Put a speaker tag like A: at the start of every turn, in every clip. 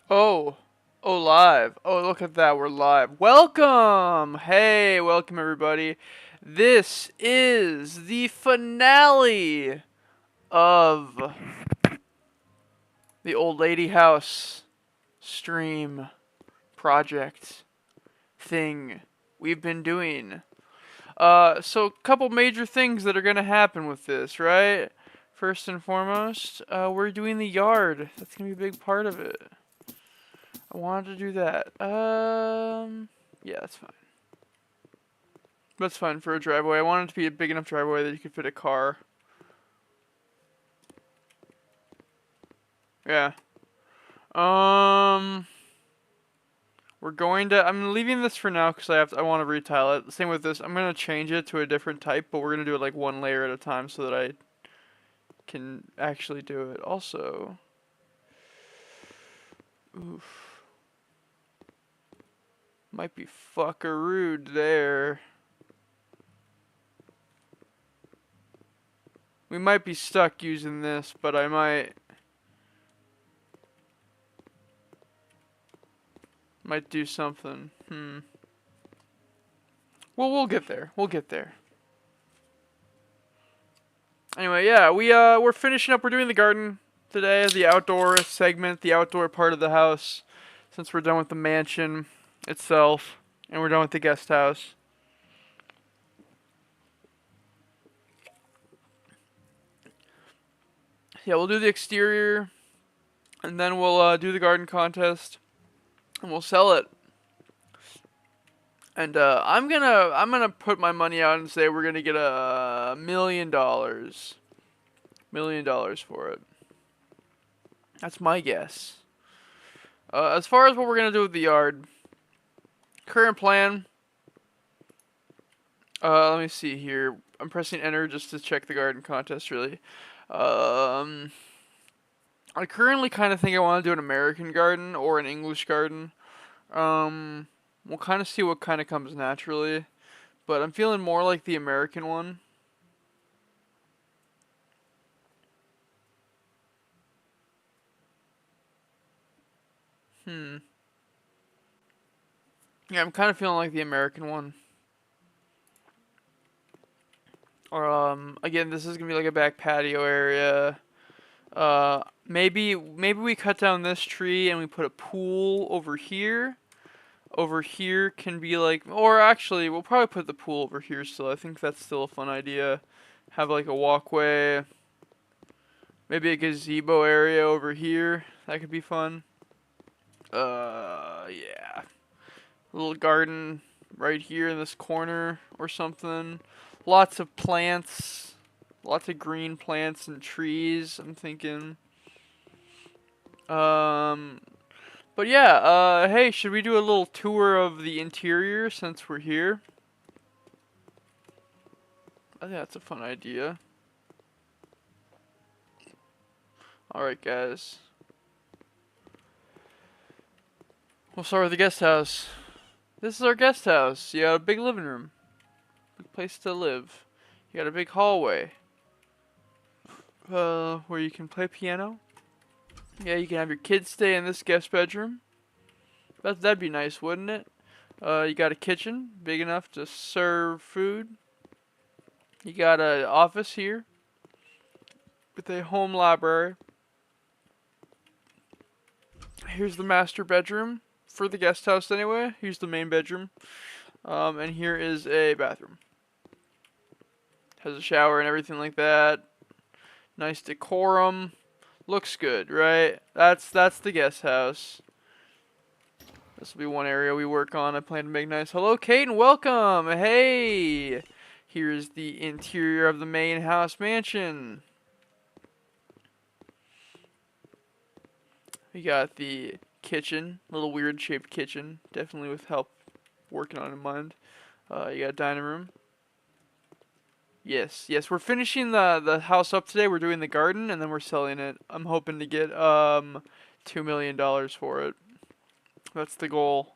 A: Oh, oh, live. Oh, look at that. We're live. Welcome. Hey, welcome everybody. This is the finale of the Old Lady House stream project thing we've been doing. So couple major things that are gonna happen with this, right? First and foremost, we're doing the yard. That's gonna be a big part of it. I wanted to do that. Yeah, that's fine. That's fine for a driveway. I want it to be a big enough driveway that you could fit a car. Yeah. Um, I'm leaving this for now because I want to retile it. Same with this. I'm gonna change it to a different type, but we're gonna do it like one layer at a time so that I can actually do it. Also, oof, might be fuckarooed there. We might be stuck using this, but I might do something. Well, we'll get there. We'll get there. Anyway, yeah, we're finishing up. We're doing the garden today, the outdoor segment, the outdoor part of the house, since we're done with the mansion itself and we're done with the guest house. Yeah, we'll do the exterior, and then we'll do the garden contest, and we'll sell it. And I'm gonna put my money out and say we're gonna get $1 million for it. That's my guess. As far as what we're gonna do with the yard, current plan. Let me see here. I'm pressing enter just to check the garden contest. Really. Um, I currently kind of think I want to do an American garden or an English garden. We'll kind of see what kind of comes naturally, but I'm feeling more like the American one. Hmm. Yeah, I'm kind of feeling like the American one. Or again, this is gonna be like a back patio area. Maybe we cut down this tree and we put a pool over here. Over here can be like, or actually, we'll probably put the pool over here still. I think that's still a fun idea. Have like a walkway, maybe a gazebo area over here. That could be fun. Yeah. A little garden right here in this corner or something. Lots of plants. Lots of green plants and trees, I'm thinking. Um, but yeah, hey, should we do a little tour of the interior since we're here? I think that's a fun idea. Alright, guys. We'll start with the guest house. This is our guest house. You got a big living room. Big place to live. You got a big hallway. Where you can play piano. Yeah, you can have your kids stay in this guest bedroom. That'd be nice, wouldn't it? You got a kitchen big enough to serve food. You got an office here with a home library. Here's the master bedroom for the guest house anyway. Here's the main bedroom. And here is a bathroom. Has a shower and everything like that. Nice decorum. Looks good, right? That's the guest house. This will be one area we work on. I plan to make nice. Hello, Kate, and welcome. Hey, here's the interior of the main house mansion. We got the kitchen, little weird shaped kitchen, definitely with help working on in mind. You got a dining room. Yes, we're finishing the house up today. We're doing the garden and then we're selling it. I'm hoping to get $2 million for it. That's the goal.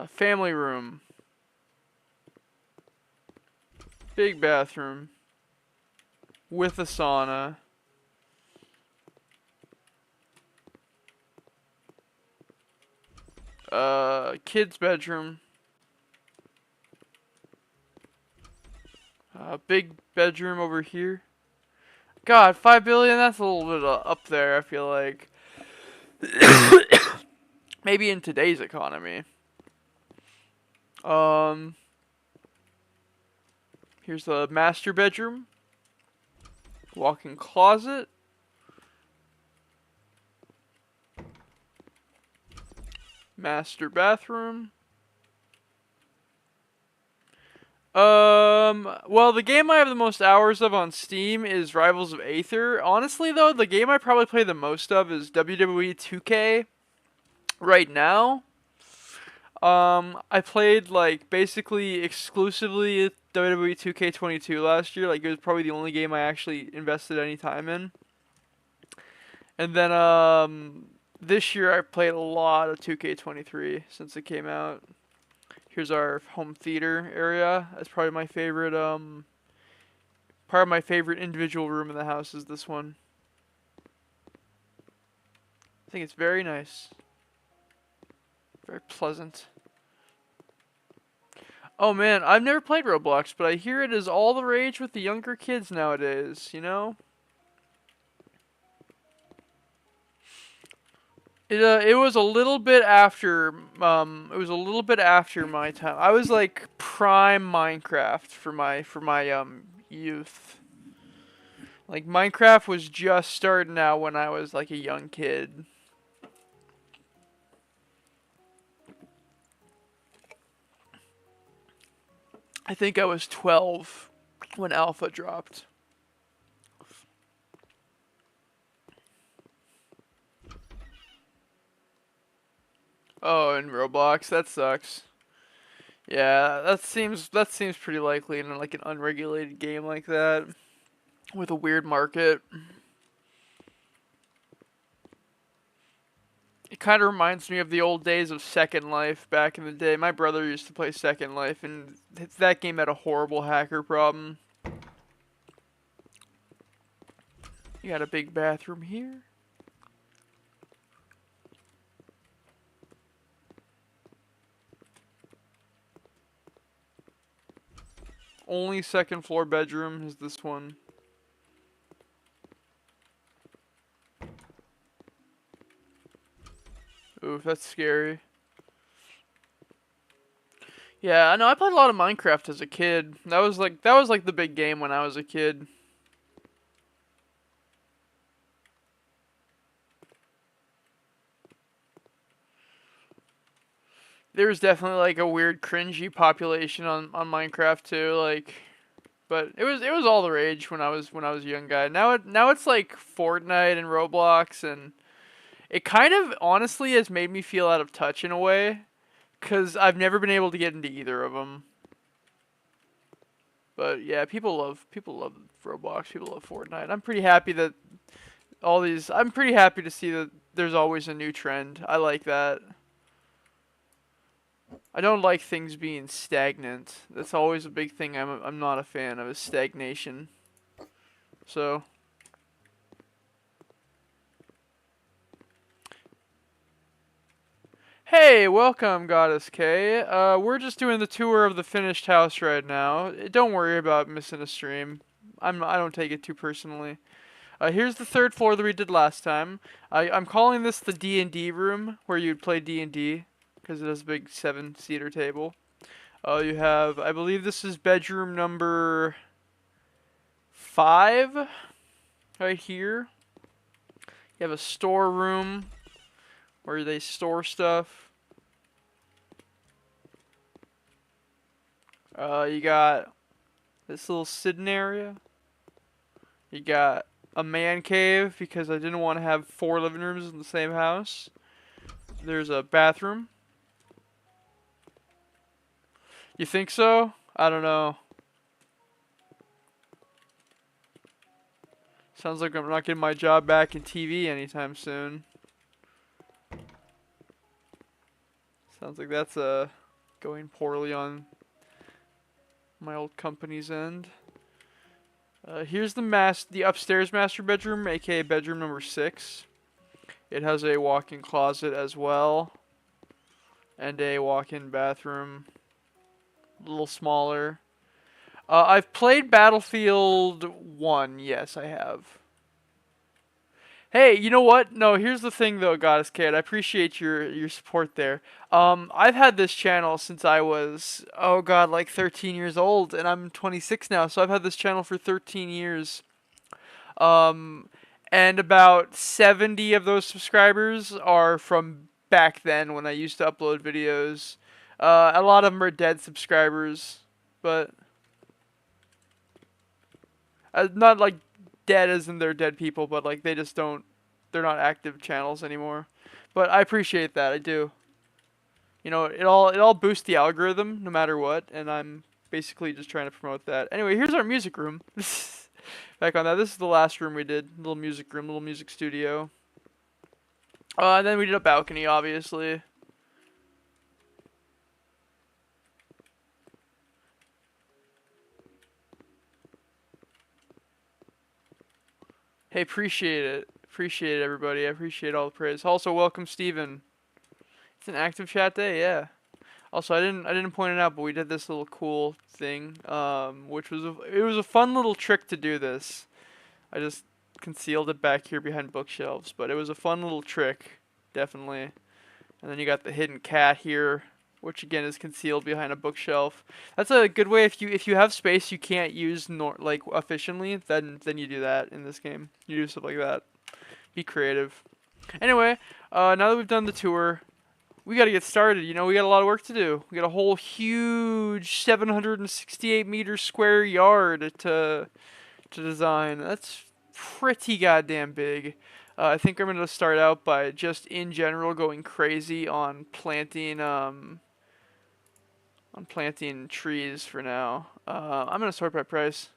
A: Family room. Big bathroom. With a sauna. Kid's bedroom. Big bedroom over here. God, 5 billion, that's a little bit up there, I feel like. Maybe in today's economy. Here's the master bedroom. Walk-in closet. Master bathroom. Well, the game I have the most hours of on Steam is Rivals of Aether. Honestly, though, the game I probably play the most of is WWE 2K right now. I played, like, basically exclusively WWE 2K22 last year. Like, it was probably the only game I actually invested any time in. And then, this year I played a lot of 2K23 since it came out. Here's our home theater area. That's probably my favorite, part of my favorite individual room in the house is this one. I think it's very nice. Very pleasant. Oh man, I've never played Roblox, but I hear it is all the rage with the younger kids nowadays, you know? It was a little bit after my time. I was like prime Minecraft for my youth. Like Minecraft was just starting out when I was like a young kid. I think I was 12 when Alpha dropped. Oh, in Roblox, that sucks. Yeah, that seems pretty likely in like an unregulated game like that with a weird market. It kind of reminds me of the old days of Second Life back in the day. My brother used to play Second Life, and that game had a horrible hacker problem. You got a big bathroom here. Only second floor bedroom is this one. Oof, that's scary. Yeah, I know. I played a lot of Minecraft as a kid. That was like the big game when I was a kid. There's definitely like a weird cringy population on Minecraft too, like, but it was all the rage when I was a young guy. Now it's like Fortnite and Roblox, and it kind of honestly has made me feel out of touch in a way, cuz I've never been able to get into either of them. But yeah, people love Roblox, people love Fortnite. I'm pretty happy to see that there's always a new trend. I like that. I don't like things being stagnant. That's always a big thing I'm not a fan of, is stagnation. So, hey, welcome, Goddess K. We're just doing the tour of the finished house right now. Don't worry about missing a stream. I don't take it too personally. Here's the third floor that we did last time. I'm calling this the D&D room, where you'd play D&D, because it has a big 7-seater table. You have, I believe this is bedroom number 5, right here. You have a storeroom where they store stuff. You got this little sitting area. You got a man cave, because I didn't want to have 4 living rooms in the same house. There's a bathroom. You think so? I don't know. Sounds like I'm not getting my job back in TV anytime soon. Sounds like that's going poorly on my old company's end. Here's the upstairs master bedroom, aka bedroom number 6. It has a walk-in closet as well. and a walk-in bathroom, a little smaller. I've played Battlefield 1. Yes, I have. Hey, you know what? No, here's the thing though, Goddess Kid. I appreciate your support there. I've had this channel since I was, oh god, like 13 years old, and I'm 26 now, so I've had this channel for 13 years. Um, and about 70 of those subscribers are from back then when I used to upload videos. A lot of them are dead subscribers, but not like dead as in they're dead people, but like they just don't, they're not active channels anymore. But I appreciate that, I do. You know, it all boosts the algorithm no matter what, and I'm basically just trying to promote that. Anyway, here's our music room. Back on that, this is the last room we did, little music room, little music studio. And then we did a balcony, obviously. Hey, appreciate it. Appreciate it, everybody. I appreciate all the praise. Also, welcome, Steven. It's an active chat day, yeah. Also, I didn't point it out, but we did this little cool thing, which was it was a fun little trick to do this. I just concealed it back here behind bookshelves, but it was a fun little trick, definitely. And then you got the hidden cat here, which again is concealed behind a bookshelf. That's a good way if you have space you can't use like efficiently, then you do that in this game. You do stuff like that. Be creative. Anyway, now that we've done the tour, we got to get started. You know, we got a lot of work to do. We got a whole huge 768 meter square yard to design. That's pretty goddamn big. I think I'm gonna start out by just in general going crazy on planting trees for now. I'm gonna sort by price.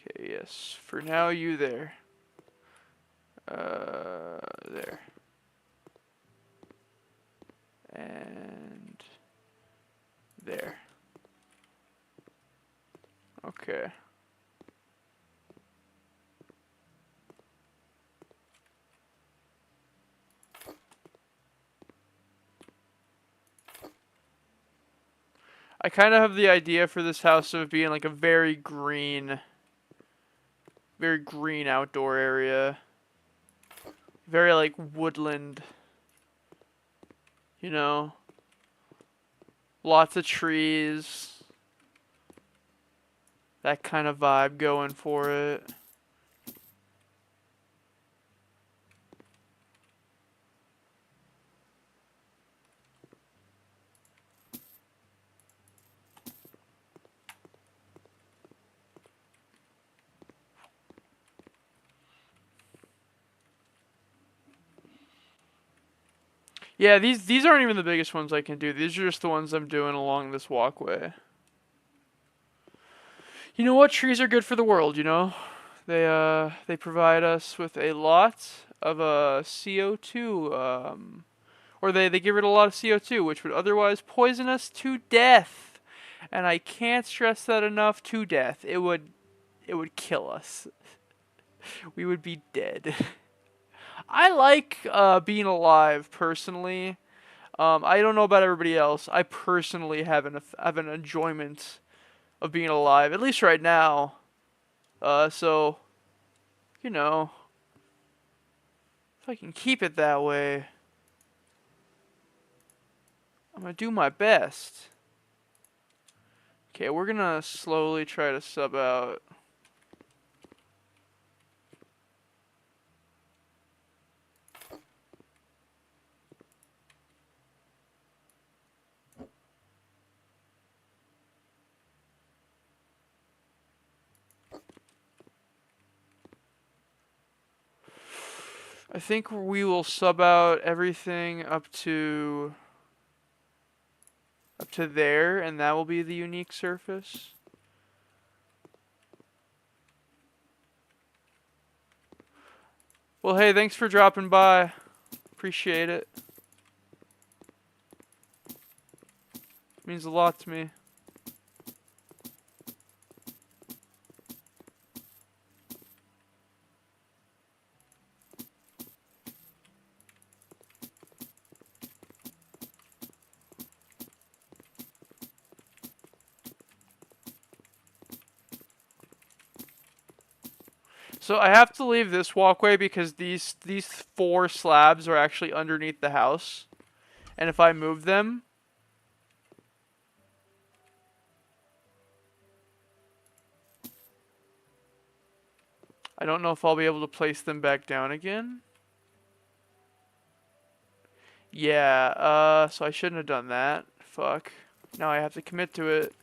A: Okay, yes. For now, you there. There. And there. Okay. I kind of have the idea for this house of being like a very green outdoor area. Very like woodland. You know? Lots of trees. That kind of vibe going for it. Yeah, these aren't even the biggest ones I can do. These are just the ones I'm doing along this walkway. You know what? Trees are good for the world, you know? They provide us with a lot of CO2 or they give it a lot of CO2 which would otherwise poison us to death. And I can't stress that enough, to death. It would kill us. We would be dead. I like being alive personally. I don't know about everybody else. I personally have an enjoyment of being alive, at least right now. So, you know, if I can keep it that way, I'm gonna do my best. Okay, we're gonna slowly try to sub out. I think we will sub out everything up to there, and that will be the unique surface. Well, hey, thanks for dropping by. Appreciate it. Means a lot to me. So I have to leave this walkway because these 4 slabs are actually underneath the house. And if I move them, I don't know if I'll be able to place them back down again. Yeah, so I shouldn't have done that. Fuck. Now I have to commit to it.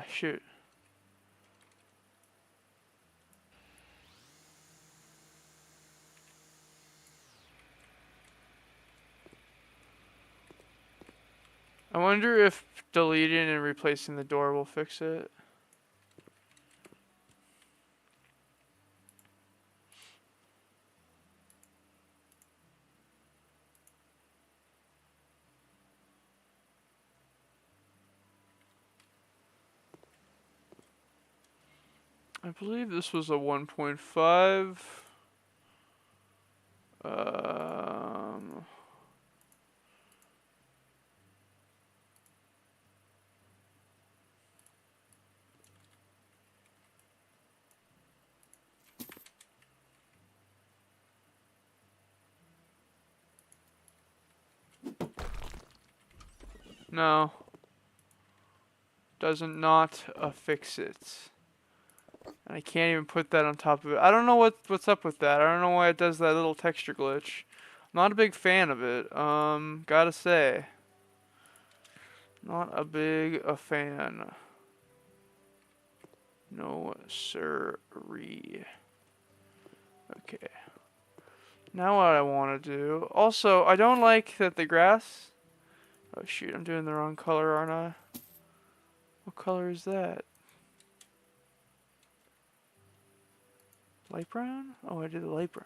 A: Shoot. I wonder if deleting and replacing the door will fix it. I believe this was a 1.5. No. Doesn't not affix it. And I can't even put that on top of it. I don't know what's up with that. I don't know why it does that little texture glitch. I'm not a big fan of it. Gotta say. Not a big a fan. No sirree. Okay. Now what I want to do. Also, I don't like that the grass... Oh shoot, I'm doing the wrong color, aren't I? What color is that? Light brown? Oh, I did the light brown.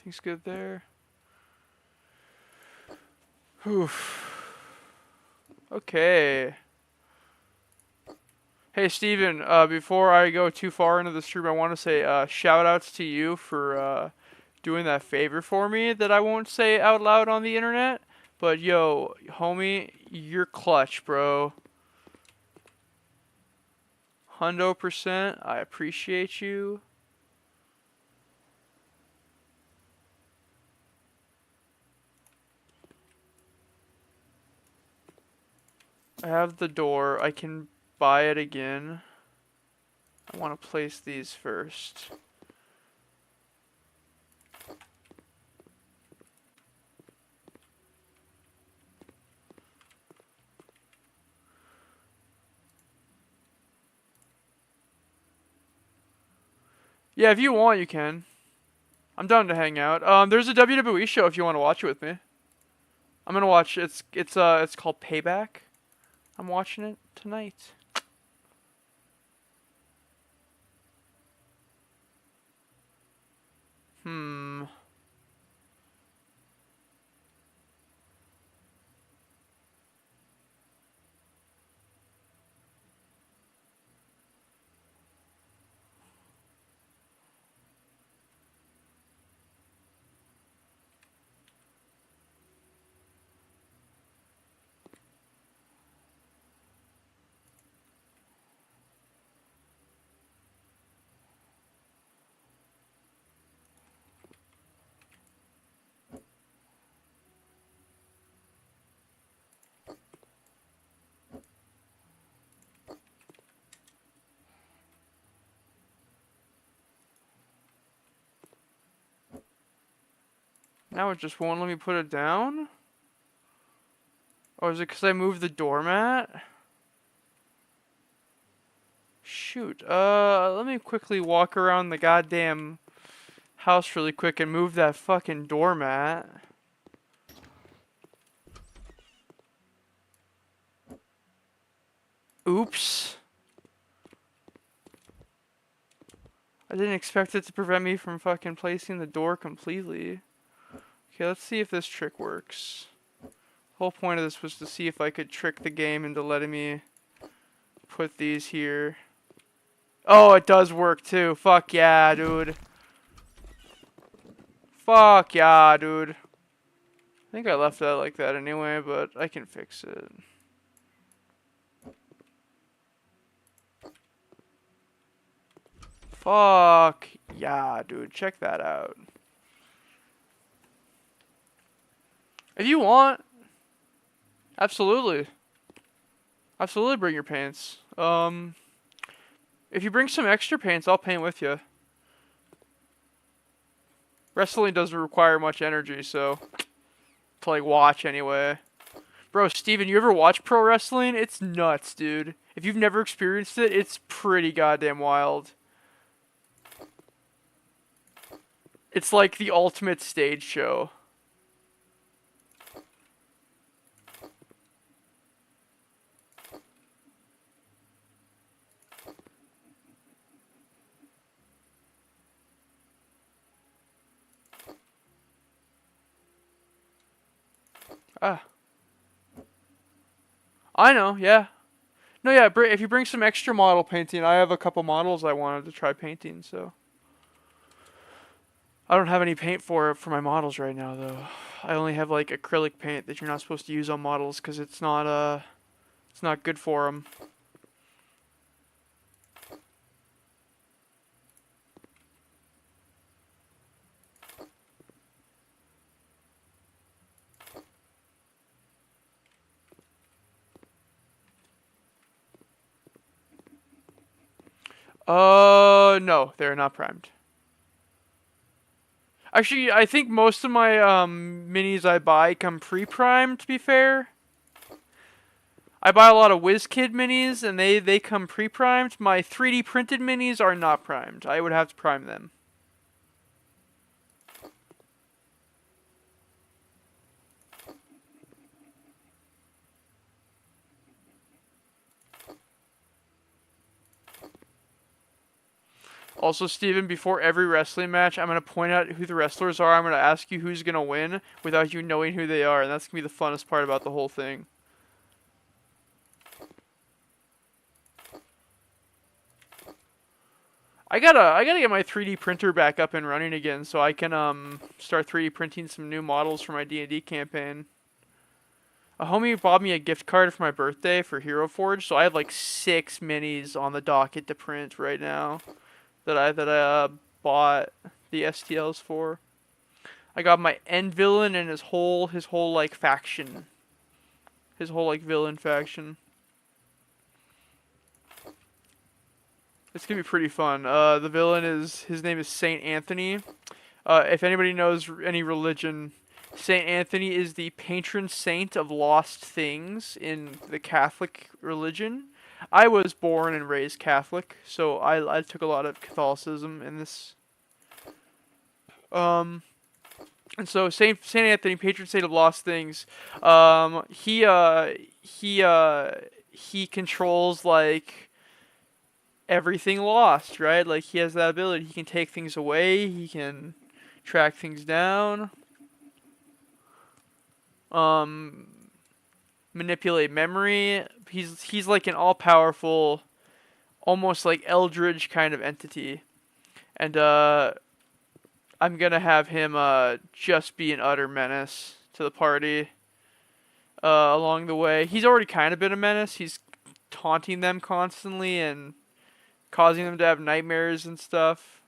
A: Everything's good there. Oof. Okay. Hey Steven, before I go too far into the stream, I want to say shout outs to you for doing that favor for me that I won't say out loud on the internet. But yo, homie, you're clutch, bro. 100%. I appreciate you. I have the door. I can buy it again. I want to place these first. Yeah, if you want, you can. I'm down to hang out. There's a WWE show if you want to watch it with me. I'm gonna watch. It's called Payback. I'm watching it tonight. Hmm. Now it just won't let me put it down? Or is it because I moved the doormat? Shoot. Let me quickly walk around the goddamn house really quick and move that fucking doormat. Oops. I didn't expect it to prevent me from fucking placing the door completely. Okay, let's see if this trick works. The whole point of this was to see if I could trick the game into letting me put these here. Oh, it does work too. Fuck yeah, dude. Fuck yeah, dude. I think I left that like that anyway, but I can fix it. Fuck yeah, dude. Check that out. If you want, absolutely. Absolutely bring your paints. If you bring some extra paints, I'll paint with you. Wrestling doesn't require much energy, so to like watch anyway. Bro, Steven, you ever watch pro wrestling? It's nuts, dude. If you've never experienced it, it's pretty goddamn wild. It's like the ultimate stage show. Ah. I know, yeah. No, yeah, if you bring some extra model painting, I have a couple models I wanted to try painting, so. I don't have any paint for my models right now, though. I only have, like, acrylic paint that you're not supposed to use on models because it's not good for them. No, they're not primed. Actually, I think most of my minis I buy come pre-primed, to be fair. I buy a lot of WizKid minis, and they come pre-primed. My 3D printed minis are not primed. I would have to prime them. Also, Steven, before every wrestling match, I'm going to point out who the wrestlers are. I'm going to ask you who's going to win without you knowing who they are, and that's going to be the funnest part about the whole thing. I gotta get my 3D printer back up and running again so I can start 3D printing some new models for my D&D campaign. A homie bought me a gift card for my birthday for Hero Forge, so I have like 6 minis on the docket to print right now that I bought the STLs for. I got my end villain and his whole like faction. His whole like villain faction. It's gonna be pretty fun. The villain his name is Saint Anthony. If anybody knows any religion, Saint Anthony is the patron saint of lost things in the Catholic religion. I was born and raised Catholic, so I took a lot of Catholicism in this. And so Saint Anthony, patron saint of lost things, he controls like everything lost, right? Like he has that ability. He can take things away. He can track things down. Manipulate memory. He's like an all-powerful, almost like eldritch kind of entity, and I'm gonna have him just be an utter menace to the party. Along the way, he's already kind of been a menace. He's taunting them constantly and causing them to have nightmares and stuff.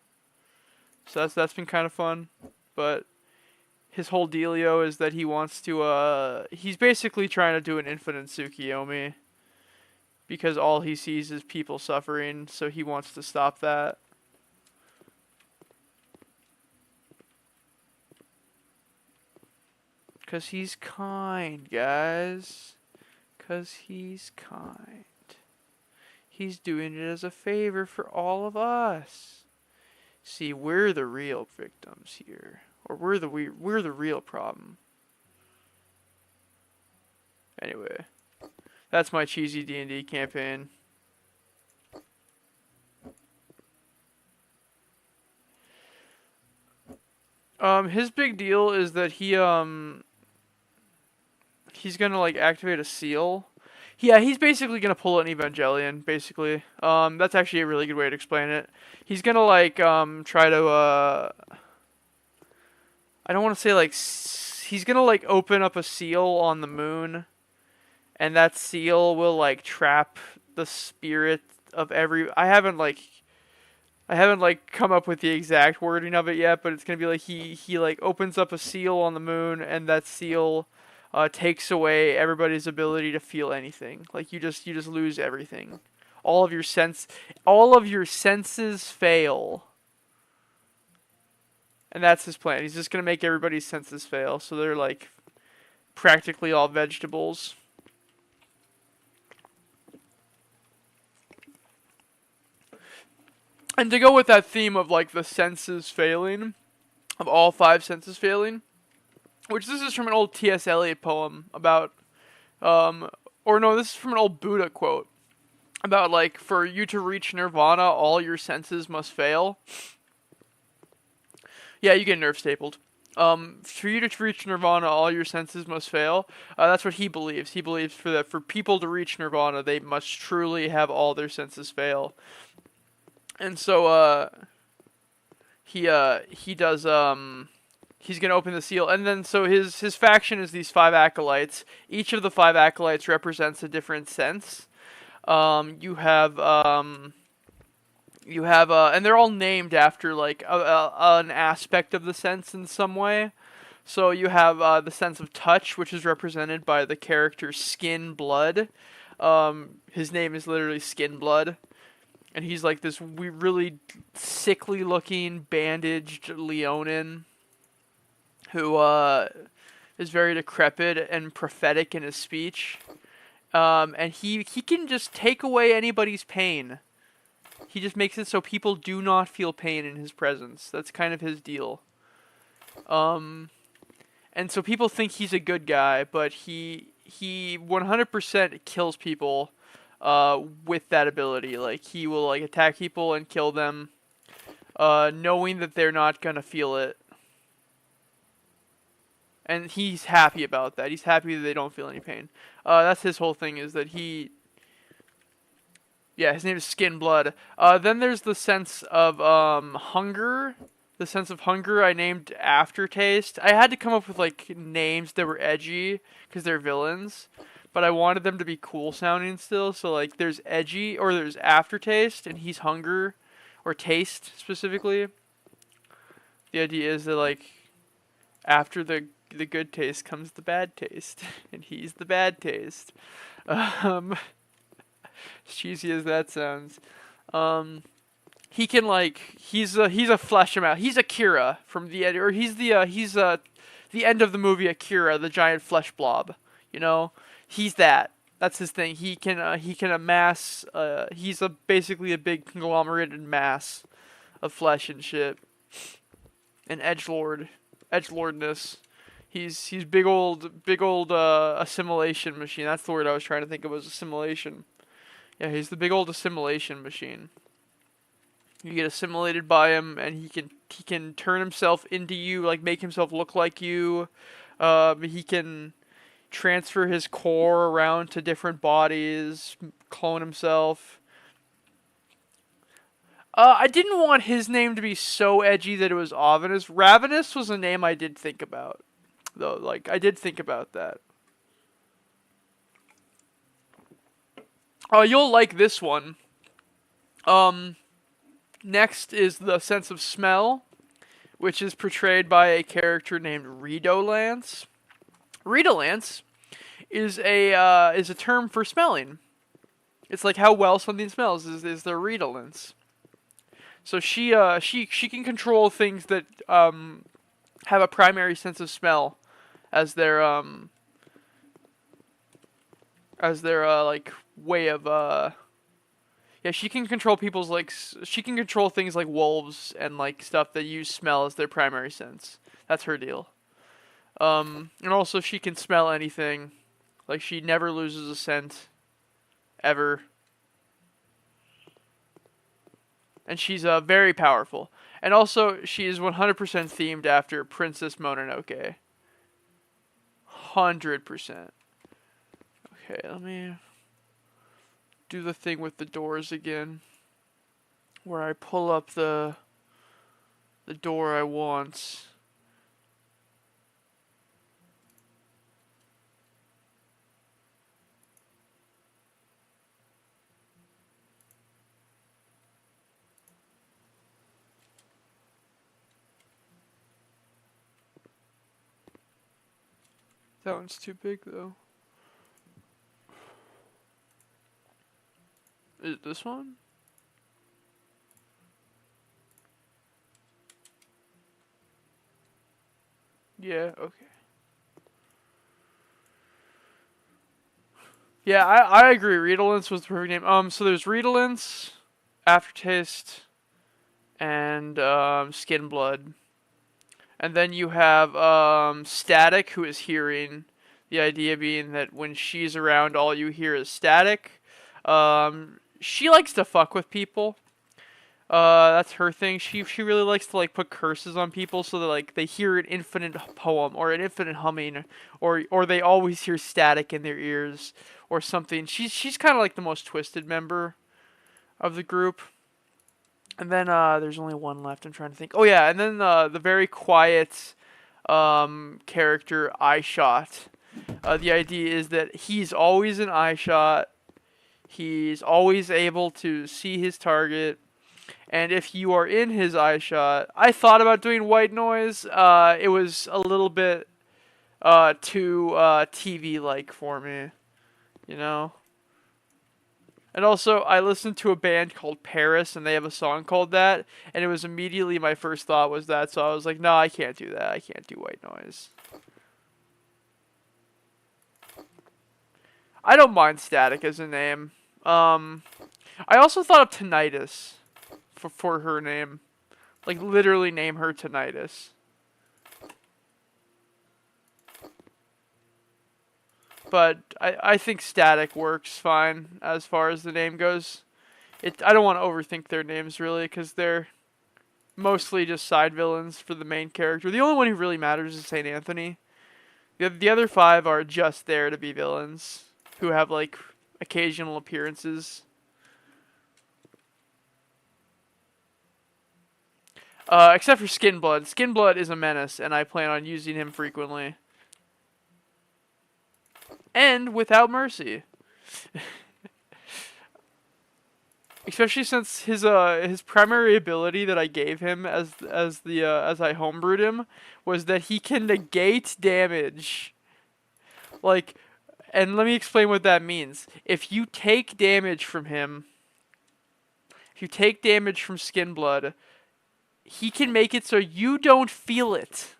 A: So that's been kind of fun. But his whole dealio is that he wants to he's basically trying to do an infinite Tsukiyomi because all he sees is people suffering, so he wants to stop that. 'Cause he's kind, guys. 'Cause he's kind. He's doing it as a favor for all of us. See, we're the real victims here. Or we're the real problem. Anyway, that's my cheesy D&D campaign. His big deal is that he's gonna like activate a seal. Yeah, he's basically gonna pull an Evangelion, basically. That's actually a really good way to explain it. He's gonna like try to I don't want to say like he's gonna like open up a seal on the moon, and that seal will like trap the spirit of every. I haven't like come up with the exact wording of it yet, but it's gonna be like he like opens up a seal on the moon, and that seal takes away everybody's ability to feel anything. Like you just lose everything. All of your senses fail. And that's his plan. He's just gonna make everybody's senses fail, so they're like practically all vegetables. And to go with that theme of like the senses failing, of all 5 senses failing, which this is from an old T.S. Eliot poem about, or no, this is from an old Buddha quote about like for you to reach nirvana, all your senses must fail. Yeah, you get nerve stapled. For you to reach nirvana, all your senses must fail. That's what he believes. He believes for people to reach nirvana, they must truly have all their senses fail. And so he does he's gonna open the seal, and then so his faction is these 5 acolytes. Each of the 5 acolytes represents a different sense. You have and they're all named after like an aspect of the sense in some way. So you have the sense of touch, which is represented by the character Skin Blood. His name is literally Skin Blood, and he's like this really sickly looking bandaged Leonin who is very decrepit and prophetic in his speech. And he can just take away anybody's pain. He just makes it so people do not feel pain in his presence. That's kind of his deal. And so people think he's a good guy, but he 100% kills people with that ability. Like he will like attack people and kill them, knowing that they're not gonna feel it. And he's happy about that. He's happy that they don't feel any pain. That's his whole thing, is that yeah, his name is Skin Blood. Then there's the sense of hunger. The sense of hunger I named Aftertaste. I had to come up with like names that were edgy because they're villains, but I wanted them to be cool sounding still. So like there's edgy, or there's Aftertaste, and he's hunger, or taste specifically. The idea is that like after the good taste comes the bad taste, and he's the bad taste. As cheesy as that sounds. He can like he's a flesh him out. He's Akira from the end, or he's the end of the movie Akira, the giant flesh blob. You know, he's that. That's his thing. He can amass. He's basically a big conglomerated mass of flesh and shit. An edgelordness. He's big old assimilation machine. That's the word I was trying to think of, was assimilation. Yeah, he's the big old assimilation machine. You get assimilated by him, and he can turn himself into you, like make himself look like you. He can transfer his core around to different bodies, clone himself. I didn't want his name to be so edgy that it was ominous. Ravenous was a name I did think about, though. Like, I did think about that. You'll like this one. Next is the sense of smell, which is portrayed by a character named Redolance. Redolance is a term for smelling. It's like how well something smells is their redolance. So she can control things that have a primary sense of smell, as their like way of yeah, she can control people's like she can control things like wolves and like stuff that use smell as their primary sense. That's her deal. And also she can smell anything. Like she never loses a scent ever. And she's very powerful. And also she is 100% themed after Princess Mononoke. 100%. Okay, let me do the thing with the doors again, where I pull up the door I want. That one's too big though. Is it this one? Yeah, okay. Yeah, I agree. Redolence was the perfect name. So there's Redolence, Aftertaste, and Skin Blood. And then you have Static, who is hearing. The idea being that when she's around, all you hear is static. She likes to fuck with people. That's her thing. She really likes to like put curses on people so that like they hear an infinite poem or an infinite humming, or they always hear static in their ears or something. She's kind of like the most twisted member of the group. And then there's only one left. I'm trying to think. Oh yeah, and then the very quiet character Eyeshot. The idea is that he's always an eyeshot. He's always able to see his target. And if you are in his eyeshot, I thought about doing white noise. It was a little bit too TV-like for me, you know? And also, I listened to a band called Paris, and they have a song called that, and it was immediately my first thought was that, so I was like, no, I can't do that. I can't do white noise. I don't mind Static as a name. I also thought of Tinnitus for her name. Like, literally name her Tinnitus. But I think Static works fine as far as the name goes. I don't want to overthink their names, really, because they're mostly just side villains for the main character. The only one who really matters is St. Anthony. The other five are just there to be villains who have, like, occasional appearances. Except for Skin Blood. Skin Blood is a menace, and I plan on using him frequently. And without mercy. Especially since his primary ability that I gave him as I homebrewed him was that he can negate damage. Like, and let me explain what that means. If you take damage from him, if you take damage from Skin Blood, he can make it so you don't feel it.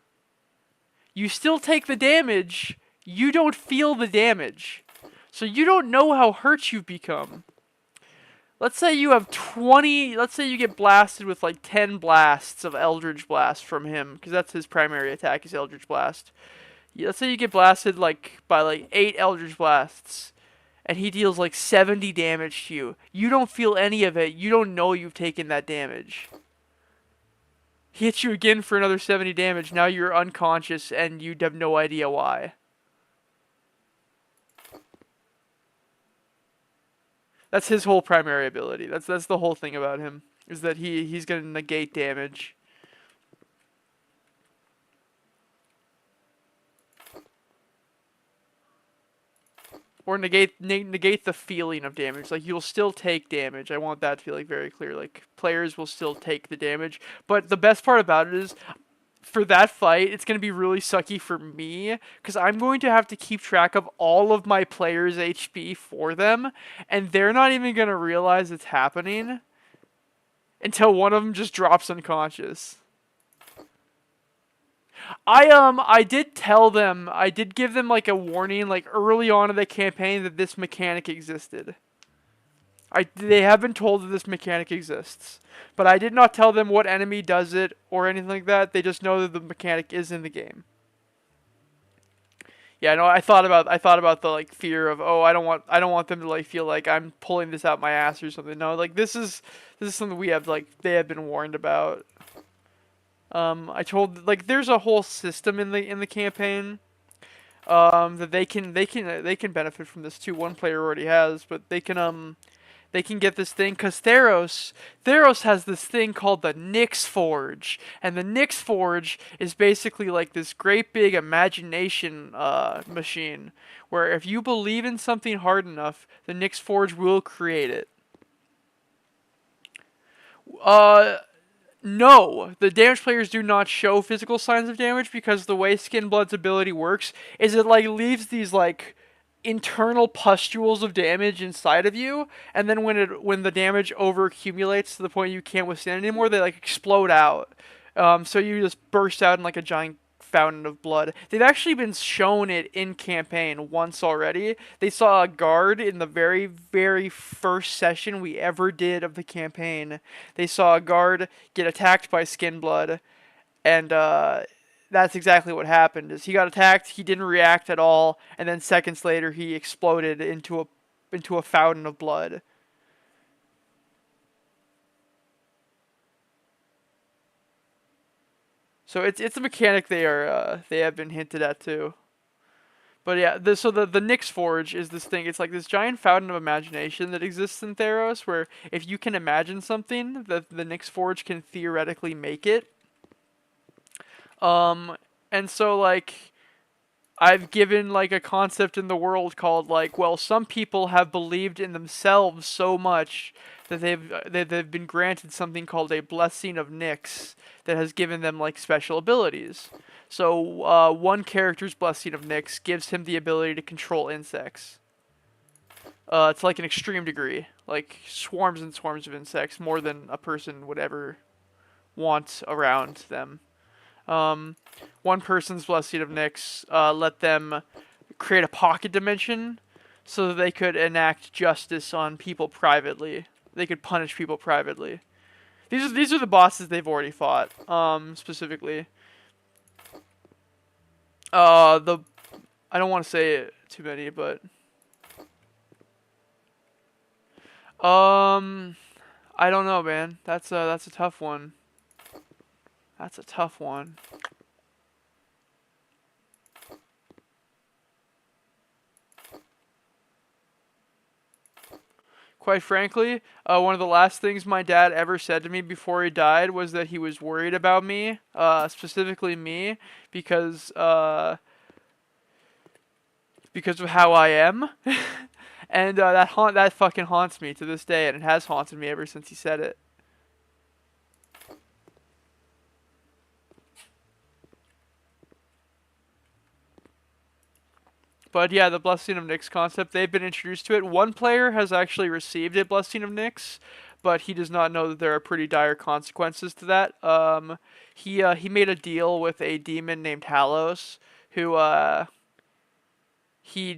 A: You still take the damage, you don't feel the damage. So you don't know how hurt you've become. Let's say you have 20, let's say you get blasted with like 10 blasts of Eldritch Blast from him, because that's his primary attack is Eldritch Blast. Let's say you get blasted like by like 8 Eldritch Blasts, and he deals like 70 damage to you. You don't feel any of it, you don't know you've taken that damage. He hits you again for another 70 damage, now you're unconscious and you have no idea why. That's his whole primary ability. That's the whole thing about him, is that he's gonna negate damage. Or negate the feeling of damage. Like, you'll still take damage. I want that to be like very clear. Like, players will still take the damage. But the best part about it is, for that fight, it's going to be really sucky for me, because I'm going to have to keep track of all of my players' HP for them, and they're not even going to realize it's happening until one of them just drops unconscious. I did tell them, I did give them like a warning like early on in the campaign that this mechanic existed. They have been told that this mechanic exists, but I did not tell them what enemy does it or anything like that. They just know that the mechanic is in the game. Yeah, no, I thought about the like fear of, oh, I don't want them to like feel like I'm pulling this out my ass or something. No, like this is something we have like they have been warned about. I told like there's a whole system in the campaign that they can benefit from this too. One player already has, but they can get this thing because Theros has this thing called the Nyx Forge, and the Nyx Forge is basically like this great big imagination machine where if you believe in something hard enough, the Nyx Forge will create it. Uh, No, the damaged players do not show physical signs of damage because the way Skin Blood's ability works is it like leaves these like internal pustules of damage inside of you, and then when the damage over accumulates to the point you can't withstand anymore, they like explode out. So you just burst out in like a giant fountain of blood. They've actually been shown it in campaign once already. They saw a guard in the very, very first session we ever did of the campaign. They saw a guard get attacked by Skin Blood, and that's exactly what happened. Is he got attacked, he didn't react at all, and then seconds later he exploded into a fountain of blood. So it's a mechanic they have been hinted at too. But yeah, the Nyx Forge is this thing. It's like this giant fountain of imagination that exists in Theros, where if you can imagine something, the Nyx Forge can theoretically make it. Um, and so like I've given like a concept in the world called like, well, some people have believed in themselves so much that they've been granted something called a blessing of Nyx that has given them like special abilities. So one character's blessing of Nyx gives him the ability to control insects. It's like an extreme degree, like swarms and swarms of insects, more than a person would ever want around them. Um, One person's blessing of Nyx let them create a pocket dimension so that they could enact justice on people privately. They could punish people privately. These are the bosses they've already fought. Specifically, the I don't want to say it too many, but um, I don't know, man. That's a tough one. That's a tough one. Quite frankly, one of the last things my dad ever said to me before he died was that he was worried about me, specifically me, because because of how I am, and that fucking haunts me to this day, and it has haunted me ever since he said it. But yeah, the Blessing of Nyx concept, they've been introduced to it. One player has actually received a Blessing of Nyx, but he does not know that there are pretty dire consequences to that. He made a deal with a demon named Halos, who he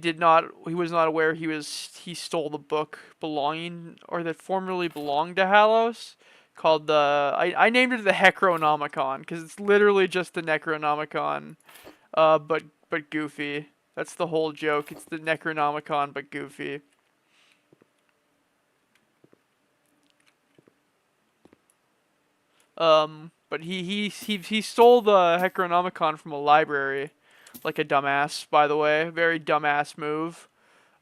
A: was not aware he stole the book belonging or that formerly belonged to Halos, called I named it the Necronomicon because it's literally just the Necronomicon, but goofy. That's the whole joke. It's the Necronomicon, but goofy. But he stole the Necronomicon from a library, like a dumbass. By the way, very dumbass move.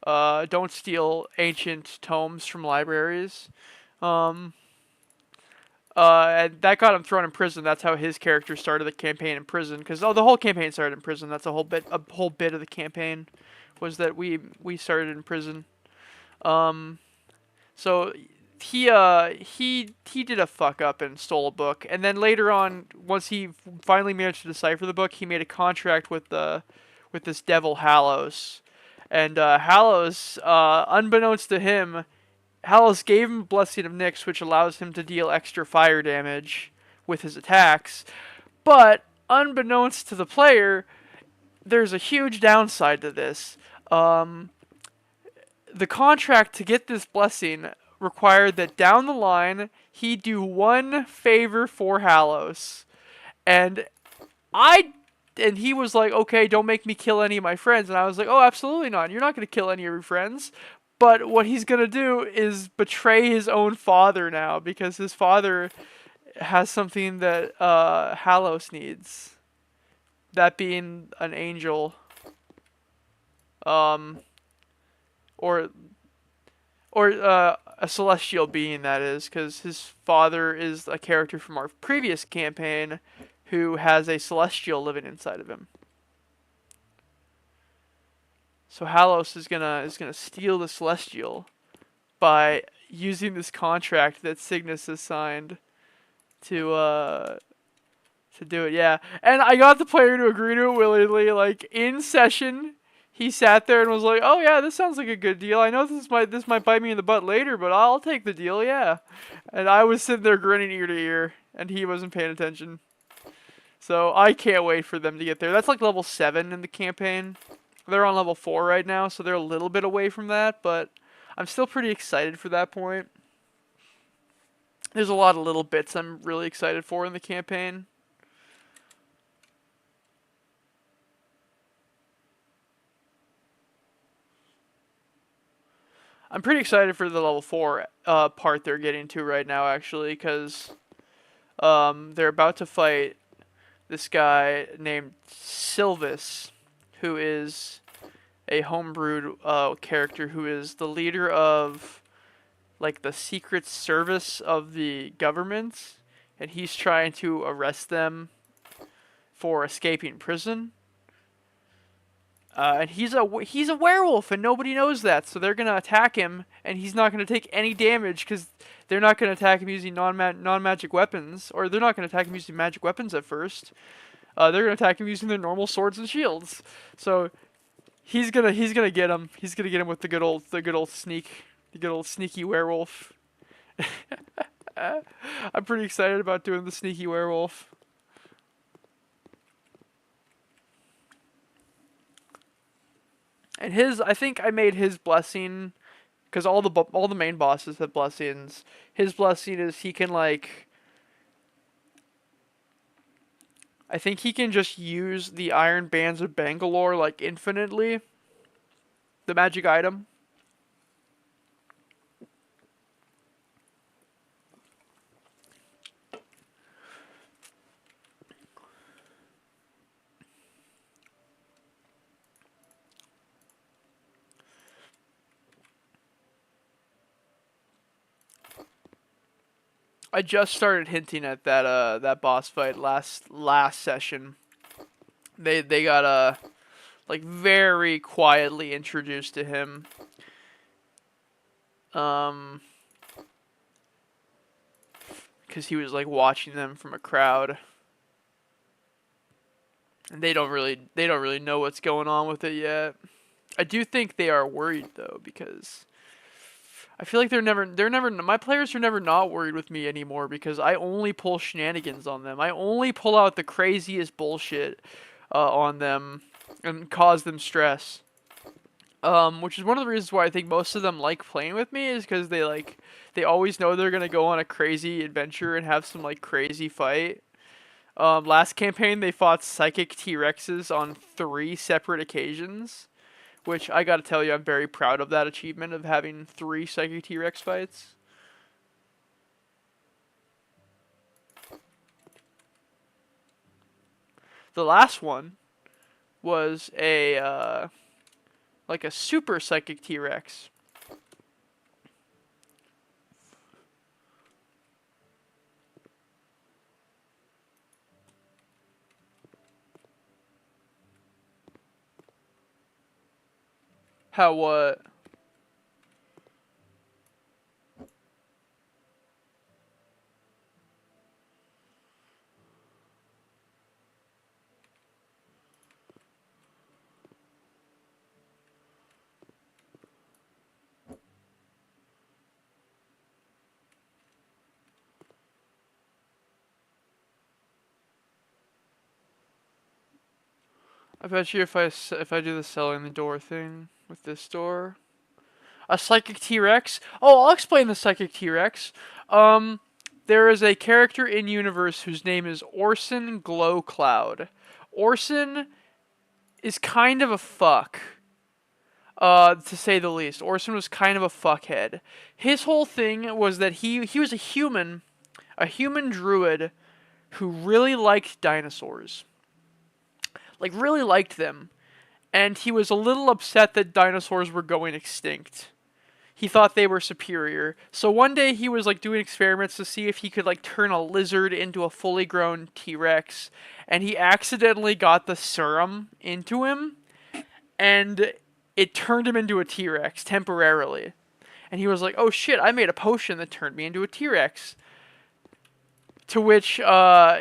A: Don't steal ancient tomes from libraries. Um, and that got him thrown in prison. That's how his character started the campaign in prison. Because the whole campaign started in prison. That's a whole bit of the campaign, was that we started in prison. Um, so he did a fuck up and stole a book, and then later on, once he finally managed to decipher the book, he made a contract with this devil Halos, and Halos, unbeknownst to him, Halos gave him Blessing of Nyx, which allows him to deal extra fire damage with his attacks. But unbeknownst to the player, there's a huge downside to this. Um, the contract to get this blessing required that down the line he do one favor for Halos, and I and he was like, okay, don't make me kill any of my friends. And I was like, oh, absolutely not. You're not going to kill any of your friends. But what he's going to do is betray his own father now because his father has something that Halos needs. That being an angel. Um, or a celestial being, that is, because his father is a character from our previous campaign who has a celestial living inside of him. So Halos is gonna steal the celestial by using this contract that Cygnus has signed to do it. Yeah, and I got the player to agree to it willingly. Like in session, he sat there and was like, "Oh yeah, this sounds like a good deal. I know this might bite me in the butt later, but I'll take the deal." Yeah, and I was sitting there grinning ear to ear, and he wasn't paying attention. So I can't wait for them to get there. That's like level 7 in the campaign. They're on level 4 right now, so they're a little bit away from that, but I'm still pretty excited for that point. There's a lot of little bits I'm really excited for in the campaign. I'm pretty excited for the level 4 part they're getting to right now, actually, because they're about to fight this guy named Sylvis, who is a homebrewed character who is the leader of like the secret service of the government, and he's trying to arrest them for escaping prison. And he's a werewolf, and nobody knows that, so they're gonna attack him, and he's not gonna take any damage because they're not gonna attack him using non-magic weapons, or they're not gonna attack him using magic weapons at first. They're gonna attack him using their normal swords and shields. So he's gonna get him. He's gonna get him with the good old sneaky werewolf. I'm pretty excited about doing the sneaky werewolf. And I think I made his blessing because all the main bosses have blessings. His blessing is he can like, I think he can just use the Iron Bands of Bangalore like infinitely. The magic item. I just started hinting at that boss fight last session. They got like very quietly introduced to him. Because he was like watching them from a crowd, and they don't really know what's going on with it yet. I do think they are worried though, because I feel like my players are never not worried with me anymore because I only pull shenanigans on them. I only pull out the craziest bullshit on them and cause them stress. Which is one of the reasons why I think most of them like playing with me, is because they always know they're gonna go on a crazy adventure and have some like crazy fight. Last campaign they fought psychic T-Rexes on 3 separate occasions, which I gotta tell you, I'm very proud of that achievement of having 3 psychic T-Rex fights. The last one was like a super psychic T-Rex. How what? I bet you if I do the selling the door thing with this door, a psychic T-Rex. Oh, I'll explain the psychic T-Rex. Um, there is a character in universe whose name is Orson Glowcloud. Orson is kind of a fuck, to say the least. Orson was kind of a fuckhead. His whole thing was that he was a human druid who really liked dinosaurs. Like, really liked them. And he was a little upset that dinosaurs were going extinct. He thought they were superior. So one day he was like doing experiments to see if he could like turn a lizard into a fully grown T-Rex, and he accidentally got the serum into him, and it turned him into a T-Rex temporarily. And he was like, "Oh shit, I made a potion that turned me into a T-Rex." To which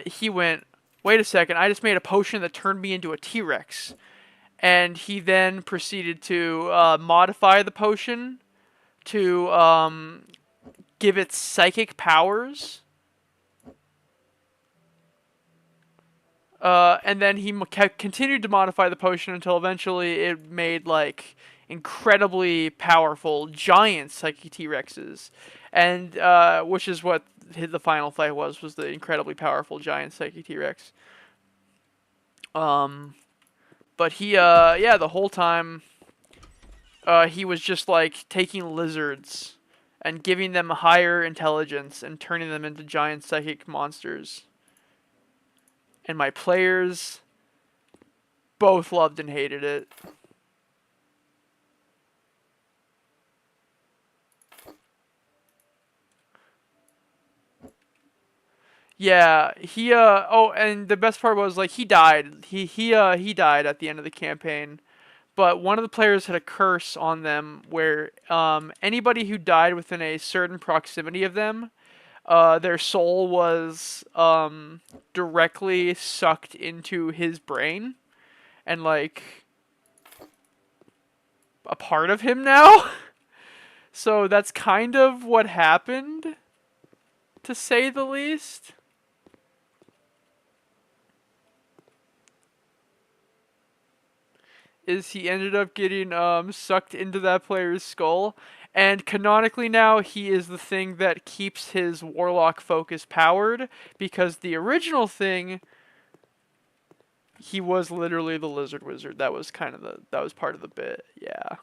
A: he went, "Wait a second, I just made a potion that turned me into a T-Rex." And he then proceeded to modify the potion to give it psychic powers. And then he continued to modify the potion until eventually it made like incredibly powerful giant psychic T-Rexes, and which is what the final fight was the incredibly powerful giant psychic T-Rex. But he yeah, the whole time he was just like taking lizards and giving them higher intelligence and turning them into giant psychic monsters. And my players both loved and hated it. Yeah, he oh, and the best part was like he died. He died at the end of the campaign. But one of the players had a curse on them where anybody who died within a certain proximity of them, their soul was directly sucked into his brain and like a part of him now. So that's kind of what happened, to say the least. Is he ended up getting sucked into that player's skull, and canonically now he is the thing that keeps his warlock focus powered, because the original thing, he was literally the lizard wizard. That was kind of that was part of the bit. Yeah.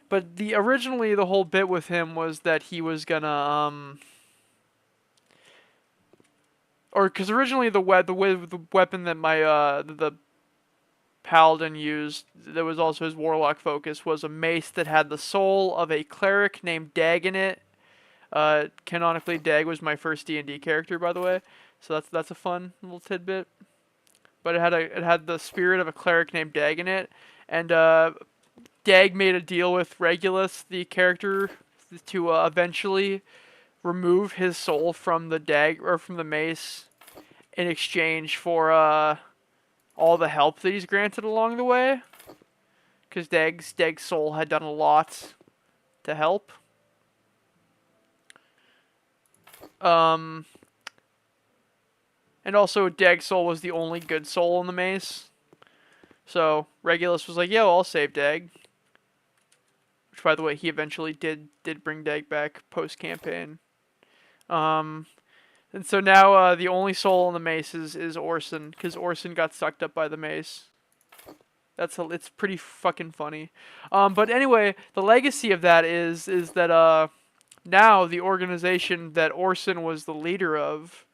A: But originally the whole bit with him was that he was gonna or because originally the weapon that my the Paladin used, that was also his warlock focus, was a mace that had the soul of a cleric named Dag in it. Canonically, Dag was my first D&D character, by the way, so that's a fun little tidbit. But it had the spirit of a cleric named Dag in it, and Dag made a deal with Regulus, the character, to eventually remove his soul from the dag or from the mace in exchange for all the help that he's granted along the way, because Dag's soul had done a lot to help. And also Dag's soul was the only good soul in the mace. So Regulus was like, "Yo, I'll save Dag." Which, by the way, he eventually did bring Dag back post campaign. And so now the only soul in the mace is Orson, because Orson got sucked up by the mace. It's pretty fucking funny. But anyway, the legacy of that is that now the organization that Orson was the leader of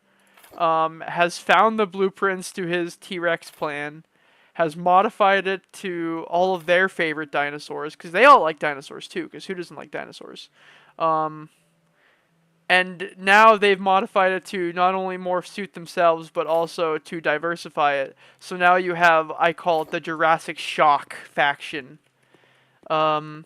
A: has found the blueprints to his T-Rex plan, has modified it to all of their favorite dinosaurs, because they all like dinosaurs too, because who doesn't like dinosaurs? And now they've modified it to not only more suit themselves, but also to diversify it. So now you have, I call it the Jurassic Shock faction. The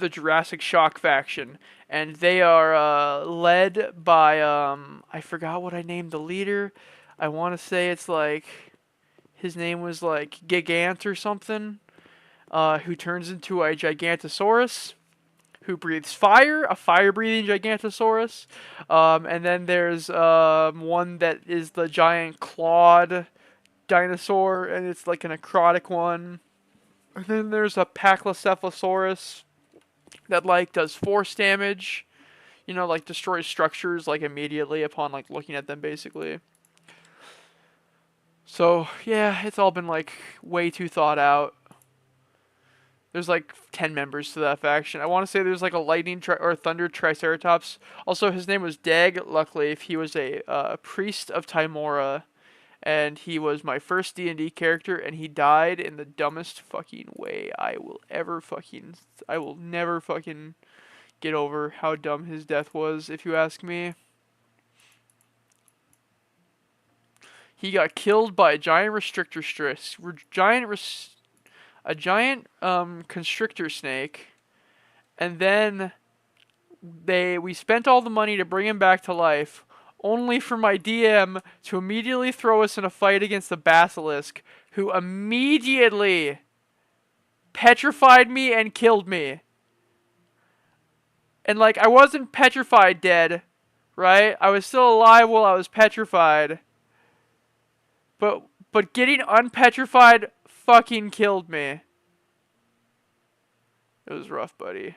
A: Jurassic Shock faction. And they are led by, I forgot what I named the leader. I want to say it's like, his name was like Gigant or something, who turns into a Gigantosaurus, who breathes fire, a fire-breathing Gigantosaurus. And then there's one that is the giant clawed dinosaur, and it's like a necrotic one. And then there's a Pachycephalosaurus that like does force damage. You know, like destroys structures like immediately upon like looking at them, basically. So yeah, it's all been like way too thought out. There's like 10 members to that faction. I want to say there's like a lightning or thunder triceratops. Also, his name was Dag Luckleaf. He was a priest of Timora, and he was my first D&D character, and he died in the dumbest fucking way I will never fucking get over how dumb his death was, if you ask me. He got killed by a giant constrictor snake, and then we spent all the money to bring him back to life, only for my DM to immediately throw us in a fight against the basilisk, who immediately petrified me and killed me. And like, I wasn't petrified dead, right? I was still alive while I was petrified. But getting unpetrified fucking killed me. It was rough, buddy.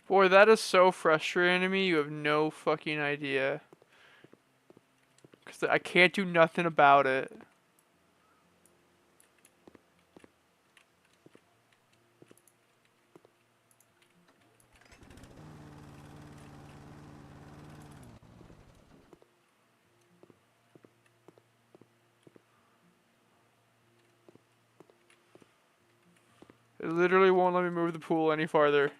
A: Boy, that is so frustrating to me. You have no fucking idea. Because I can't do nothing about it. It literally won't let me move the pool any farther.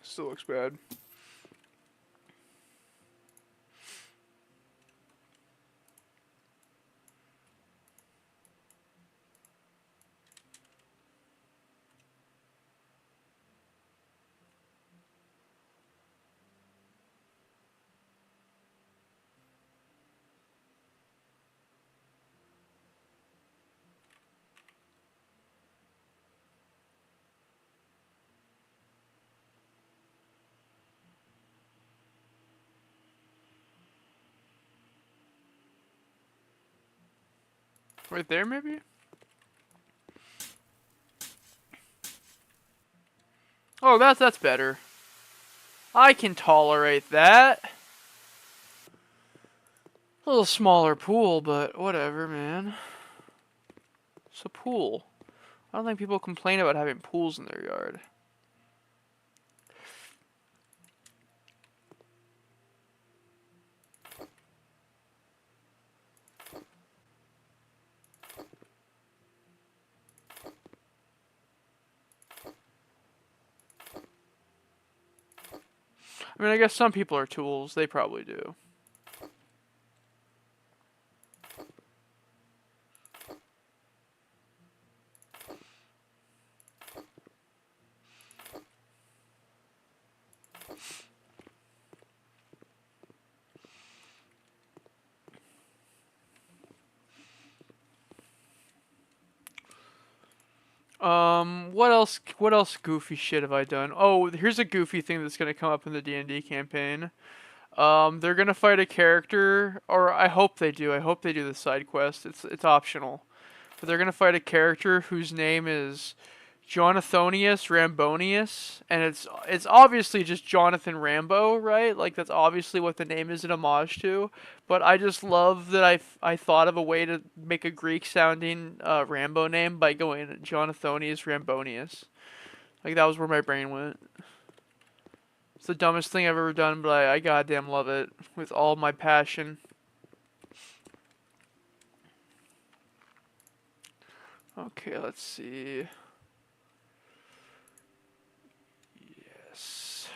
A: Still looks bad. Right there, maybe? Oh, that's better. I can tolerate that. A little smaller pool, but whatever, man. It's a pool. I don't think people complain about having pools in their yard. I mean, I guess some people are tools. They probably do. What else? What else goofy shit have I done? Oh, here's a goofy thing that's gonna come up in the D&D campaign. They're gonna fight a character, or I hope they do. I hope they do the side quest. It's optional, but they're gonna fight a character whose name is Jonathonius Rambonius, and it's obviously just Jonathan Rambo, right? Like that's obviously what the name is an homage to. But I just love that I thought of a way to make a Greek sounding Rambo name by going Jonathonius Rambonius. Like that was where my brain went. It's the dumbest thing I've ever done, but I goddamn love it with all my passion. Okay, let's see. Yes.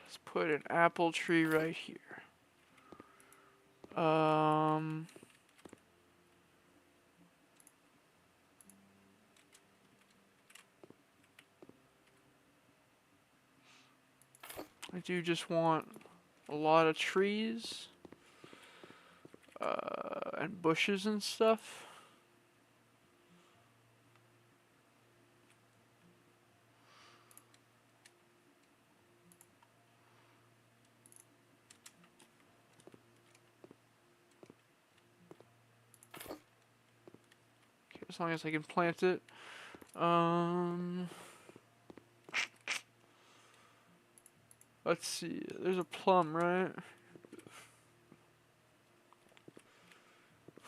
A: Let's put an apple tree right here. I do just want a lot of trees and bushes and stuff. Okay, as long as I can plant it. Let's see. There's a plum, right?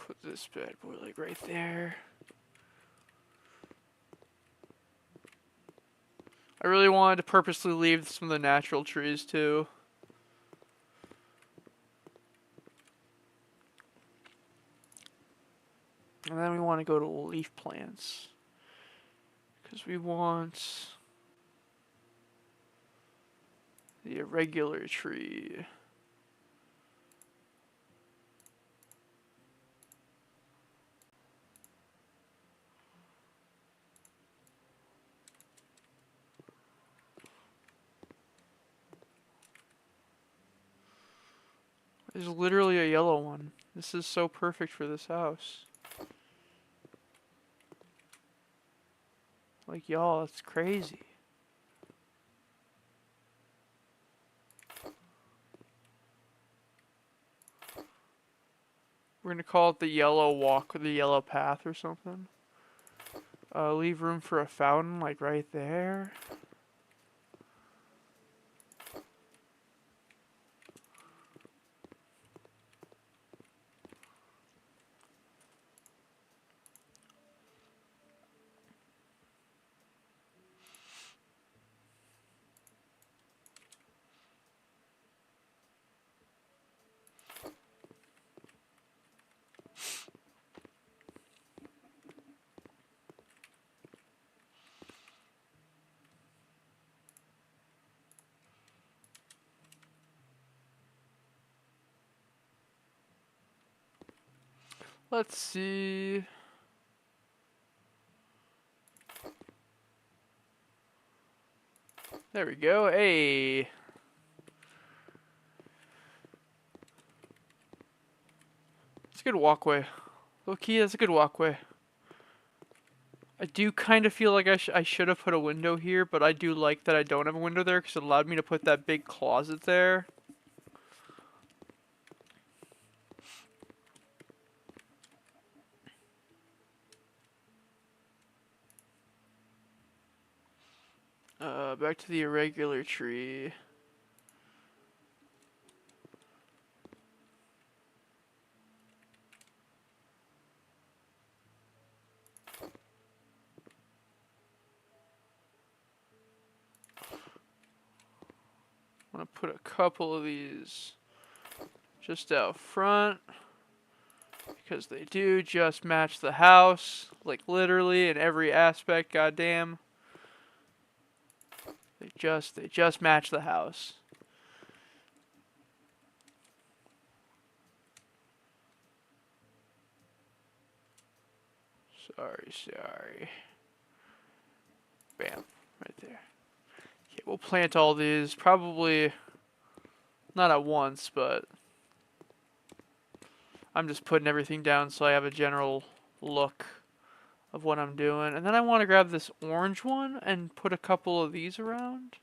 A: Put this bad boy like right there. I really wanted to purposely leave some of the natural trees too. And then we want to go to leaf plants. Because we want the irregular tree. There's literally a yellow one. This is so perfect for this house. Like, y'all, it's crazy. We're gonna call it the yellow walk or the yellow path or something. Leave room for a fountain, like right there. Let's see. There we go. Hey. It's a good walkway. Low key, that's a good walkway. I do kind of feel like I should have put a window here, but I do like that I don't have a window there because it allowed me to put that big closet there. Back to the irregular tree. I'm gonna put a couple of these just out front because they do just match the house, like literally in every aspect. Goddamn, they just match the house. Sorry. Bam. Right there. Okay, we'll plant all these. Probably not at once, but I'm just putting everything down so I have a general look of what I'm doing. And then I want to grab this orange one and put a couple of these around.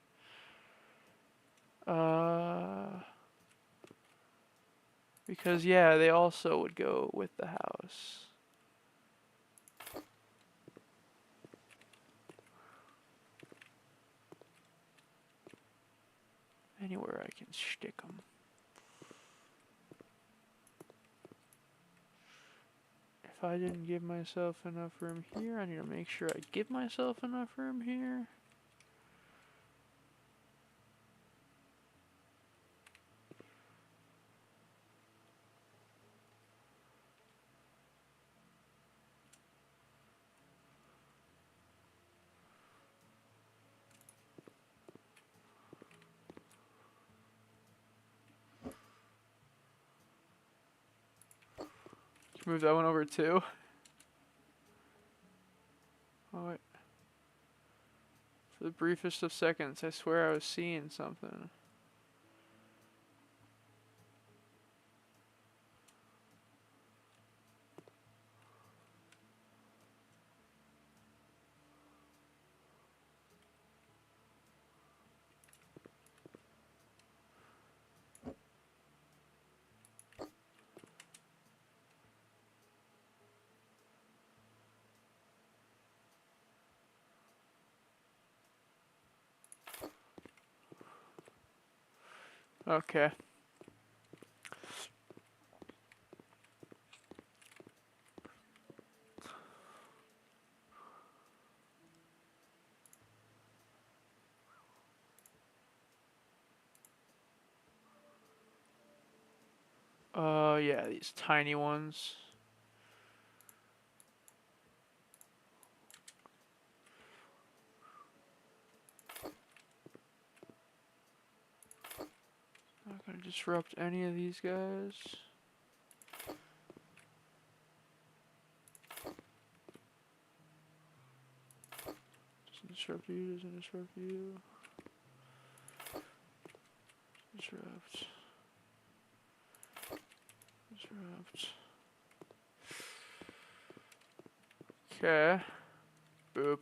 A: Because, yeah, they also would go with the house. Anywhere I can stick them. If I didn't give myself enough room here, I need to make sure I give myself enough room here. Move that one over too. Oh wait. For the briefest of seconds, I swear I was seeing something. Okay. Yeah, these tiny ones. Not gonna disrupt any of these guys. Doesn't disrupt you, doesn't disrupt you. Disrupt. Disrupt. Okay. Boop.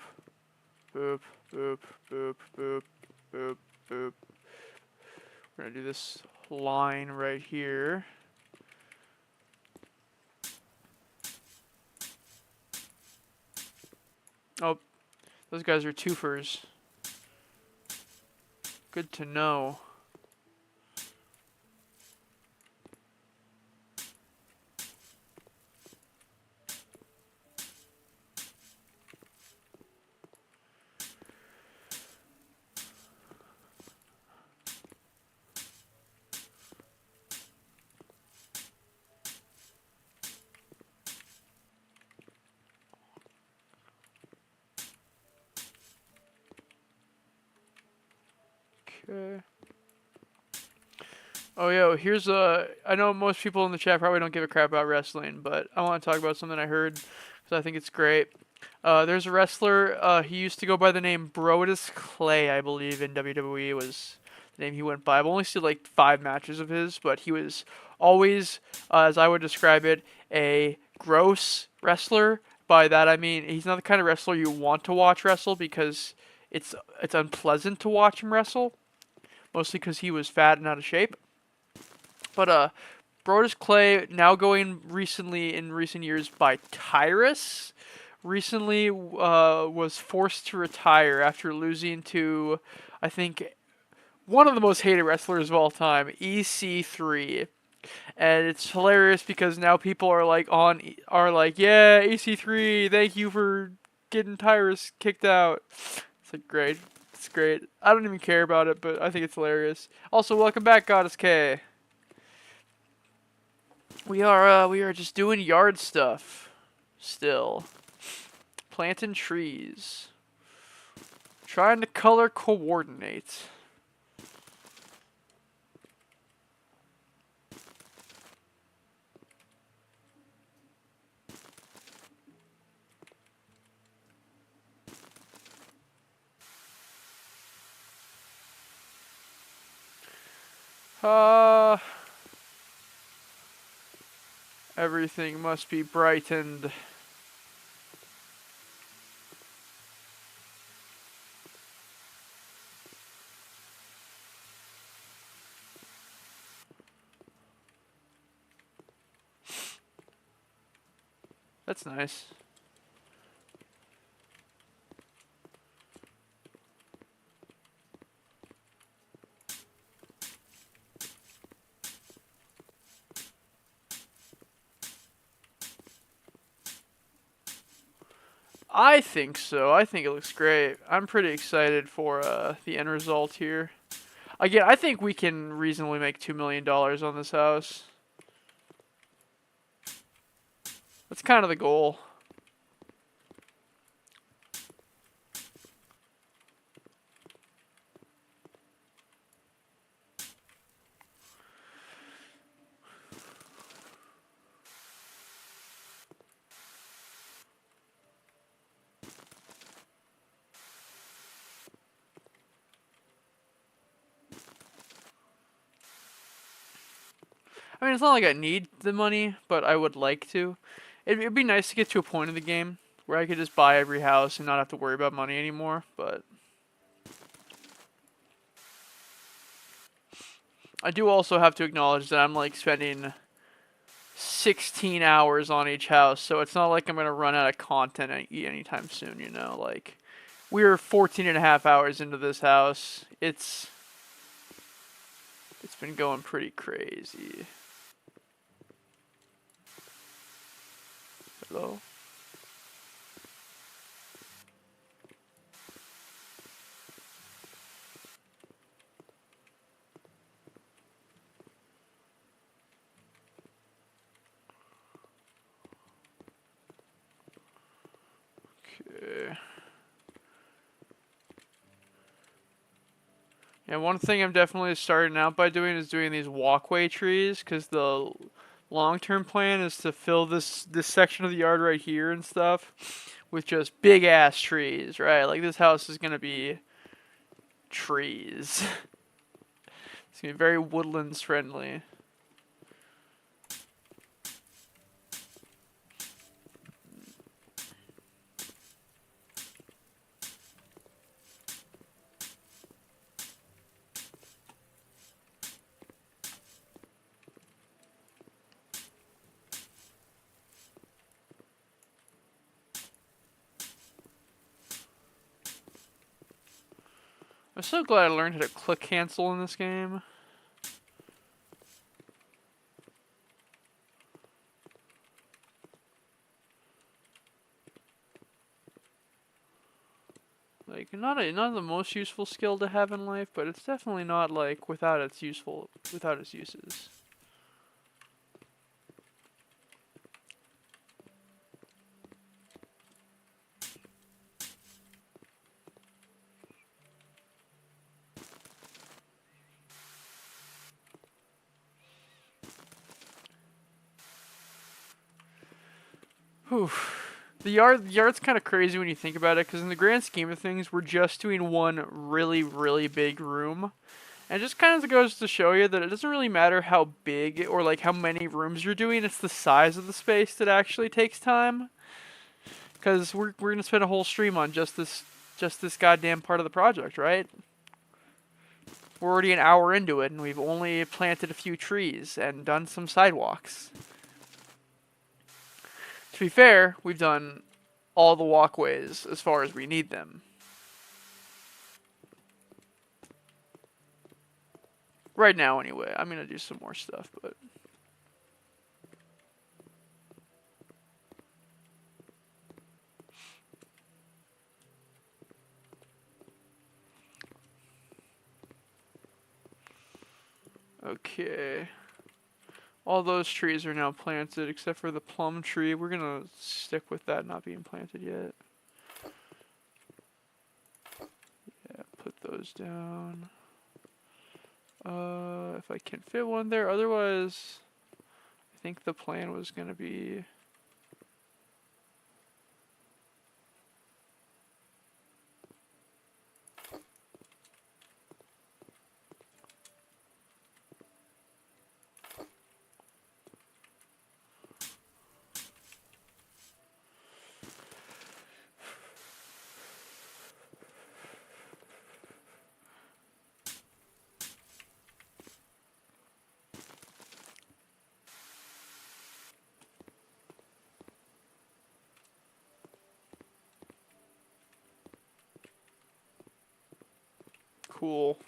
A: Boop. Boop. Boop. Boop. Boop. Boop. We're gonna do this line right here. Oh, those guys are twofers. Good to know. Okay. Oh, yeah, here's I know most people in the chat probably don't give a crap about wrestling, but I want to talk about something I heard because I think it's great. There's a wrestler, he used to go by the name Brodus Clay, I believe, in WWE was the name he went by. I've only seen like 5 matches of his, but he was always, as I would describe it, a gross wrestler. By that I mean he's not the kind of wrestler you want to watch wrestle because it's unpleasant to watch him wrestle, mostly because he was fat and out of shape. But Brodus Clay, now going recently in recent years by Tyrus, recently was forced to retire after losing to, I think, one of the most hated wrestlers of all time, EC3. And it's hilarious because now people are like yeah, EC3, thank you for getting Tyrus kicked out. It's like great. It's great. I don't even care about it, but I think it's hilarious. Also, welcome back, Goddess K. We are just doing yard stuff still. Planting trees. Trying to color coordinate. Everything must be brightened. That's nice. I think so. I think it looks great. I'm pretty excited for the end result here. Again, I think we can reasonably make $2 million on this house. That's kind of the goal. I mean, it's not like I need the money, but I would like to. It'd be nice to get to a point in the game where I could just buy every house and not have to worry about money anymore, but I do also have to acknowledge that I'm like spending 16 hours on each house, so it's not like I'm going to run out of content anytime soon, you know? Like, we're 14 and a half hours into this house. It's been going pretty crazy. Hello? Okay. Yeah, one thing I'm definitely starting out by doing is doing these walkway trees, because the long-term plan is to fill this section of the yard right here and stuff with just big-ass trees, right? Like, this house is going to be trees. It's going to be very woodlands friendly. I'm so glad I learned how to click cancel in this game. Like, not the most useful skill to have in life, but it's definitely not like without its uses. Whew. The yard's kind of crazy when you think about it, because in the grand scheme of things, we're just doing one really, really big room. And it just kind of goes to show you that it doesn't really matter how big or like how many rooms you're doing, it's the size of the space that actually takes time. Because we're gonna spend a whole stream on just this goddamn part of the project, right? We're already an hour into it, and we've only planted a few trees and done some sidewalks. To be fair, we've done all the walkways as far as we need them. Right now, anyway. I'm gonna do some more stuff, but... Okay. All those trees are now planted, except for the plum tree. We're gonna stick with that not being planted yet. Yeah, put those down. If I can fit one there. Otherwise, I think the plan was gonna be... Cool.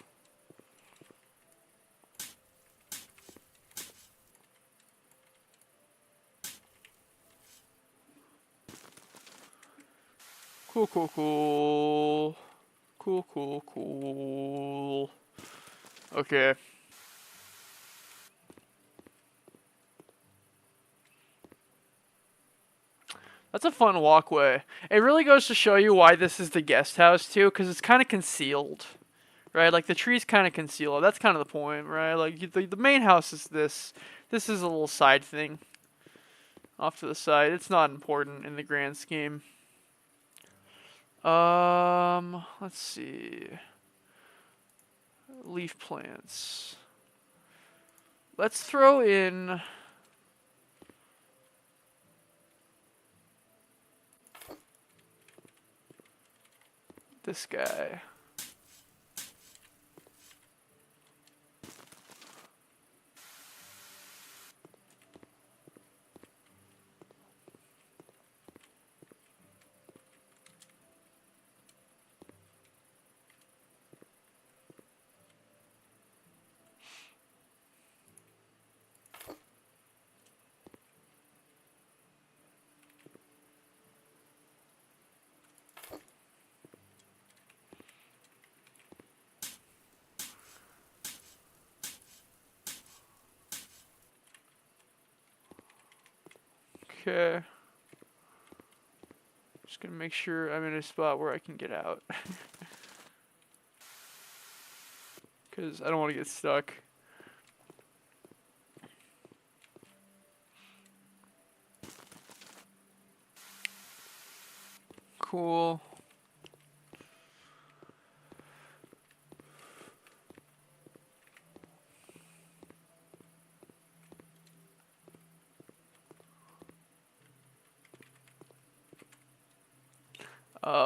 A: Cool, cool, cool. Cool, cool, cool. Okay. That's a fun walkway. It really goes to show you why this is the guest house, too, because it's kind of concealed. Right? Like, the tree's kind of concealed. That's kind of the point, right? Like, the main house is this. This is a little side thing. Off to the side. It's not important in the grand scheme. Let's see. Leaf plants. Let's throw in... this guy. Okay. Just gonna make sure I'm in a spot where I can get out. Because I don't want to get stuck. Cool.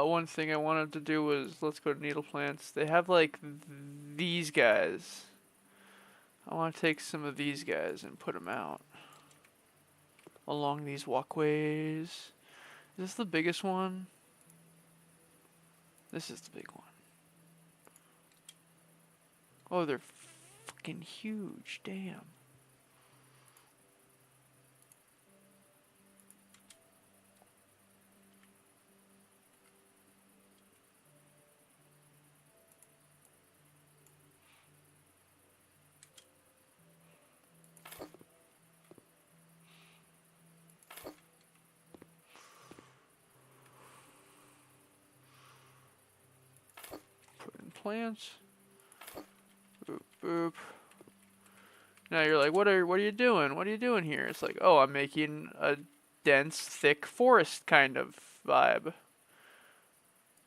A: One thing I wanted to do was, let's go to needle plants. They have like these guys. I want to take some of these guys and put them out along these walkways. Is this the biggest one? This is the big one. Oh, they're fucking huge. Damn. Put in plants. Boop, boop. Now you're like, what are you doing? What are you doing here? It's like, oh, I'm making a dense, thick forest kind of vibe.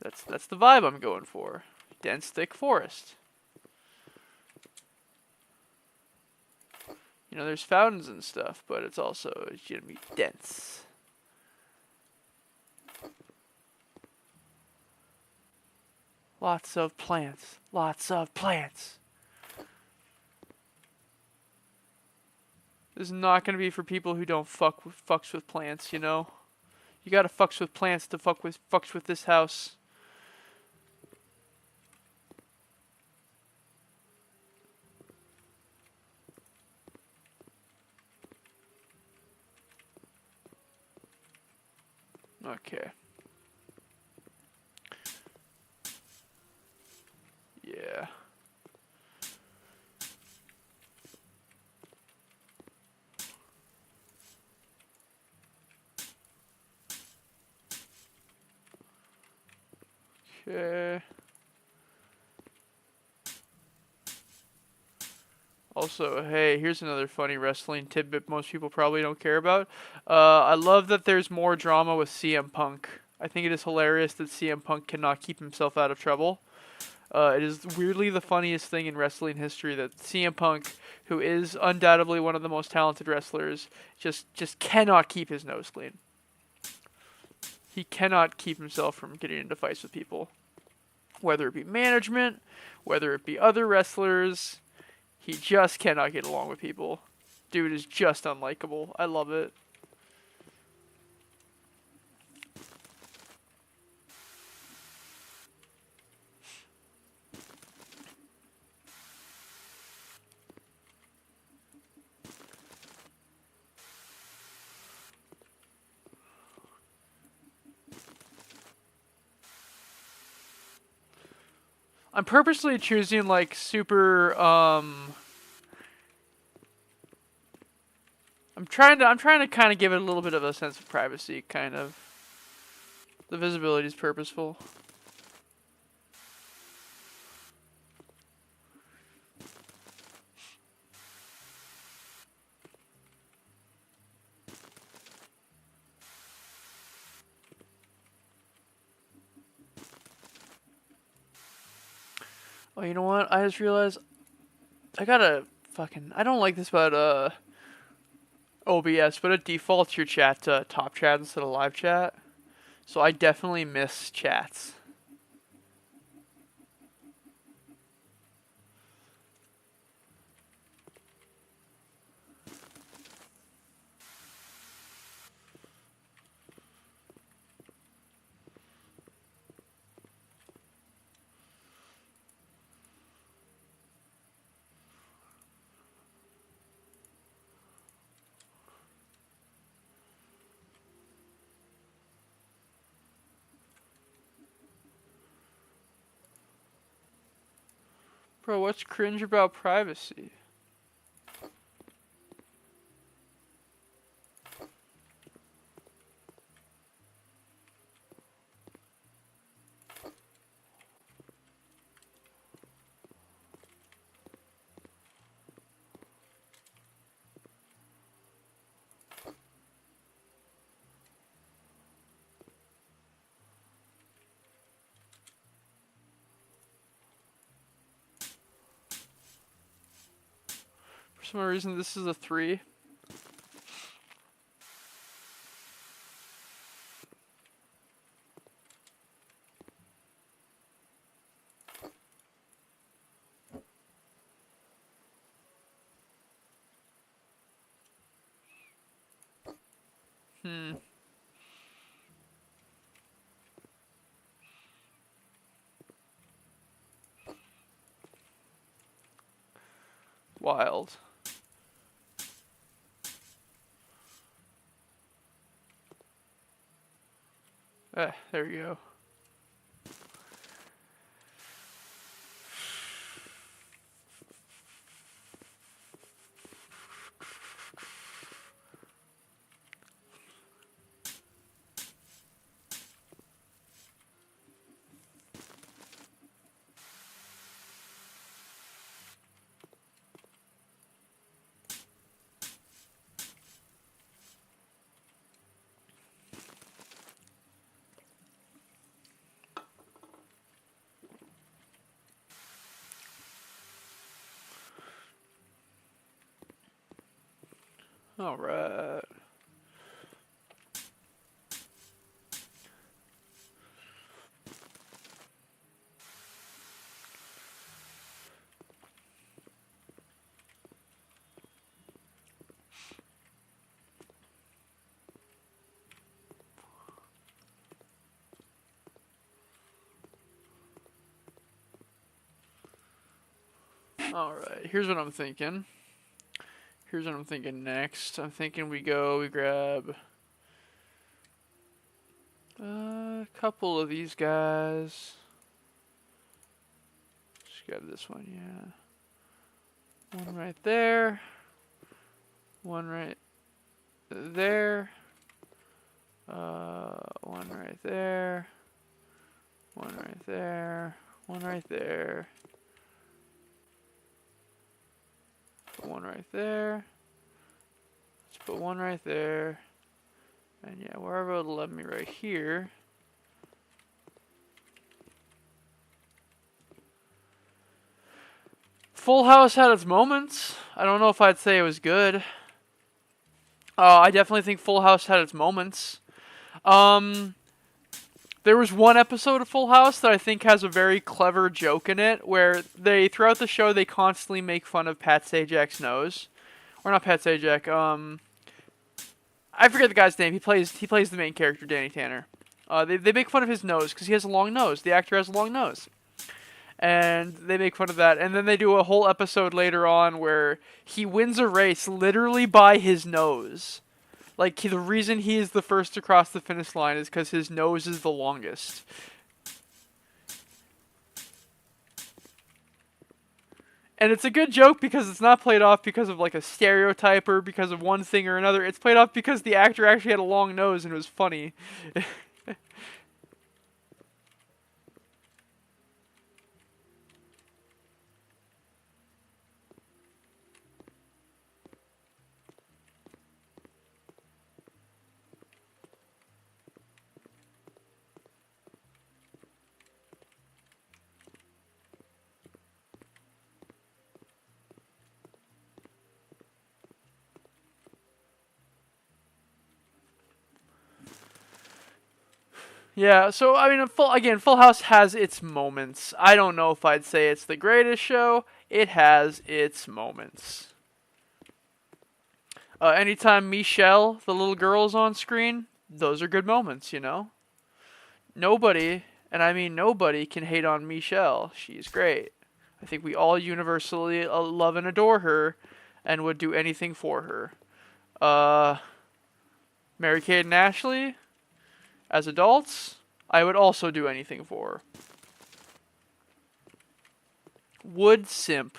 A: That's the vibe I'm going for. Dense, thick forest. You know, there's fountains and stuff, but it's gonna be dense. Lots of plants. Lots of plants. This is not gonna be for people who don't fucks with plants, you know? You gotta fucks with plants to fucks with this house. Okay. Yeah. Okay. Also, hey, here's another funny wrestling tidbit most people probably don't care about. I love that there's more drama with CM Punk. I think it is hilarious that CM Punk cannot keep himself out of trouble. It is weirdly the funniest thing in wrestling history that CM Punk, who is undoubtedly one of the most talented wrestlers, just cannot keep his nose clean. He cannot keep himself from getting into fights with people. Whether it be management, whether it be other wrestlers, he just cannot get along with people. Dude is just unlikable. I love it. I'm purposely choosing like super. I'm trying to kind of give it a little bit of a sense of privacy, kind of. The visibility is purposeful. Oh, you know what? I just realized I gotta fucking. I don't like this about OBS, but it defaults your chat to top chat instead of live chat. So I definitely miss chats. Bro, what's cringe about privacy? For some reason, this is a 3. Wild. There we go. All right. All right. Here's what I'm thinking. Here's what I'm thinking next. I'm thinking we grab a couple of these guys. Just grab this one, yeah. One right there. One right there. One right there. One right there. One right there. Put one right there. Let's put one right there. And yeah, wherever it'll let me right here. Full House had its moments. I don't know if I'd say it was good. I definitely think Full House had its moments. There was one episode of Full House that I think has a very clever joke in it, where throughout the show, they constantly make fun of Pat Sajak's nose. Or not Pat Sajak, I forget the guy's name. He plays the main character, Danny Tanner. They make fun of his nose, because he has a long nose. The actor has a long nose. And they make fun of that. And then they do a whole episode later on where he wins a race literally by his nose. Like, the reason he is the first to cross the finish line is because his nose is the longest. And it's a good joke because it's not played off because of like a stereotype or because of one thing or another. It's played off because the actor actually had a long nose and it was funny. Yeah, so I mean, Full House has its moments. I don't know if I'd say it's the greatest show. It has its moments. Anytime Michelle, the little girl, is on screen, those are good moments, you know? Nobody, and I mean nobody, can hate on Michelle. She's great. I think we all universally love and adore her and would do anything for her. Uh, Mary-Kate and Ashley, as adults, I would also do anything for her. Would simp.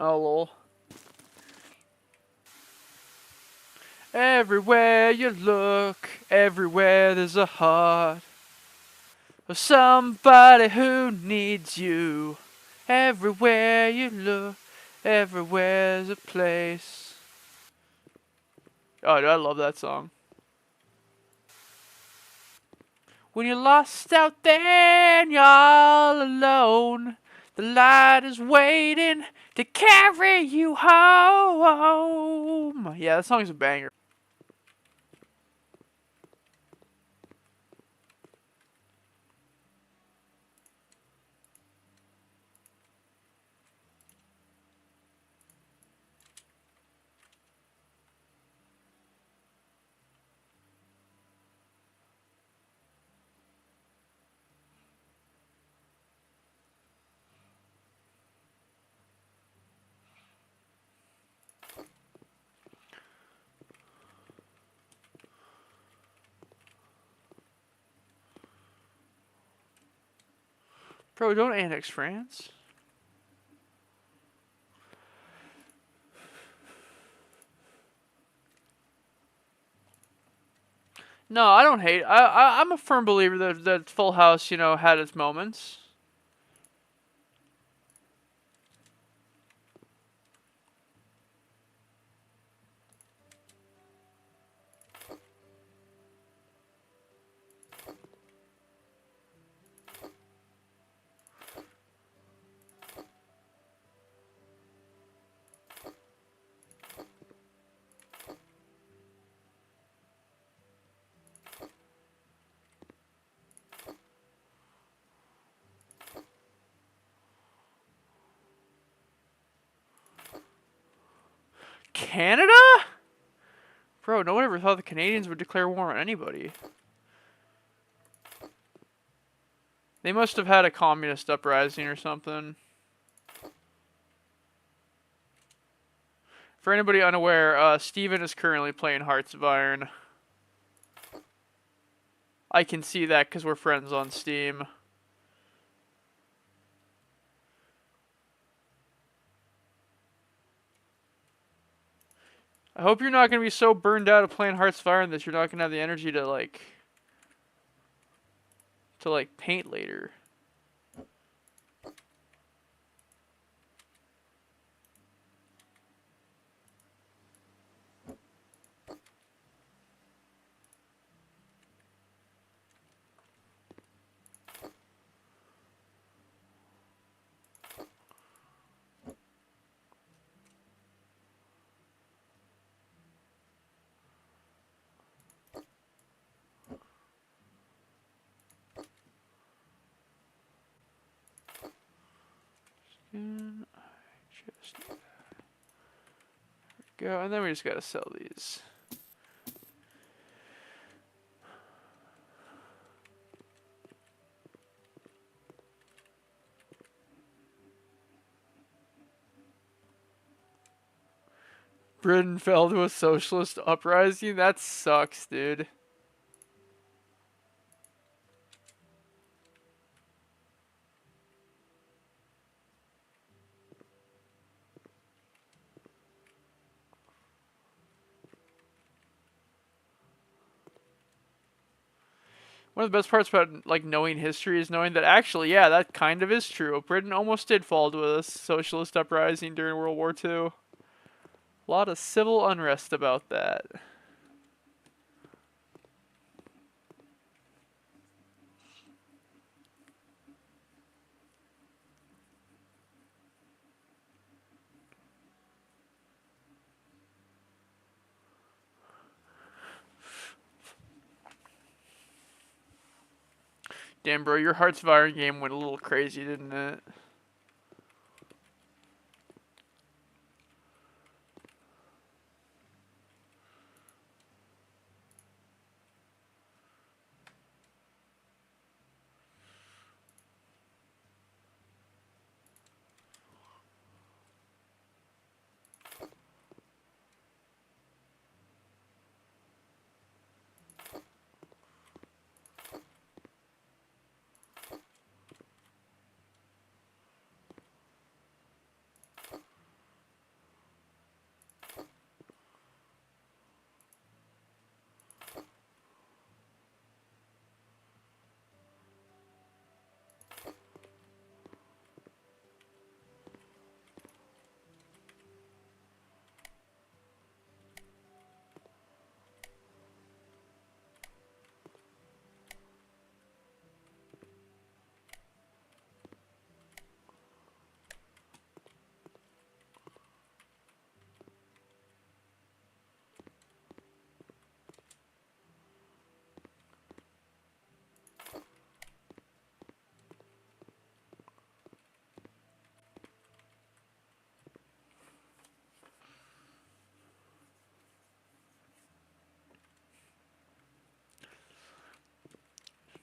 A: Oh, lol. Everywhere you look, everywhere there's a heart of somebody who needs you. Everywhere you look, everywhere's a place. Oh, dude, I love that song. When you're lost out there and you're all alone, the light is waiting to carry you home. Yeah, that song's a banger. Bro, don't annex France. No, I don't hate. I'm a firm believer that Full House, had its moments. Canada? Bro, no one ever thought the Canadians would declare war on anybody. They must have had a communist uprising or something. For anybody unaware, Steven is currently playing Hearts of Iron. I can see that because we're friends on Steam. I hope you're not going to be so burned out of playing Hearts of Iron that you're not going to have the energy to, paint later. Just go, and then we just gotta sell these. Britain fell to a socialist uprising? That sucks, dude. One of the best parts about like knowing history is knowing that actually, yeah, that kind of is true. Britain almost did fall to a socialist uprising during World War II. A lot of civil unrest about that. Damn, bro, your Hearts of Iron game went a little crazy, didn't it?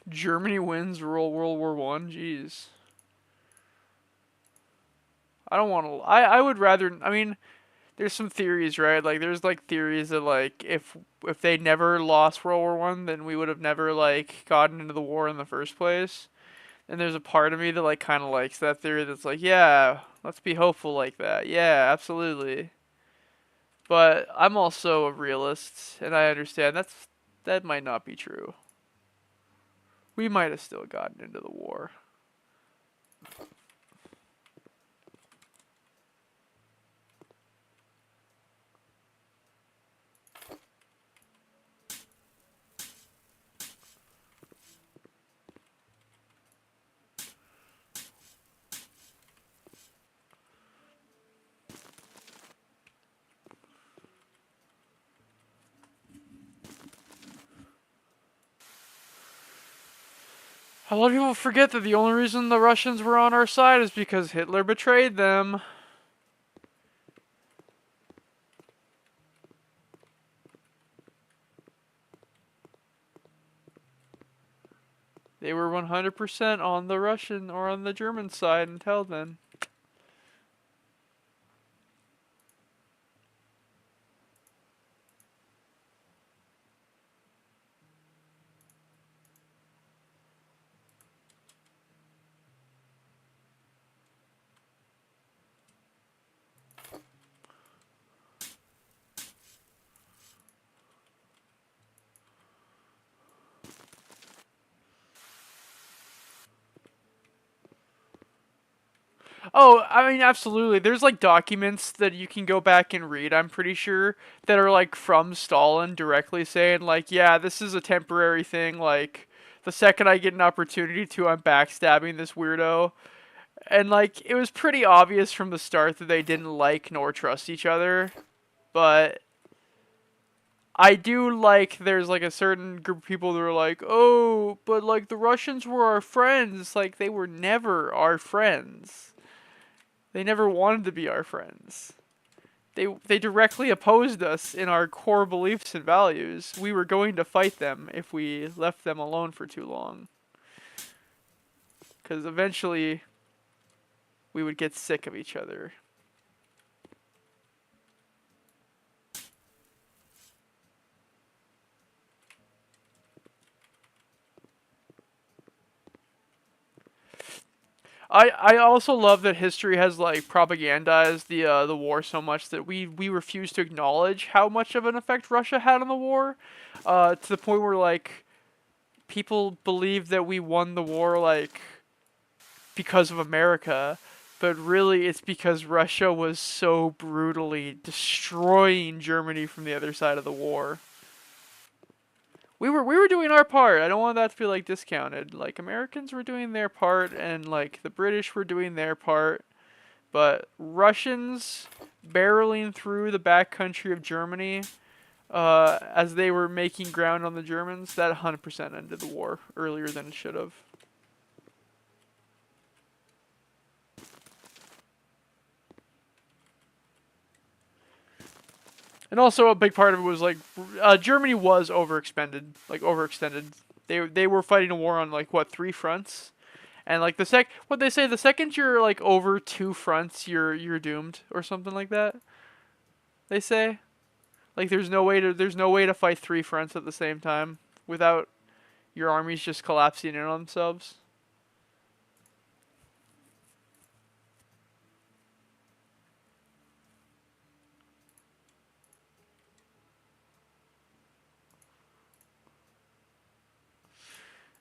A: Germany wins World War One. Jeez. I don't want to. I would rather. I mean, there's some theories, right? Like, there's like theories that like if they never lost World War One, then we would have never like gotten into the war in the first place. And there's a part of me that like kind of likes that theory. That's like, yeah, let's be hopeful like that. Yeah, absolutely. But I'm also a realist, and I understand that might not be true. We might have still gotten into the war. A lot of people forget that the only reason the Russians were on our side is because Hitler betrayed them. They were 100% on the Russian or on the German side until then. Oh, I mean, absolutely. There's like documents that you can go back and read, I'm pretty sure, that are like from Stalin directly saying, like, yeah, this is a temporary thing. Like, the second I get an opportunity to, I'm backstabbing this weirdo. And like, it was pretty obvious from the start that they didn't like nor trust each other. But I do like there's like a certain group of people that are like, oh, but like the Russians were our friends. Like, they were never our friends. They never wanted to be our friends. They directly opposed us in our core beliefs and values. We were going to fight them if we left them alone for too long. Because eventually we would get sick of each other. I also love that history has like propagandized the war so much that we refuse to acknowledge how much of an effect Russia had on the war, to the point where like people believe that we won the war like because of America, but really it's because Russia was so brutally destroying Germany from the other side of the war. We were doing our part. I don't want that to be like discounted. Like Americans were doing their part and like the British were doing their part, but Russians barreling through the back country of Germany as they were making ground on the Germans, that 100% ended the war earlier than it should have. And also a big part of it was like Germany was overextended. They were fighting a war on like what, three fronts, and like what they say, the second you're like over two fronts, you're doomed or something like that. They say like there's no way to fight three fronts at the same time without your armies just collapsing in on themselves.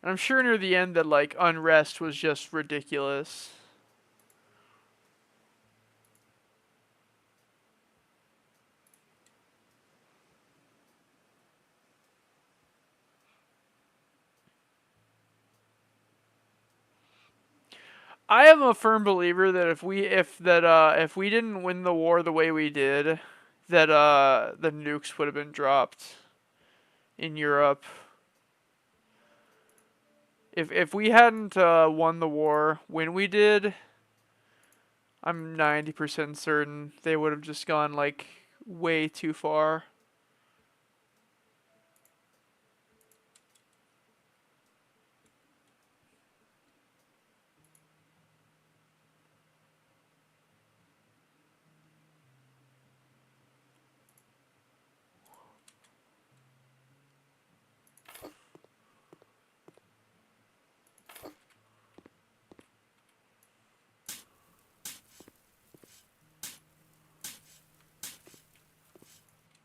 A: And I'm sure near the end that like unrest was just ridiculous. I am a firm believer that if we didn't win the war the way we did, that the nukes would have been dropped in Europe. If we hadn't won the war when we did, I'm 90% certain they would have just gone like way too far.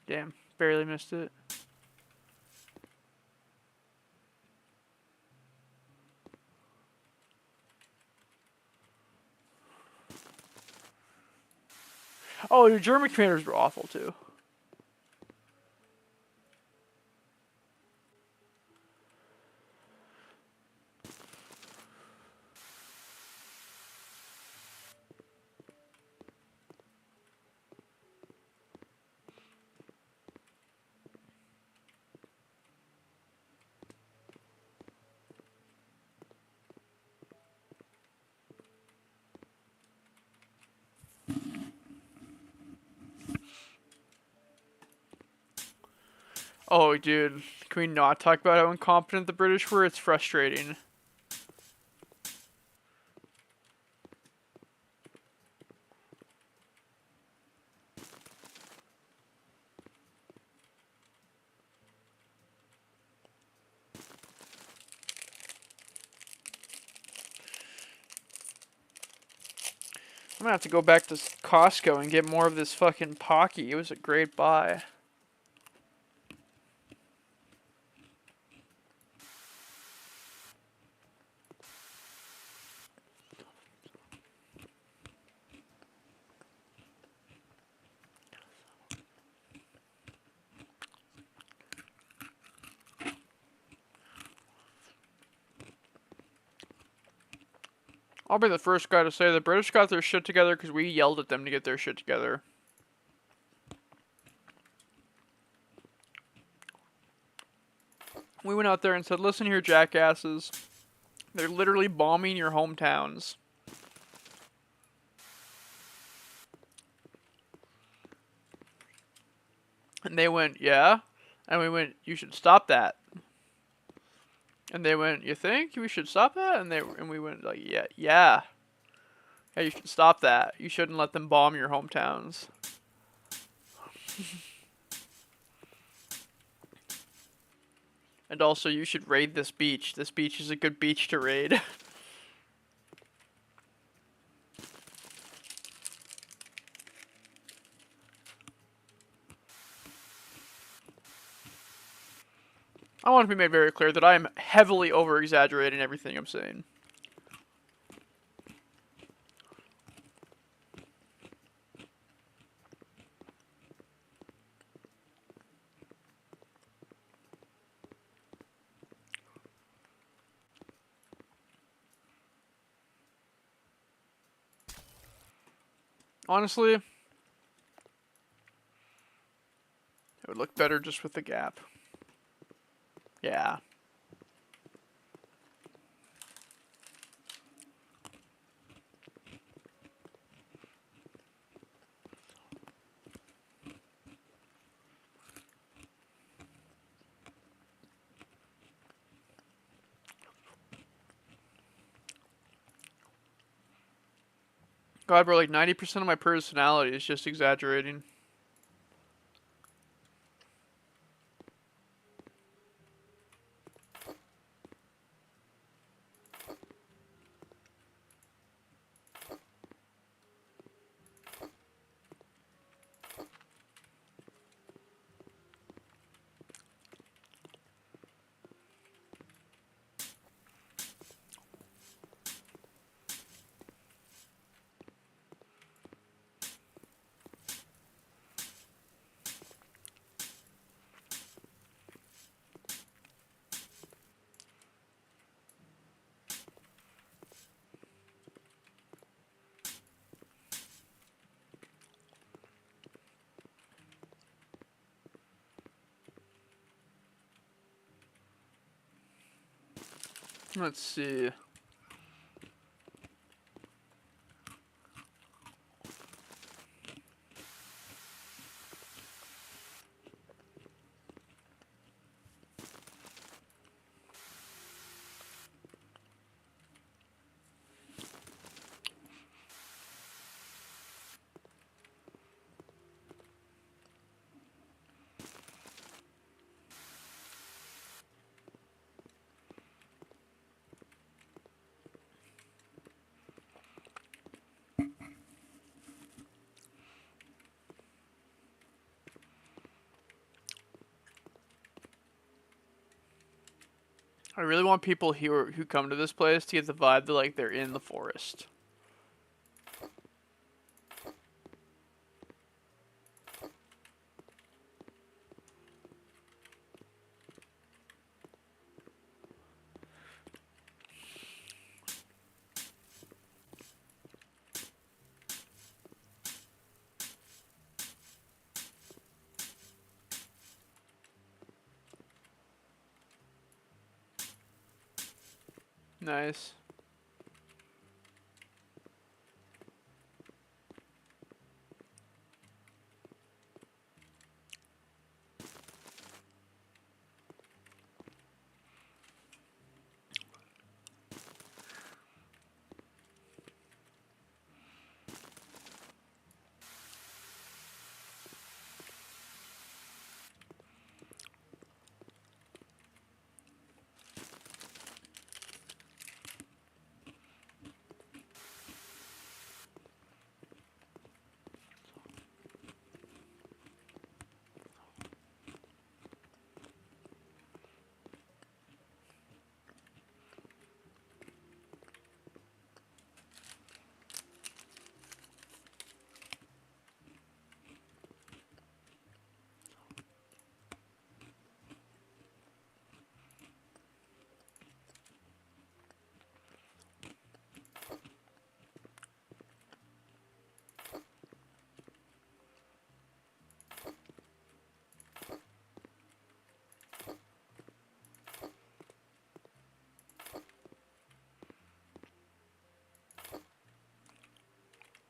A: Damn, barely missed it. Oh, your German commanders were awful too. Oh, dude, can we not talk about how incompetent the British were? It's frustrating. I'm gonna have to go back to Costco and get more of this fucking Pocky. It was a great buy. I'll be the first guy to say the British got their shit together because we yelled at them to get their shit together. We went out there and said, listen here, jackasses. They're literally bombing your hometowns. And they went, yeah. And we went, you should stop that. And they went, you think we should stop that? And we went like, yeah, yeah. Yeah, you should stop that. You shouldn't let them bomb your hometowns. And also, you should raid this beach. This beach is a good beach to raid. I want to be made very clear that I am heavily over-exaggerating everything I'm saying. Honestly, it would look better just with the gap. Yeah. God, bro, like 90% of my personality is just exaggerating. Let's see. I really want people who come to this place to get the vibe that like they're in the forest. Nice.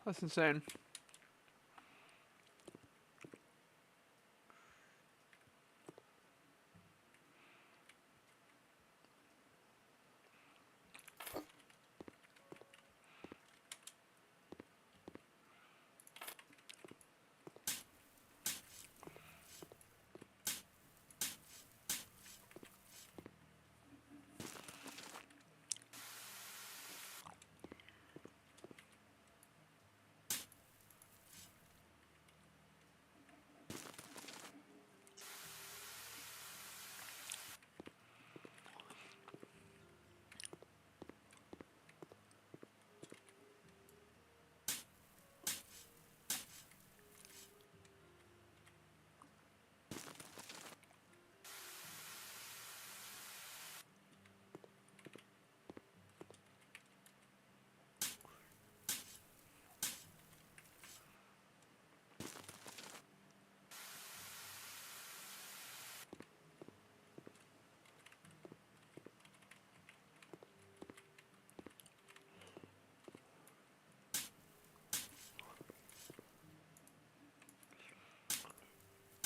A: That's insane.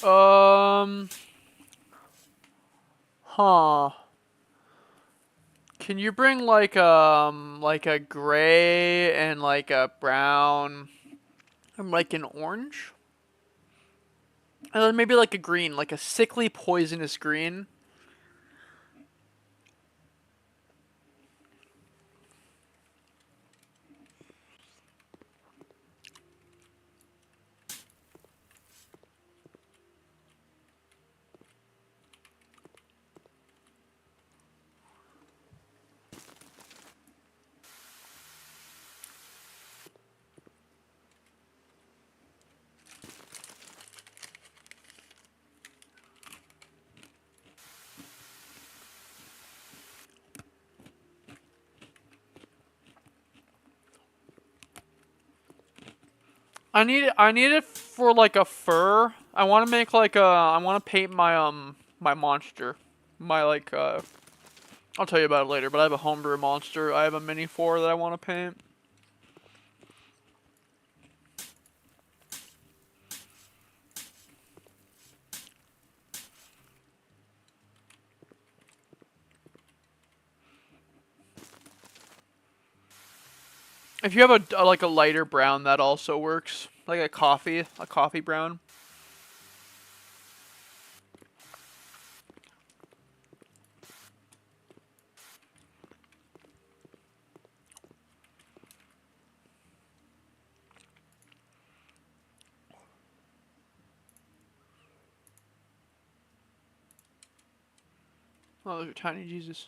A: Um, huh. Can you bring like a gray and like a brown and like an orange? And then maybe like a green, like a sickly poisonous green. I need it for like a fur. I want to make like a I want to paint my monster. My I'll tell you about it later, but I have a homebrew monster. I have a mini 4 that I want to paint. If you have like a lighter brown, that also works. Like a coffee brown. Oh, those are tiny Jesus.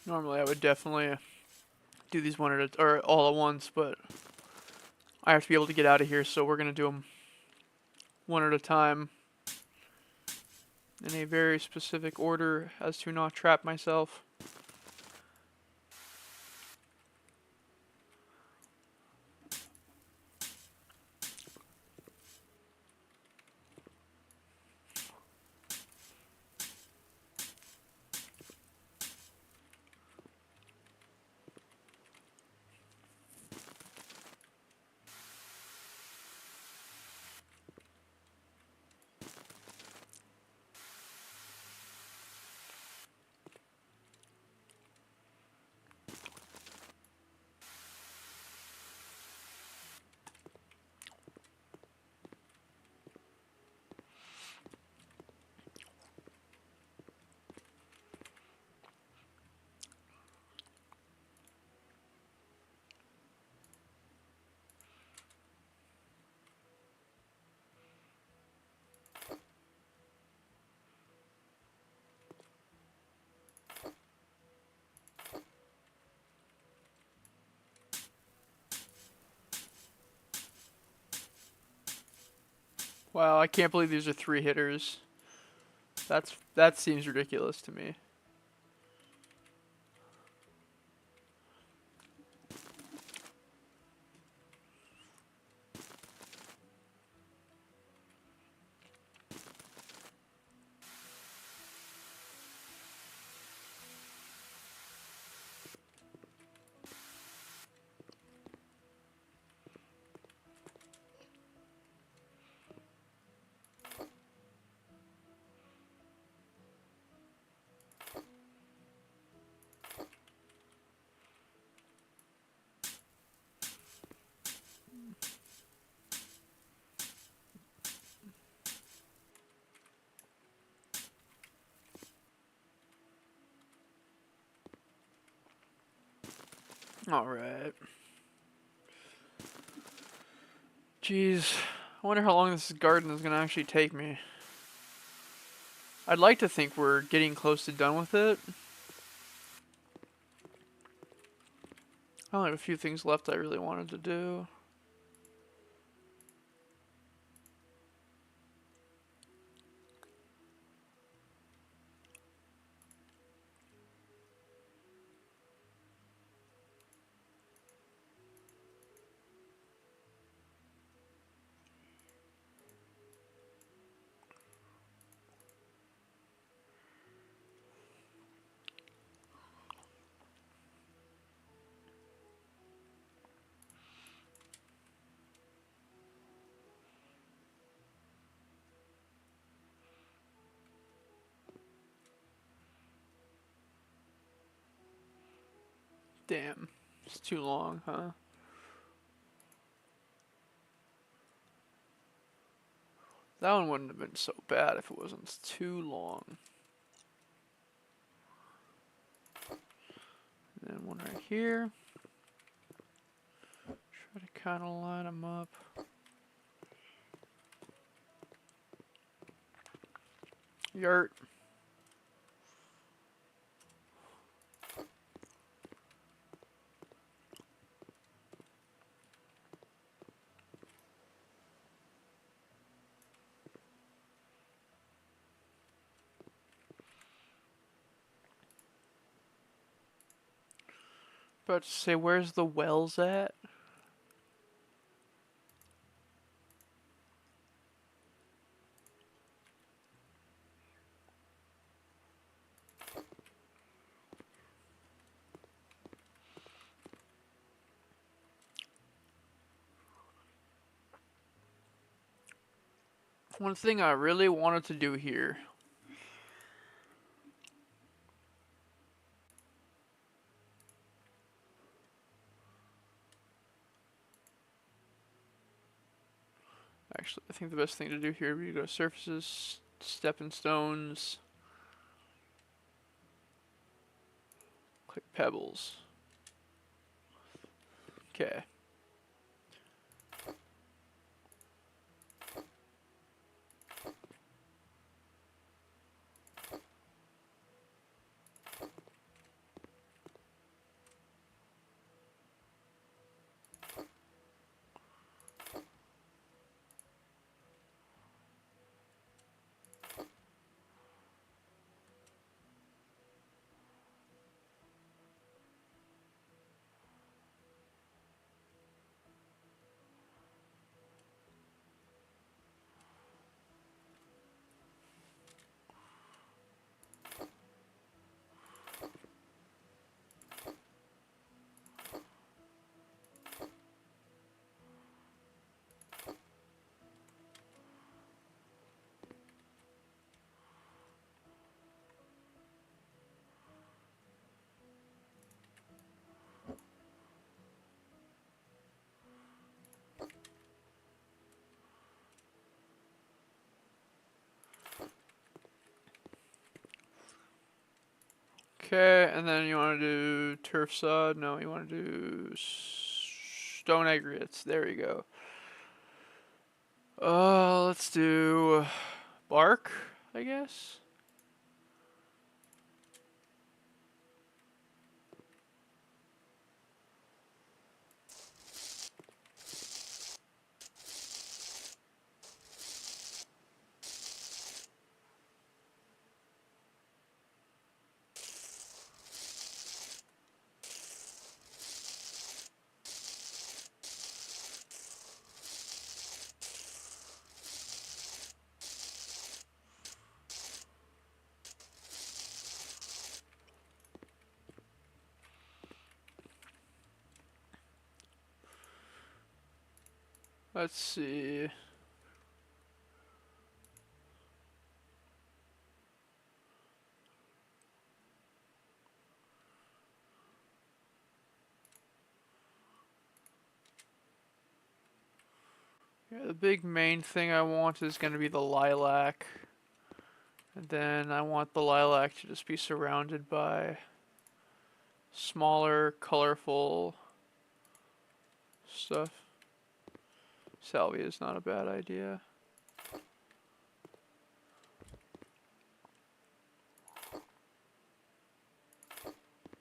A: Normally, I would definitely do these one at or all at once, but I have to be able to get out of here, so we're gonna do them one at a time in a very specific order as to not trap myself. Wow, I can't believe these are 3 hitters. That seems ridiculous to me. Alright. Jeez. I wonder how long this garden is going to actually take me. I'd like to think we're getting close to done with it. I only have a few things left I really wanted to do. Damn. It's too long, huh? That one wouldn't have been so bad if it wasn't too long. And then one right here. Try to kind of line them up. Yurt. About to say, where's the wells at? One thing I really wanted to do here. Actually, I think the best thing to do here would be to go surfaces, stepping stones, click pebbles. Okay. Okay, and then you want to do turf sod? No, you want to do stone aggregates. There we go. Let's do bark, I guess. Let's see. Yeah, the big main thing I want is going to be the lilac. And then I want the lilac to just be surrounded by smaller, colorful stuff. Salvia is not a bad idea.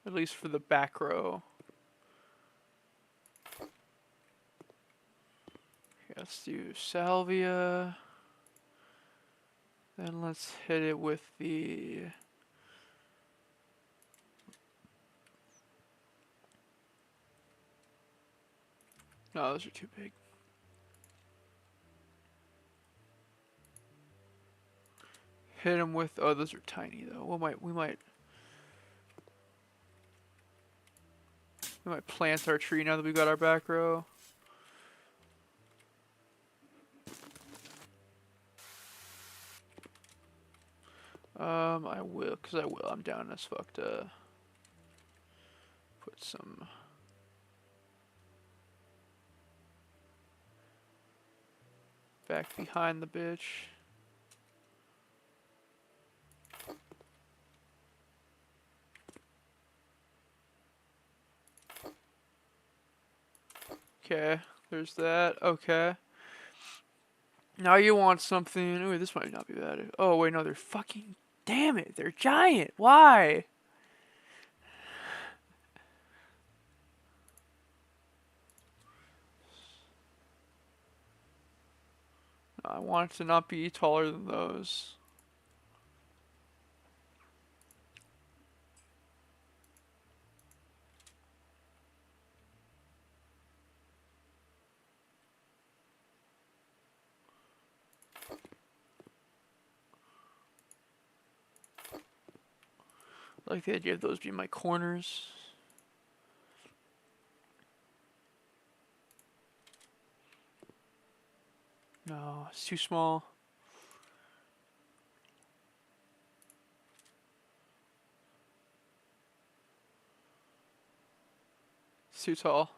A: At least for the back row. Okay, let's do salvia. Then let's hit it with the... No, those are too big. Hit them with... Oh, those are tiny though. We might plant our tree now that we got our back row. I will, cause I will. I'm down as fuck to put some back behind the bitch. Okay, there's that. Okay. Now you want something. Ooh, this might not be bad. Oh, wait, no, they're fucking. Damn it, they're giant. Why? No, I want it to not be taller than those. I like the idea of those being my corners. No, it's too small. It's too tall.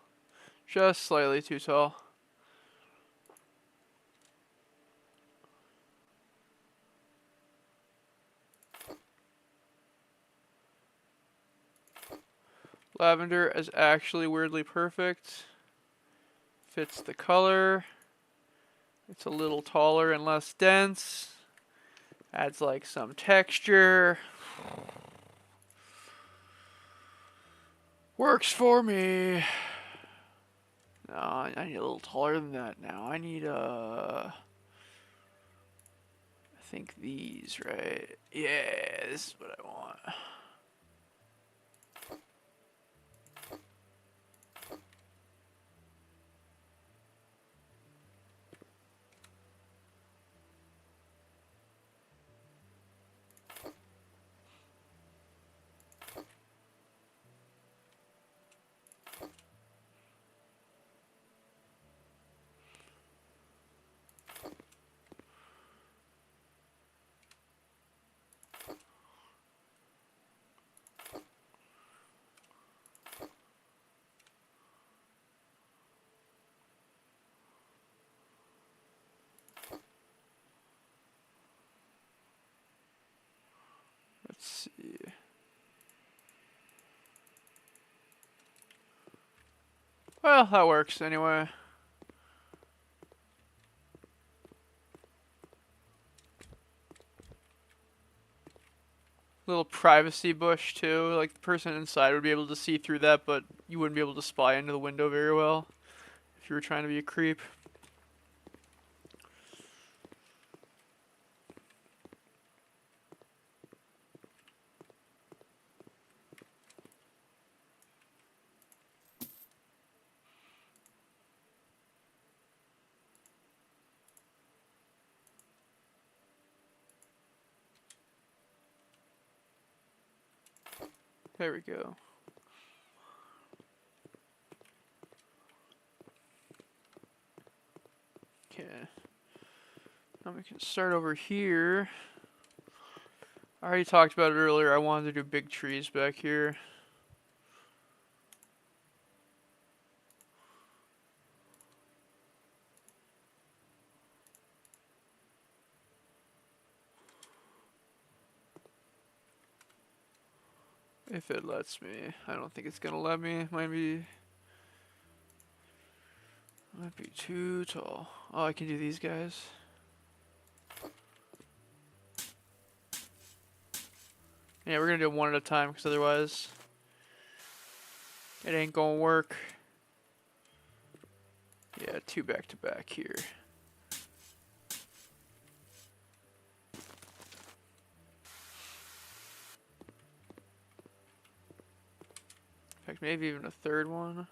A: Just slightly too tall. Lavender is actually weirdly perfect. Fits the color. It's a little taller and less dense. Adds like some texture. Works for me. No, I need a little taller than that now. I need I think these, right? Yeah, this is what I want. Let's see. Well, that works anyway. Little privacy bush too. Like the person inside would be able to see through that, but you wouldn't be able to spy into the window very well if you were trying to be a creep. There we go. we can start over here. I already talked about it earlier. I wanted to do big trees back here. If it lets me. I don't think it's gonna let me. Might be too tall. Oh, I can do these guys. Yeah, we're gonna do one at a time because otherwise it ain't gonna work. Yeah, 2 back to back here. In fact, maybe even a third one.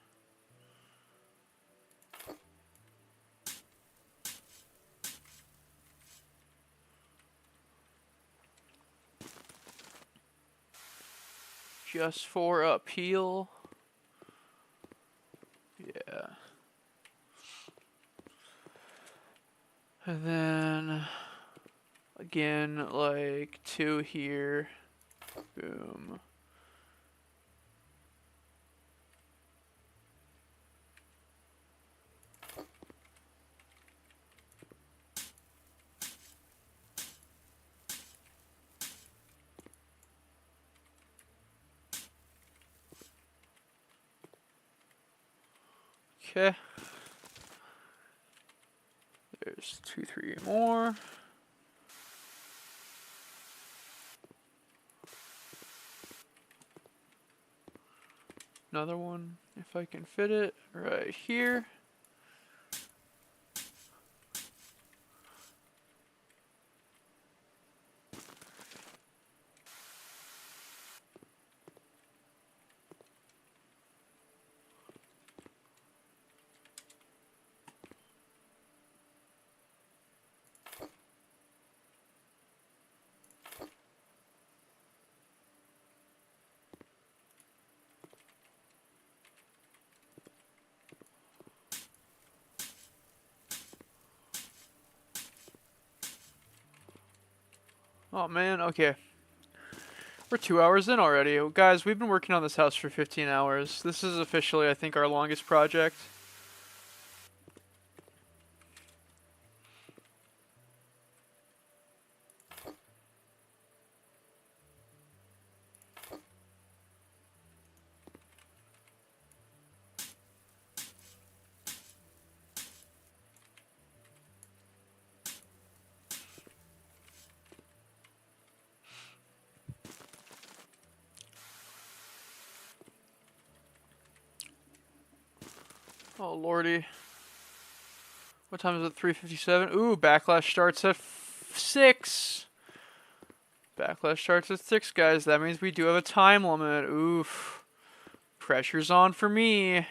A: Just for appeal. Yeah. And then again, like 2 here. Boom. Okay. There's 2, 3 more. Another one, if I can fit it, right here. Oh man, okay. We're 2 hours in already. Guys, we've been working on this house for 15 hours. This is officially, I think, our longest project. Oh lordy. What time is it? 3:57. Ooh, backlash starts at 6. Backlash starts at 6, guys. That means we do have a time limit. Oof. Pressure's on for me.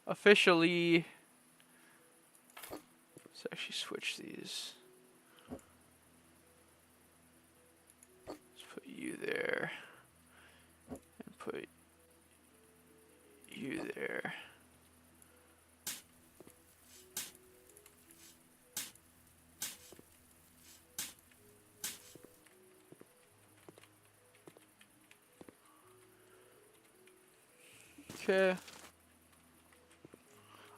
A: Officially. Let's actually switch these. Let's put you there. And put you there. Okay.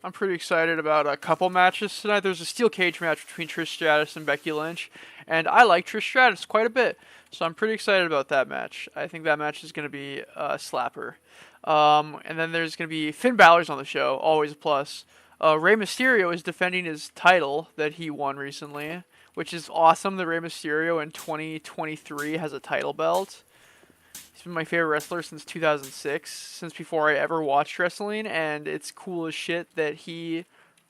A: I'm pretty excited about a couple matches tonight. There's a steel cage match between Trish Stratus and Becky Lynch, and I like Trish Stratus quite a bit, so I'm pretty excited about that match. I think that match is going to be a slapper. And then there's going to be Finn Balor's on the show, always a plus. Rey Mysterio is defending his title that he won recently, which is awesome that Rey Mysterio in 2023 has a title belt. He's been my favorite wrestler since 2006, since before I ever watched wrestling, and it's cool as shit that he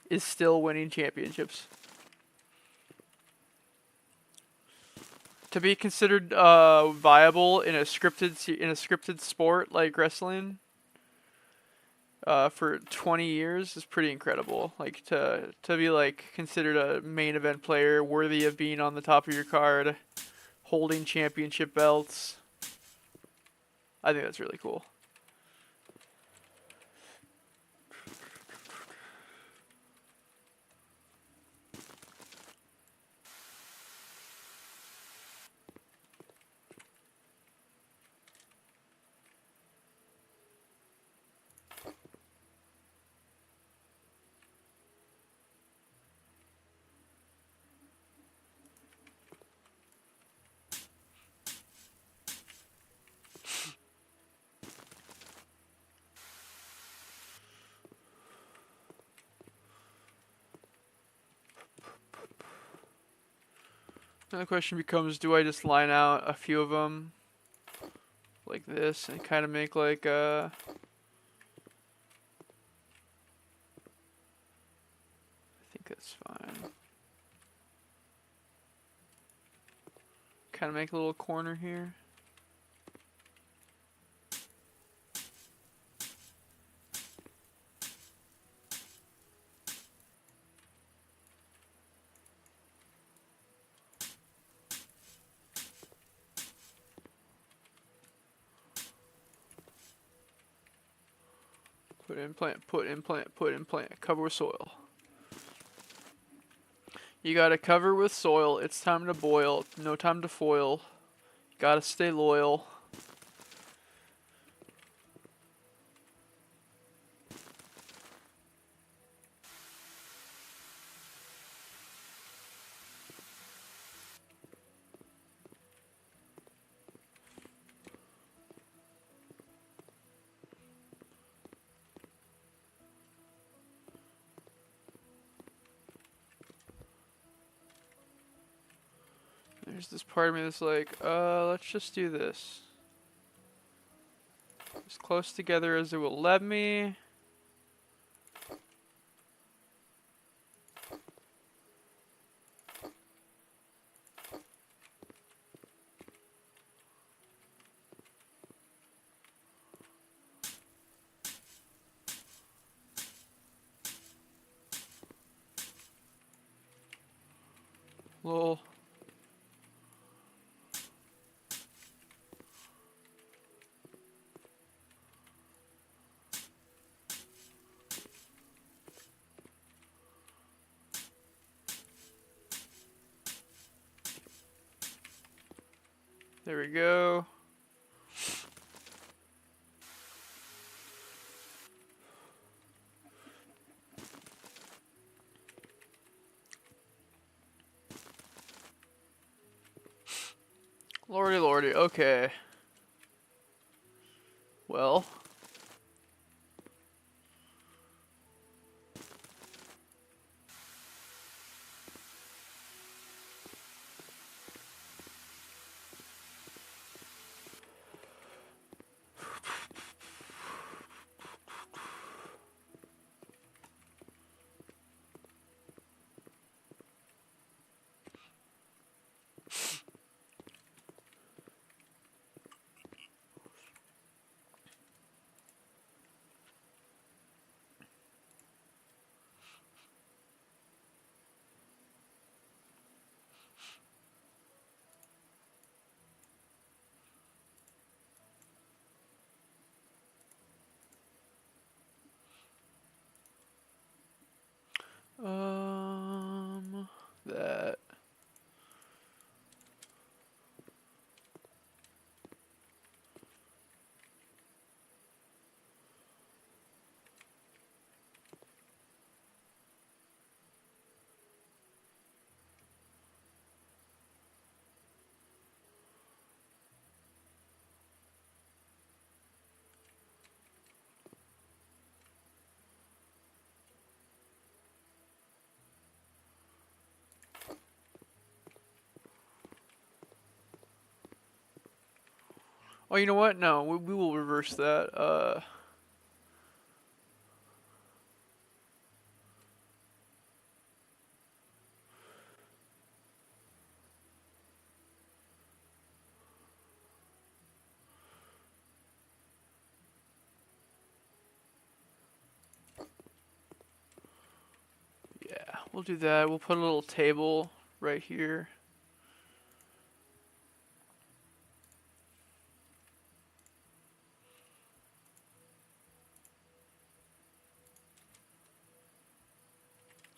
A: is still winning championships. To be considered viable in a scripted sport like wrestling for 20 years is pretty incredible. Like to be like considered a main event player worthy of being on the top of your card, holding championship belts. I think that's really cool. Now the question becomes, do I just line out a few of them like this and kind of make like a... I think that's fine. Kind of make a little corner here. Put in plant, put in plant, put in plant. Cover with soil. You gotta cover with soil. It's time to boil. No time to foil. Gotta stay loyal. There's this part of me that's like, let's just do this. As close together as it will let me. Little. There we go. Lordy, lordy. Okay. Well. That. Oh, you know what? No, we will reverse that. Yeah, we'll do that. We'll put a little table right here.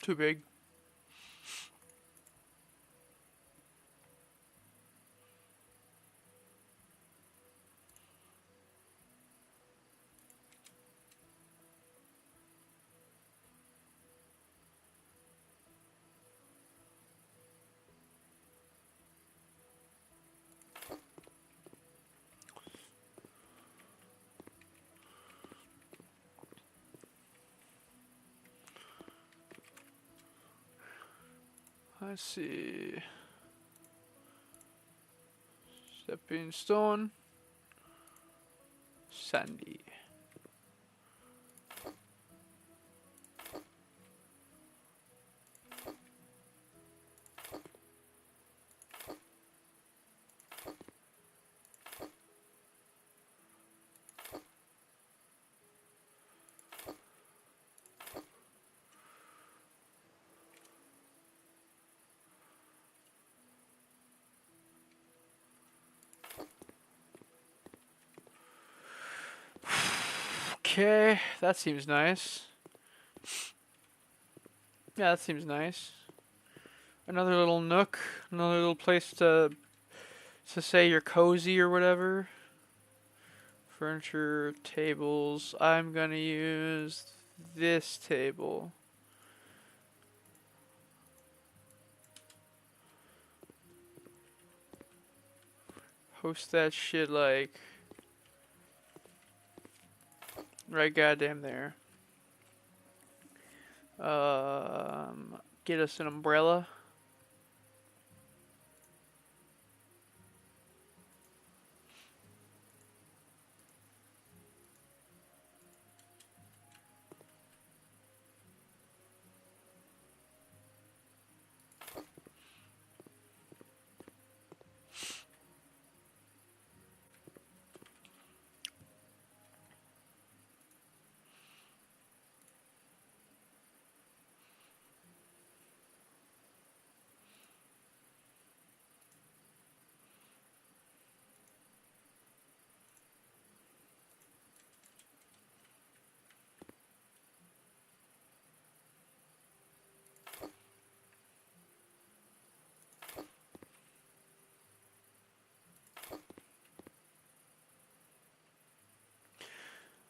A: Too big. Let's see. Stepping stone. Sandy. Okay, that seems nice. Yeah, that seems nice. Another little nook, another little place to say you're cozy or whatever. Furniture, tables. I'm gonna use this table. Host that shit like right goddamn there. Get us an umbrella.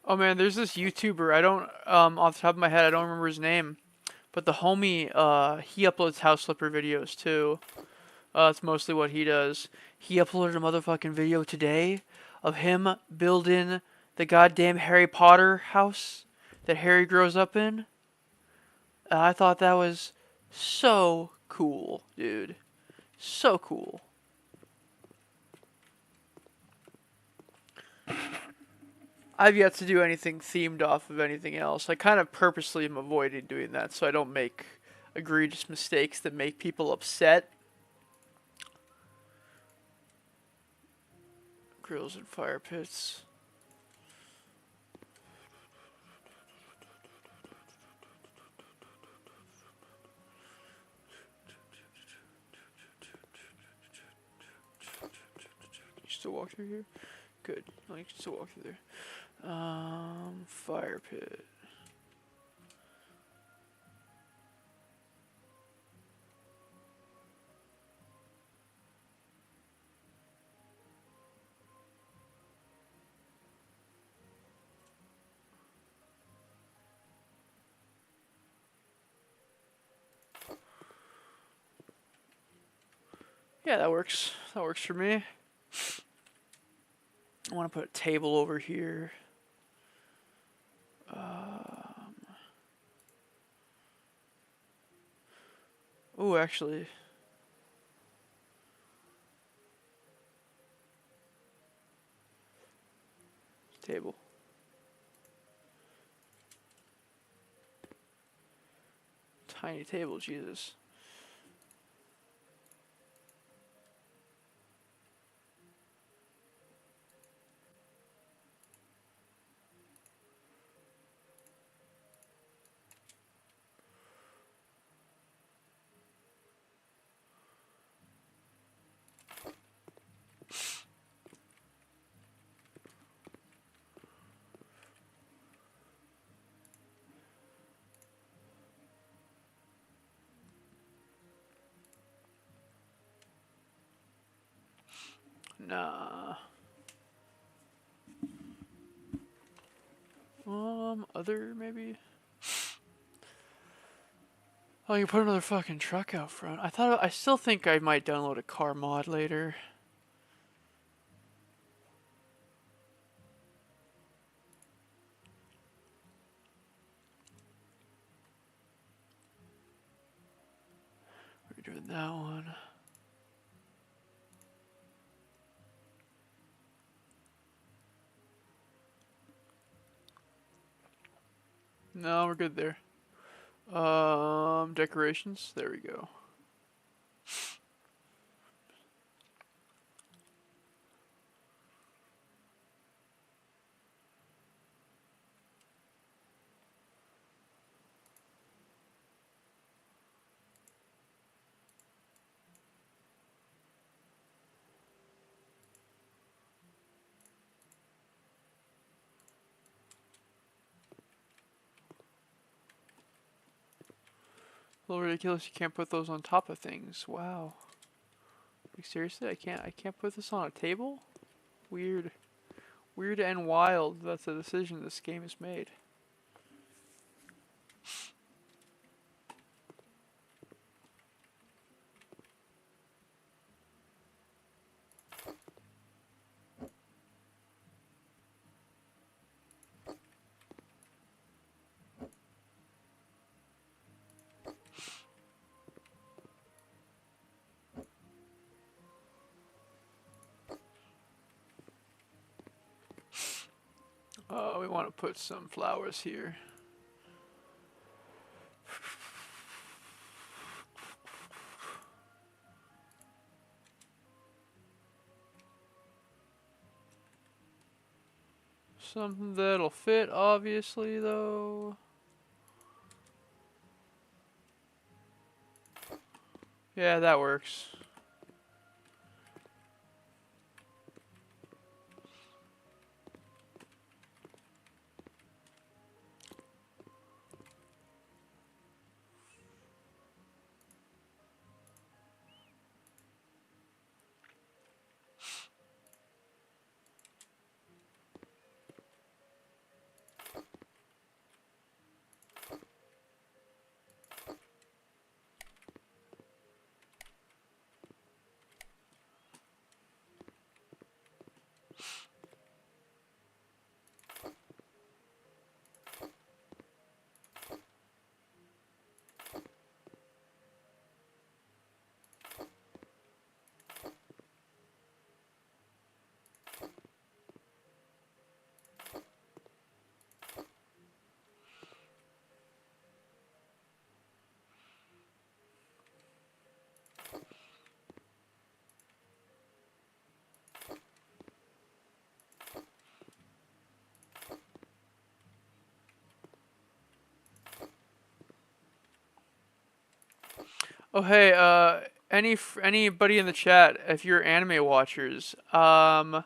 A: Oh man, there's this YouTuber. I don't off the top of my head, I don't remember his name, but the homie he uploads house flipper videos too. That's mostly what he does. He uploaded a motherfucking video today of him building the goddamn Harry Potter house that Harry grows up in. I thought that was so cool, dude. So cool. I've yet to do anything themed off of anything else. I kind of purposely am avoiding doing that so I don't make egregious mistakes that make people upset. Grills and fire pits. Can you still walk through here? Good. No, you can still walk through there. Fire pit. Yeah, that works. That works for me. I want to put a table over here. Oh, actually. Table. Tiny table, Jesus. Nah. Other maybe? Oh, you put another fucking truck out front. I still think I might download a car mod later. We're doing that one. No, we're good there. Decorations. There we go. A little ridiculous. You can't put those on top of things. Wow. Like, seriously, I can't put this on a table? Weird. Weird and wild. That's a decision this game has made. We want to put some flowers here. Something that'll fit, obviously, though. Yeah, that works. Oh hey, anybody in the chat, if you're anime watchers, I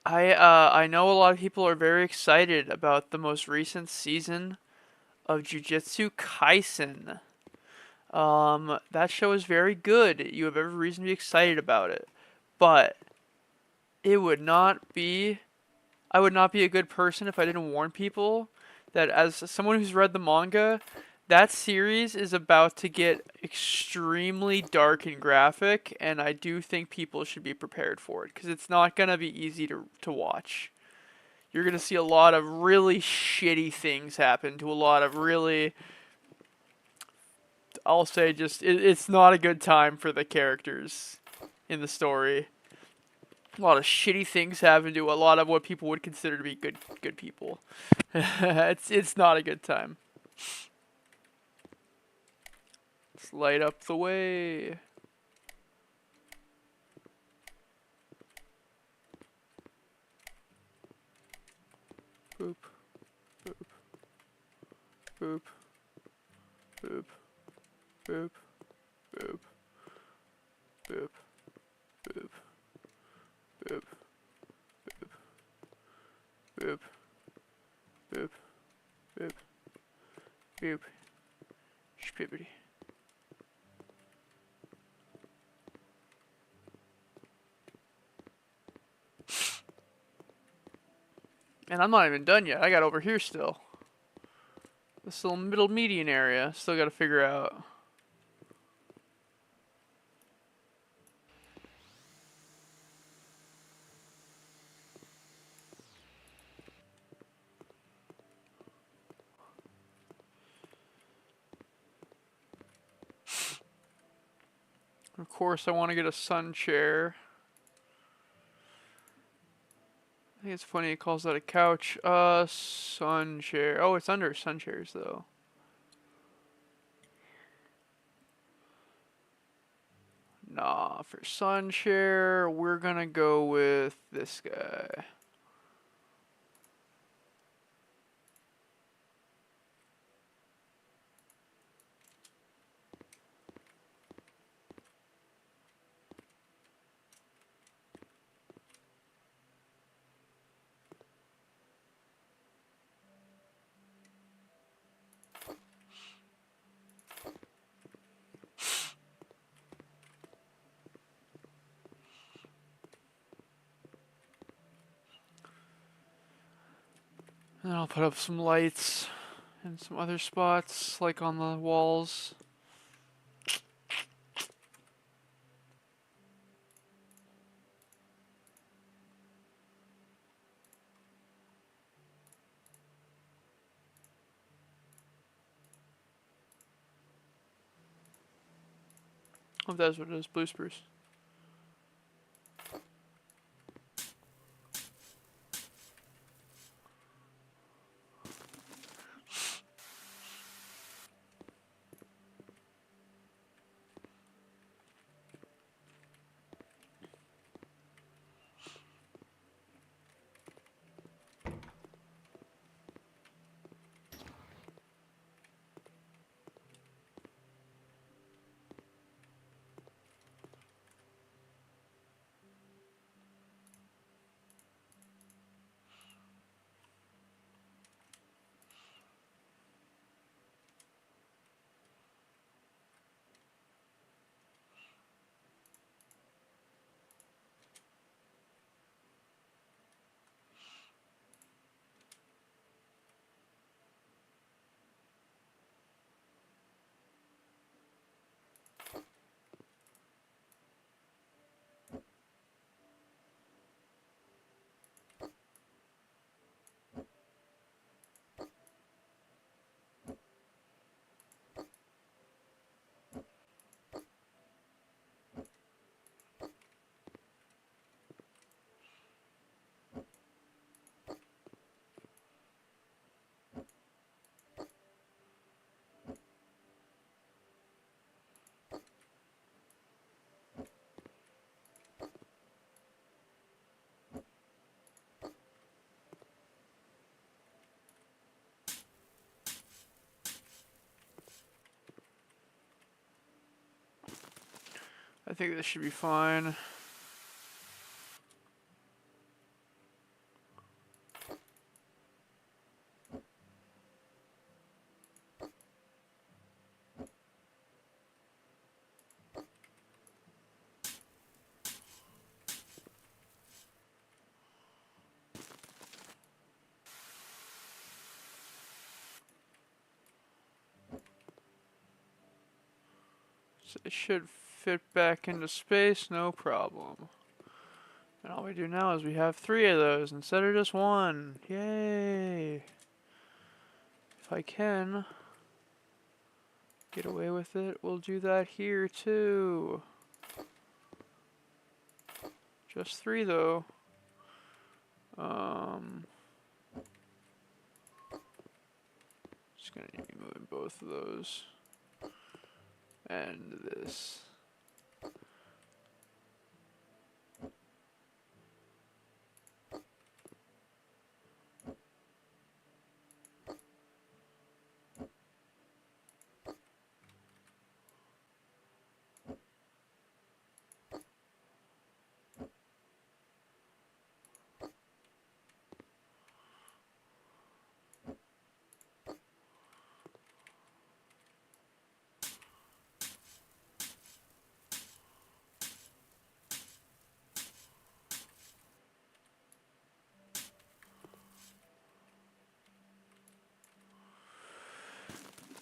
A: I know a lot of people are very excited about the most recent season of Jujutsu Kaisen. That show is very good. You have every reason to be excited about it, but it would not be I would not be a good person if I didn't warn people that as someone who's read the manga, that series is about to get extremely dark and graphic, and I do think people should be prepared for it because it's not going to be easy to watch. You're going to see a lot of really shitty things happen to a lot of really, I'll say just, it's not a good time for the characters in the story. A lot of shitty things happen to a lot of what people would consider to be good people. It's not a good time. Let's light up the way. Boop, boop, boop, boop, boop, boop, boop, boop, boop, boop, boop, boop, boop, spibbity. And I'm not even done yet. I got over here still. This little middle median area. Still got to figure out. Of course, I want to get a sun chair. I think it's funny it calls that a couch. Sun chair. Oh, it's under sun chairs though. Nah, for sun chair, we're gonna go with this guy. And I'll put up some lights in some other spots, like on the walls. Oh, that's what it is, blue spruce. I think this should be fine. So it should fit back into space, no problem. And all we do now is we have 3 of those instead of just 1. Yay! If I can get away with it, we'll do that here too. Just 3 though. Just gonna need to be moving both of those. And this.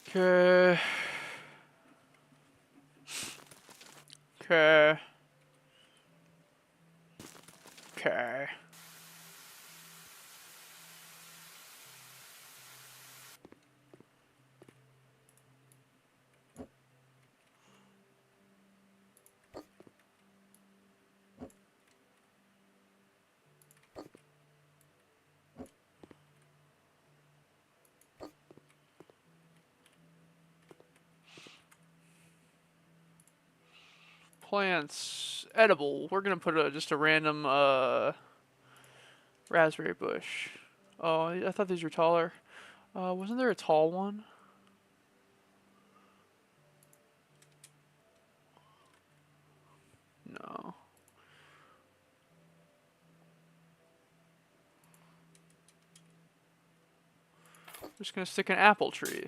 A: Okay. Okay. Okay. Plants. Edible. We're gonna put just a random raspberry bush. Oh, I thought these were taller. Wasn't there a tall one? No. I'm just gonna stick an apple tree.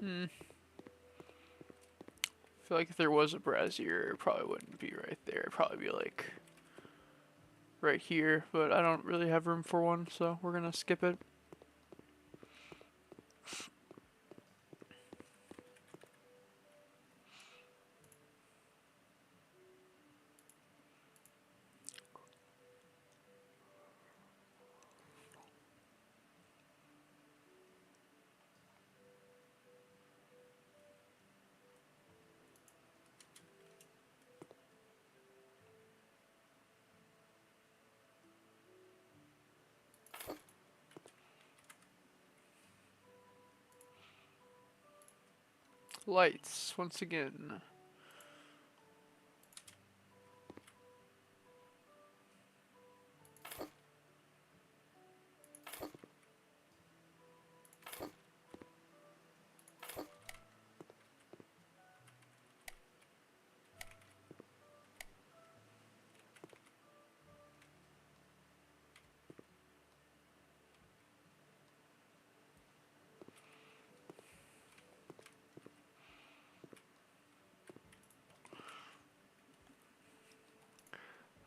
A: I feel like if there was a brazier, it probably wouldn't be right there. It'd probably be like right here, but I don't really have room for one, so we're gonna skip it. Lights, once again.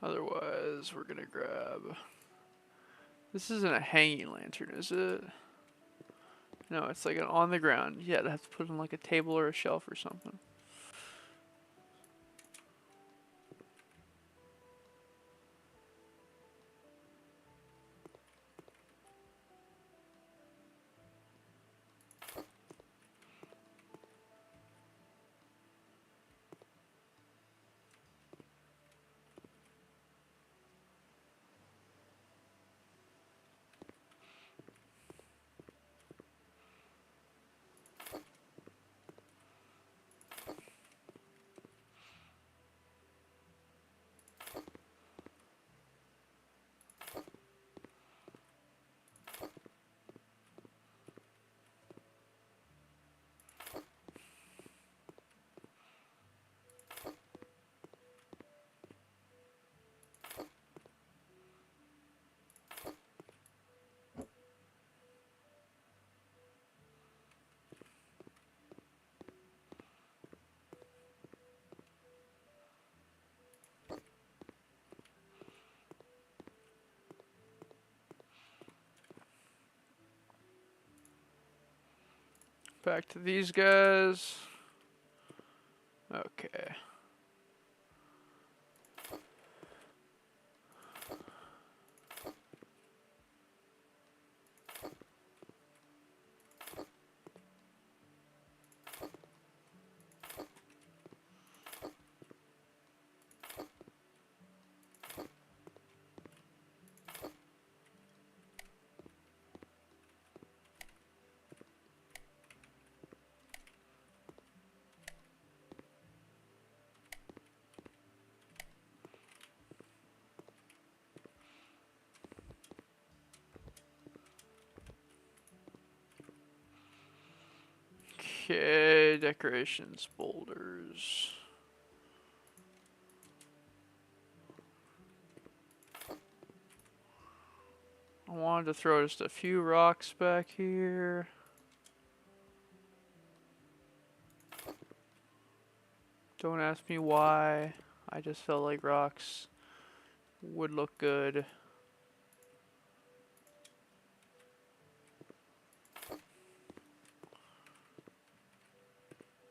A: Otherwise, we're gonna grab... This isn't a hanging lantern, is it? No, it's like an on the ground. Yeah, I'd have to put it on like a table or a shelf or something. Back to these guys. Okay. Okay, Okay, decorations, boulders. I wanted to throw just a few rocks back here. Don't ask me why. I just felt like rocks would look good.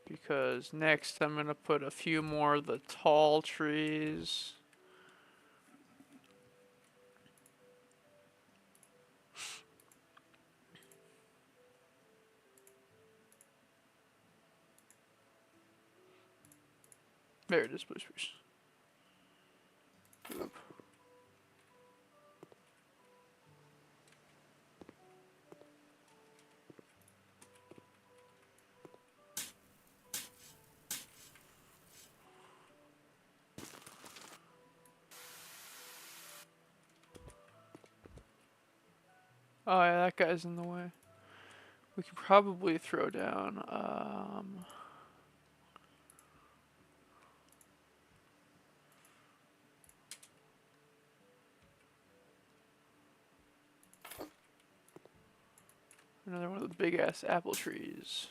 A: Because next I'm going to put a few more of the tall trees. There it is, blue spruce. Oop. Oh yeah, that guy's in the way. We could probably throw down, another one of the big ass apple trees.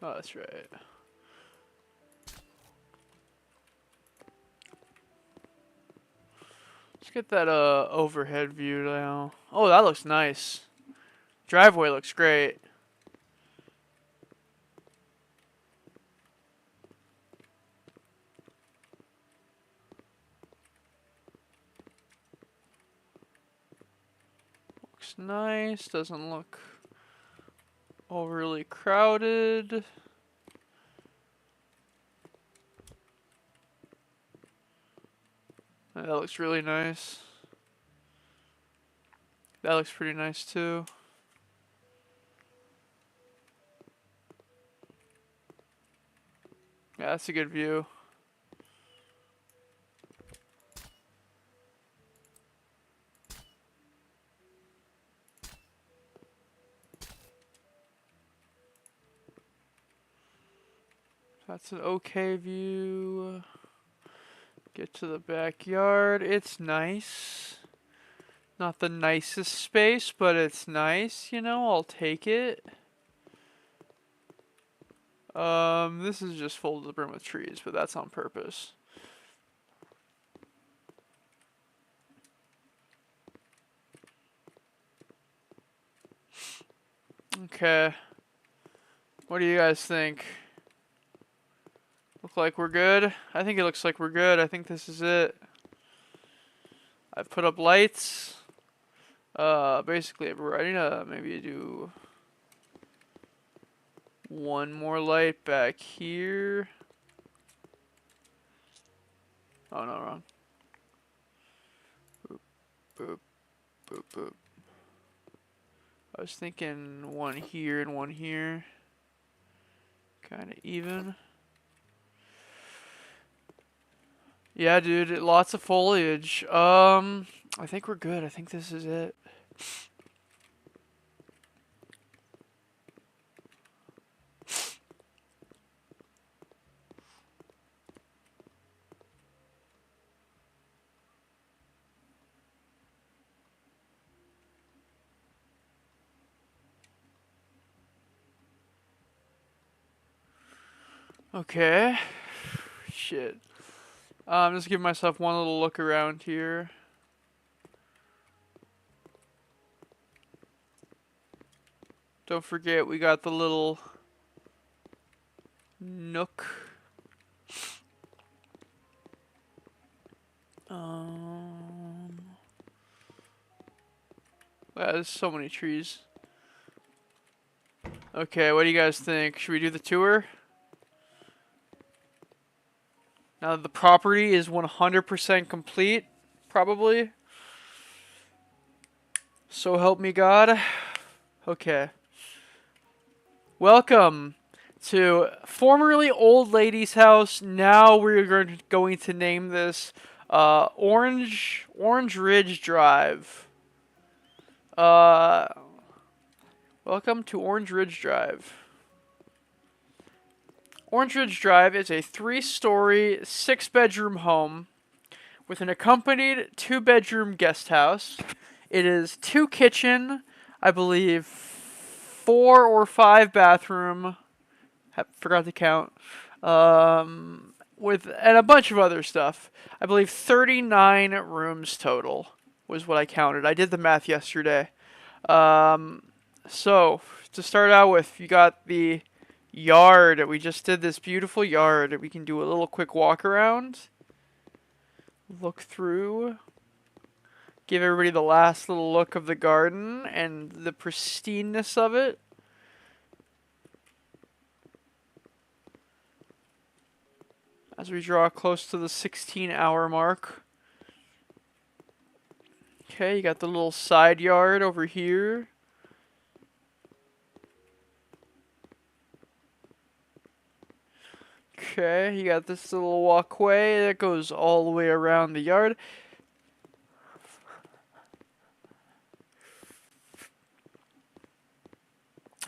A: Oh, that's right. Let's get that overhead view now. Oh, that looks nice. Driveway looks great. Looks nice. Doesn't look overly crowded. That looks really nice. That looks pretty nice too. Yeah, that's a good view. That's an okay view. Get to the backyard. It's nice. Not the nicest space, but it's nice, you know, I'll take it. This is just full to the brim with trees, but that's on purpose. Okay. What do you guys think? Look like we're good? I think it looks like we're good. I think this is it. I've put up lights. Basically everywhere. I need to maybe do one more light back here. Oh, no, wrong. Boop, boop, boop, boop. I was thinking one here and one here. Kind of even. Yeah, dude, lots of foliage. I think we're good. I think this is it. Okay. Shit. Just give myself one little look around here. Don't forget, we got the little nook. Wow, there's so many trees. Okay, what do you guys think? Should we do the tour? Now that the property is 100% complete, probably. So help me God. Okay. Welcome to formerly Old Lady's house. Now we're going to name this Orange Ridge Drive. Welcome to Orange Ridge Drive. Orange Ridge Drive is a 3-story, 6-bedroom home with an accompanied 2-bedroom guest house. It is 2 kitchen, I believe 4 or 5 bathroom. Forgot to count. And a bunch of other stuff. I believe 39 rooms total was what I counted. I did the math yesterday. So to start out with, you got the yard. We just did this beautiful yard. We can do a little quick walk around. Look through. Give everybody the last little look of the garden and the pristineness of it. As we draw close to the 16-hour mark. Okay, you got the little side yard over here. Okay, you got this little walkway that goes all the way around the yard.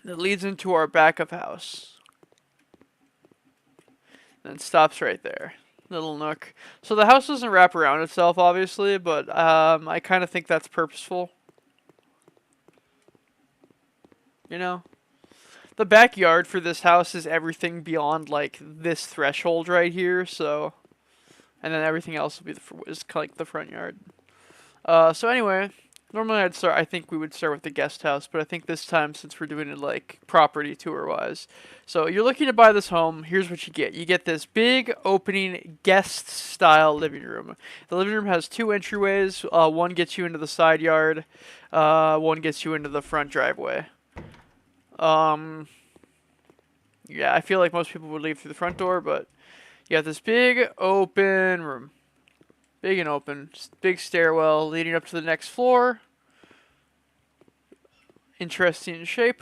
A: That leads into our back of house. And stops right there. Little nook. So the house doesn't wrap around itself, obviously, but I kind of think that's purposeful. You know? The backyard for this house is everything beyond, like, this threshold right here, so... And then everything else will be is like the front yard. So anyway... Normally I think we would start with the guest house, but I think this time, since we're doing it like property tour wise. So you're looking to buy this home, here's what you get. You get this big opening guest style living room. The living room has 2 entryways. One gets you into the side yard, one gets you into the front driveway. Yeah, I feel like most people would leave through the front door, but you got this big open room. Big and open. Big stairwell leading up to the next floor. Interesting shape.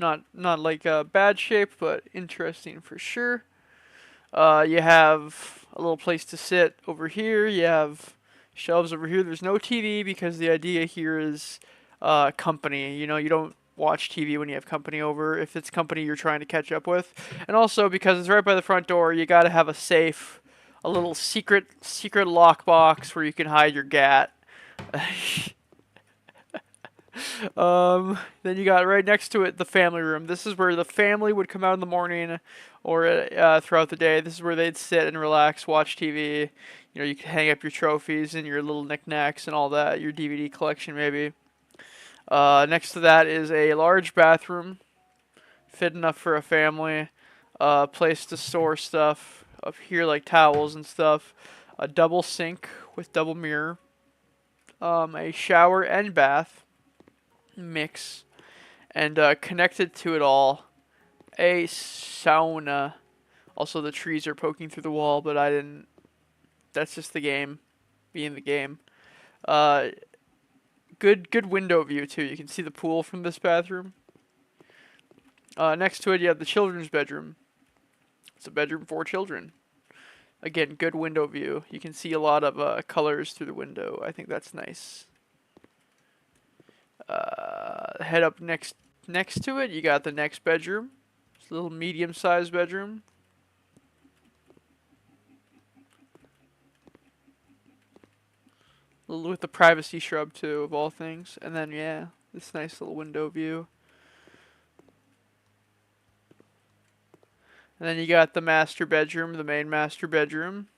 A: Not like a bad shape, but interesting for sure. You have a little place to sit over here. You have shelves over here. There's no TV because the idea here is company. You know, you don't watch TV when you have company over if it's company you're trying to catch up with. And also because it's right by the front door, you got to have a safe. A little secret lockbox where you can hide your gat. Then you got right next to it the family room. This is where the family would come out in the morning or throughout the day. This is where they'd sit and relax, watch TV. You know, you can hang up your trophies and your little knickknacks and all that, your DVD collection maybe. Next to that is a large bathroom, fit enough for a family. Place to store stuff. Up here, like towels and stuff, a double sink with double mirror, a shower and bath mix, and connected to it all, a sauna. Also, the trees are poking through the wall, but I didn't. That's just the game, being the game. Good window view too. You can see the pool from this bathroom. Next to it, you have the children's bedroom. It's a bedroom for children. Again, good window view. You can see a lot of colors through the window. I think that's nice. Head up next to it, you got the next bedroom. It's a little medium-sized bedroom. With the privacy shrub too, of all things. And then yeah, this nice little window view. And then you got the master bedroom, the main master bedroom.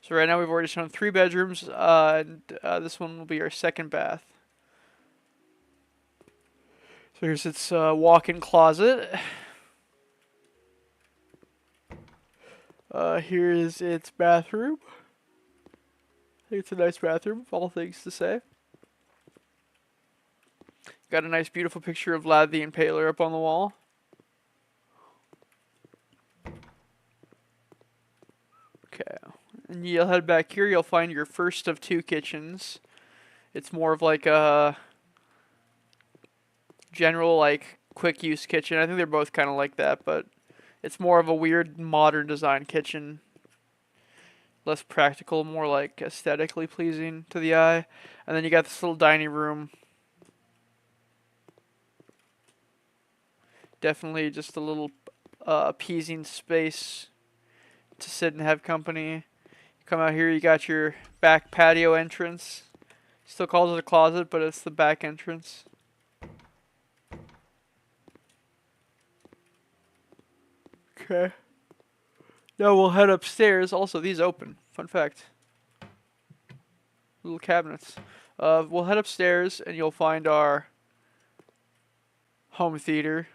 A: So right now we've already shown 3 bedrooms, and this one will be our second bath. So here's its walk-in closet. Here is its bathroom. I think it's a nice bathroom, all things to say. Got a nice beautiful picture of Lad the Impaler up on the wall. Okay, and you'll head back here, you'll find your first of 2 kitchens. It's more of like a general like quick use kitchen. I think they're both kind of like that, but it's more of a weird modern design kitchen. Less practical, more like aesthetically pleasing to the eye. And then you got this little dining room. Definitely just a little appeasing space to sit and have company. Come out here, you got your back patio entrance. Still calls it a closet, but it's the back entrance. Okay. Now we'll head upstairs. Also, these open. Fun fact. Little cabinets. We'll head upstairs and you'll find our home theater.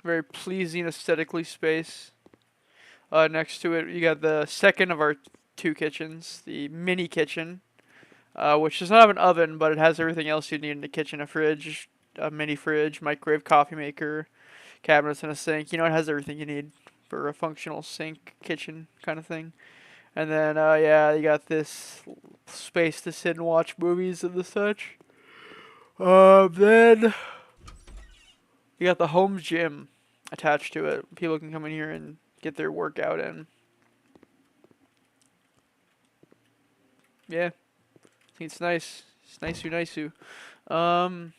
A: Very pleasing aesthetically space. Next to it, you got the second of our two kitchens, the mini kitchen, which does not have an oven, but it has everything else you need in the kitchen: a fridge, a mini fridge, microwave, coffee maker, cabinets, and a sink. You know, it has everything you need for a functional sink kitchen kind of thing. And then, yeah, you got this space to sit and watch movies and the such. Then you got the home gym attached to it. People can come in here and get their workout in. Yeah, I think it's nice. It's nice. Some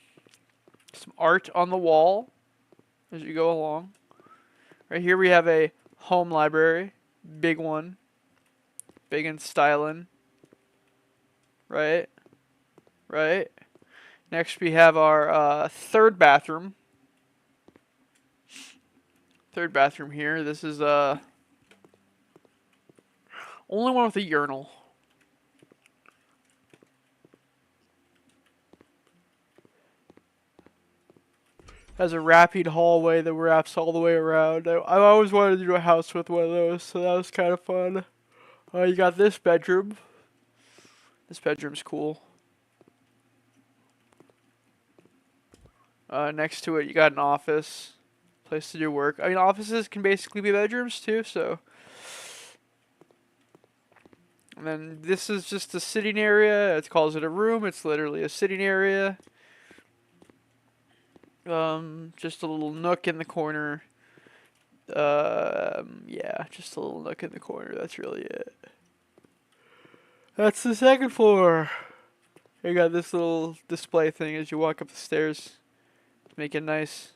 A: art on the wall as you go along. Right here we have a home library, big one, big and styling. Right. Next we have our third bathroom. Third bathroom here. This is only one with a urinal. Has a wrapping hallway that wraps all the way around. I always wanted to do a house with one of those, so that was kind of fun. You got this bedroom. This bedroom's cool. Next to it, you got an office, place to do work. I mean, offices can basically be bedrooms too, so. And then this is just a sitting area. It calls it a room. It's literally a sitting area. Just a little nook in the corner. Yeah, just a little nook in the corner. That's really it. That's the second floor. You got this little display thing as you walk up the stairs. Make it nice.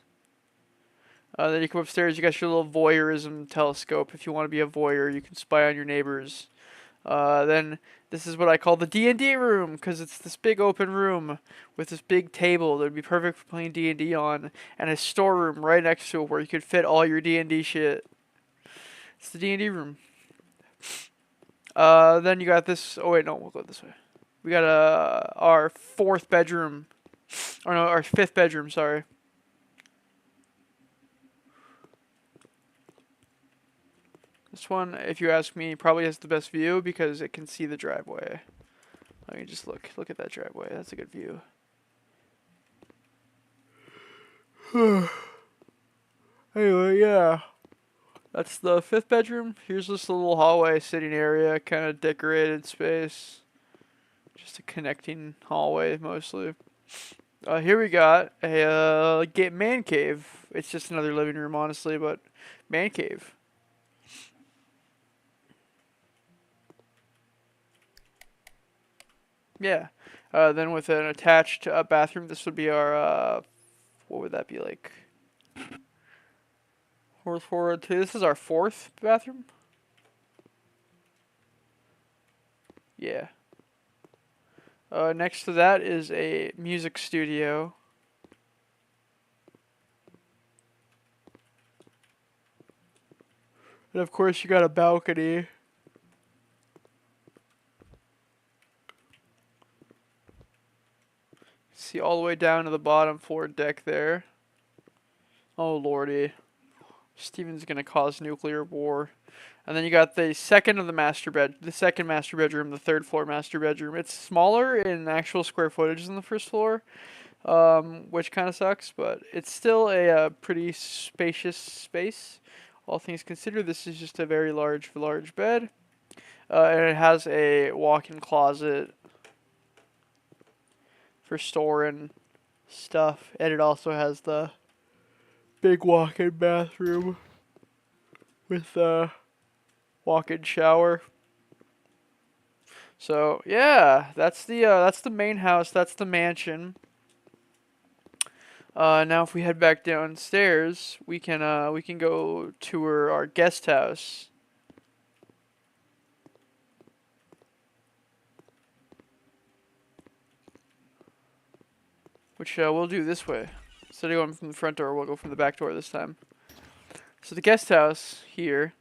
A: Then you come upstairs, you got your little voyeurism telescope. If you want to be a voyeur, you can spy on your neighbors. Then this is what I call the D&D room, because it's this big open room with this big table that would be perfect for playing D&D on, and a storeroom right next to it where you could fit all your D&D shit. It's the D&D room. Then you got this. Oh wait, no, we'll go this way. We got our fourth bedroom, or no, our fifth bedroom. Sorry. This one, if you ask me, probably has the best view because it can see the driveway. I mean, just look at that driveway. That's a good view. Anyway, yeah. That's the fifth bedroom. Here's this little hallway sitting area, kind of decorated space. Just a connecting hallway, mostly. Here we got a man cave. It's just another living room, honestly, but man cave. Yeah. Then with an attached bathroom, this would be our, what would that be like? Forward to, this is our fourth bathroom? Yeah. Next to that is a music studio. And of course you got a balcony. See all the way down to the bottom floor deck there. Oh lordy. Steven's gonna cause nuclear war. And then you got the second master bedroom, the third floor master bedroom. It's smaller in actual square footage than the first floor, which kind of sucks, but it's still a pretty spacious space. All things considered, this is just a very large bed. And it has a walk-in closet for storing stuff, and it also has the big walk-in bathroom with a walk-in shower. So yeah, that's the main house. That's the mansion. Now if we head back downstairs, we can go tour our guest house. Which we'll do this way. Instead of going from the front door, we'll go from the back door this time. So the guest house here,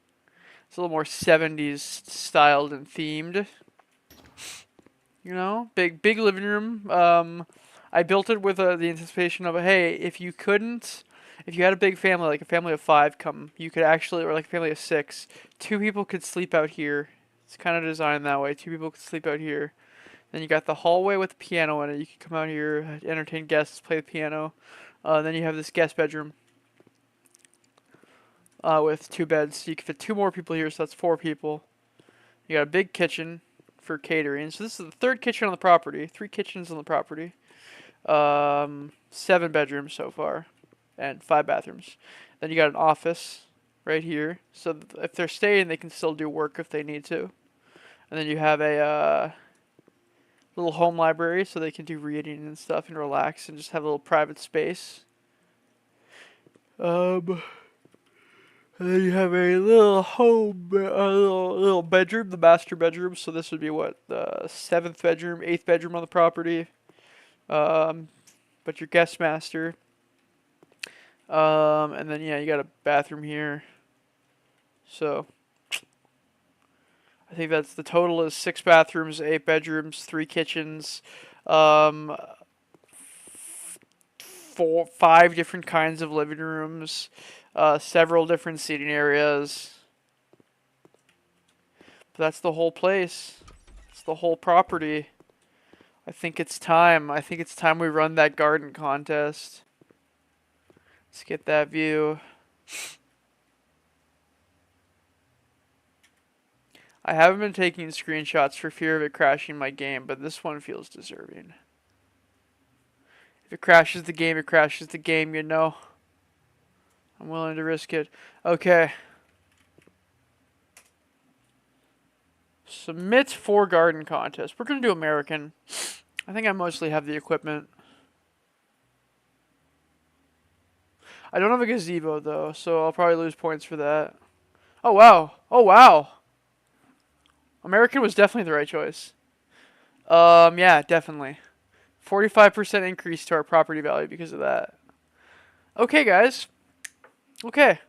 A: it's a little more 70s styled and themed. You know, big living room. I built it with the anticipation of, hey, if you had a big family, like a family of 5 come, you could actually, or like a family of 6, 2 people could sleep out here. It's kind of designed that way. 2 people could sleep out here. Then you got the hallway with the piano in it. You can come out here, entertain guests, play the piano. Then you have this guest bedroom with 2 beds. You can fit 2 more people here, so that's 4 people. You got a big kitchen for catering. So this is the 3rd kitchen on the property. 3 kitchens on the property. 7 bedrooms so far, and 5 bathrooms. Then you got an office right here. So if they're staying, they can still do work if they need to. And then you have a little home library, so they can do reading and stuff and relax and just have a little private space. And then you have a little little bedroom, the master bedroom. So this would be what, the 7th bedroom, 8th bedroom on the property. But your guest master. And then yeah, you got a bathroom here. So I think that's the total is 6 bathrooms, 8 bedrooms, 3 kitchens, 5 different kinds of living rooms, several different seating areas. But that's the whole place. It's the whole property. I think it's time. I think it's time we run that garden contest. Let's get that view. I haven't been taking screenshots for fear of it crashing my game, but this one feels deserving. If it crashes the game, it crashes the game, you know. I'm willing to risk it. Okay. Submit for garden contest. We're going to do American. I think I mostly have the equipment. I don't have a gazebo, though, so I'll probably lose points for that. Oh, wow. Oh, wow. American was definitely the right choice. Yeah, definitely. 45% increase to our property value because of that. Okay, guys. Okay.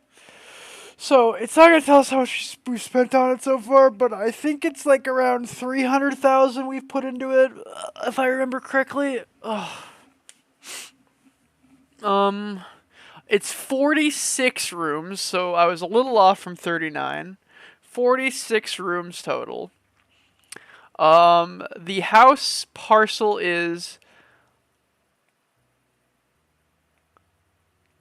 A: So, it's not going to tell us how much we've spent on it so far, but I think it's like around 300,000 we've put into it, if I remember correctly. It's 46 rooms, so I was a little off from 39. 46 rooms total. The house parcel is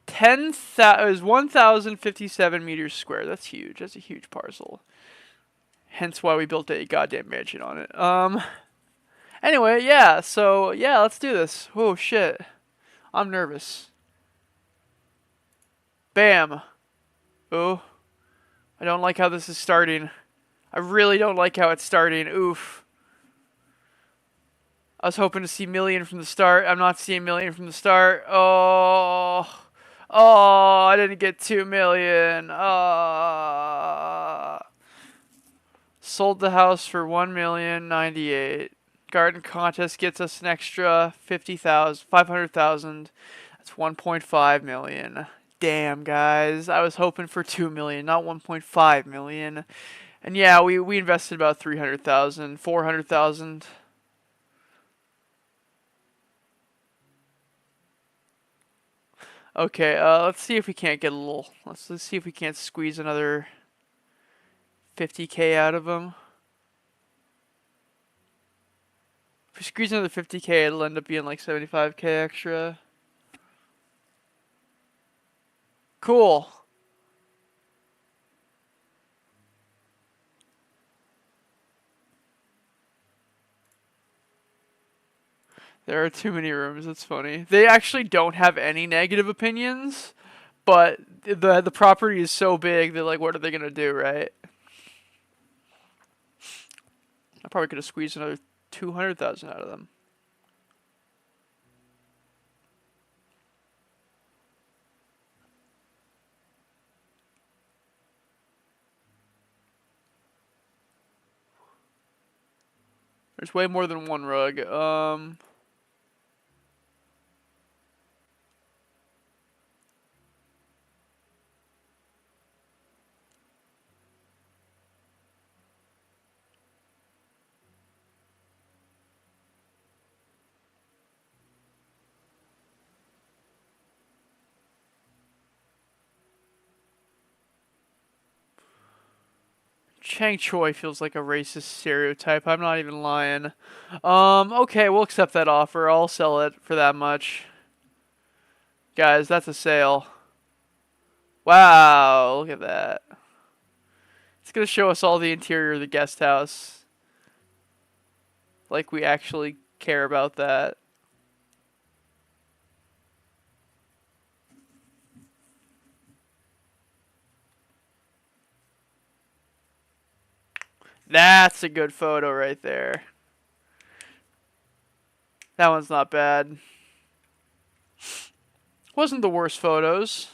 A: 1,057 meters square. That's huge. That's a huge parcel. Hence why we built a goddamn mansion on it. Anyway, yeah. So yeah, let's do this. Oh shit, I'm nervous. Bam. Oh, I don't like how this is starting. I really don't like how it's starting. Oof. I was hoping to see million from the start. I'm not seeing million from the start. Oh. Oh, I didn't get 2 million. Sold the house for 1,098,000. Garden contest gets us an extra 50,000, 500,000. That's 1.5 million. Damn, guys. I was hoping for 2 million, not 1.5 million. And yeah, we invested about 300,000, 400,000. Okay, let's see if we can't get a little. Let's see if we can't squeeze another 50K out of them. If we squeeze another 50K, it'll end up being like 75K extra. Cool. There are too many rooms. It's funny. They actually don't have any negative opinions, but the property is so big. They're like, what are they gonna do, right? I probably could have squeezed another 200,000 out of them. There's way more than one rug. Chang Choi feels like a racist stereotype. I'm not even lying. Okay, we'll accept that offer. I'll sell it for that much. Guys, that's a sale. Wow, look at that. It's gonna show us all the interior of the guest house. Like we actually care about that. That's a good photo right there. That one's not bad. Wasn't the worst photos.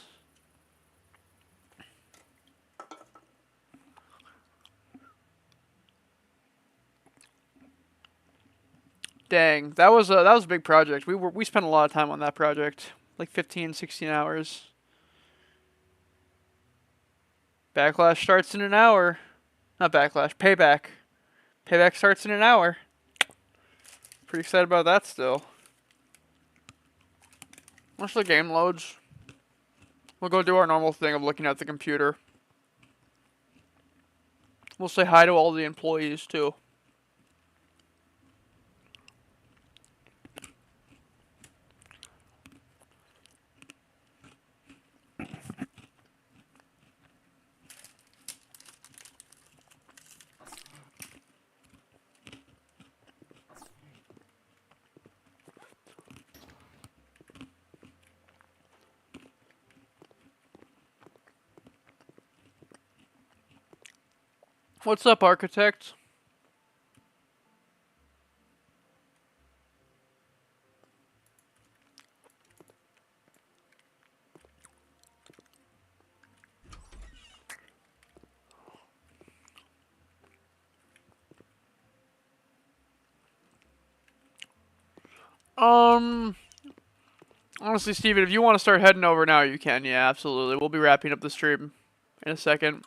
A: Dang, that was a big project. We spent a lot of time on that project. Like 15, 16 hours. Backlash starts in an hour. Not backlash, payback. Payback starts in an hour. Pretty excited about that still. Once the game loads, we'll go do our normal thing of looking at the computer. We'll say hi to all the employees too. What's up, architect? Um, Honestly, Steven, if you want to start heading over now, you can. Yeah, absolutely. We'll be wrapping up the stream in a second.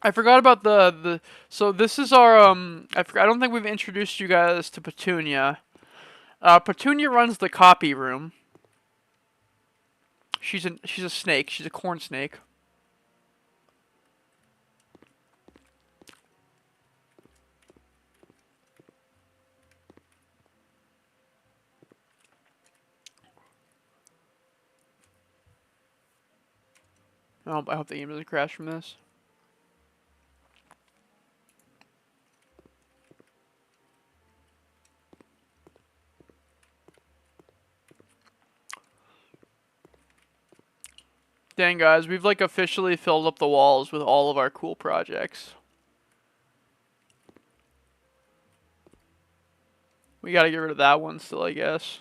A: I forgot about the so this is our I don't think we've introduced you guys to Petunia. Petunia runs the copy room. She's a snake. She's a corn snake. I hope the game doesn't crash from this. Dang, guys, we've like officially filled up the walls with all of our cool projects. We gotta get rid of that one still, I guess.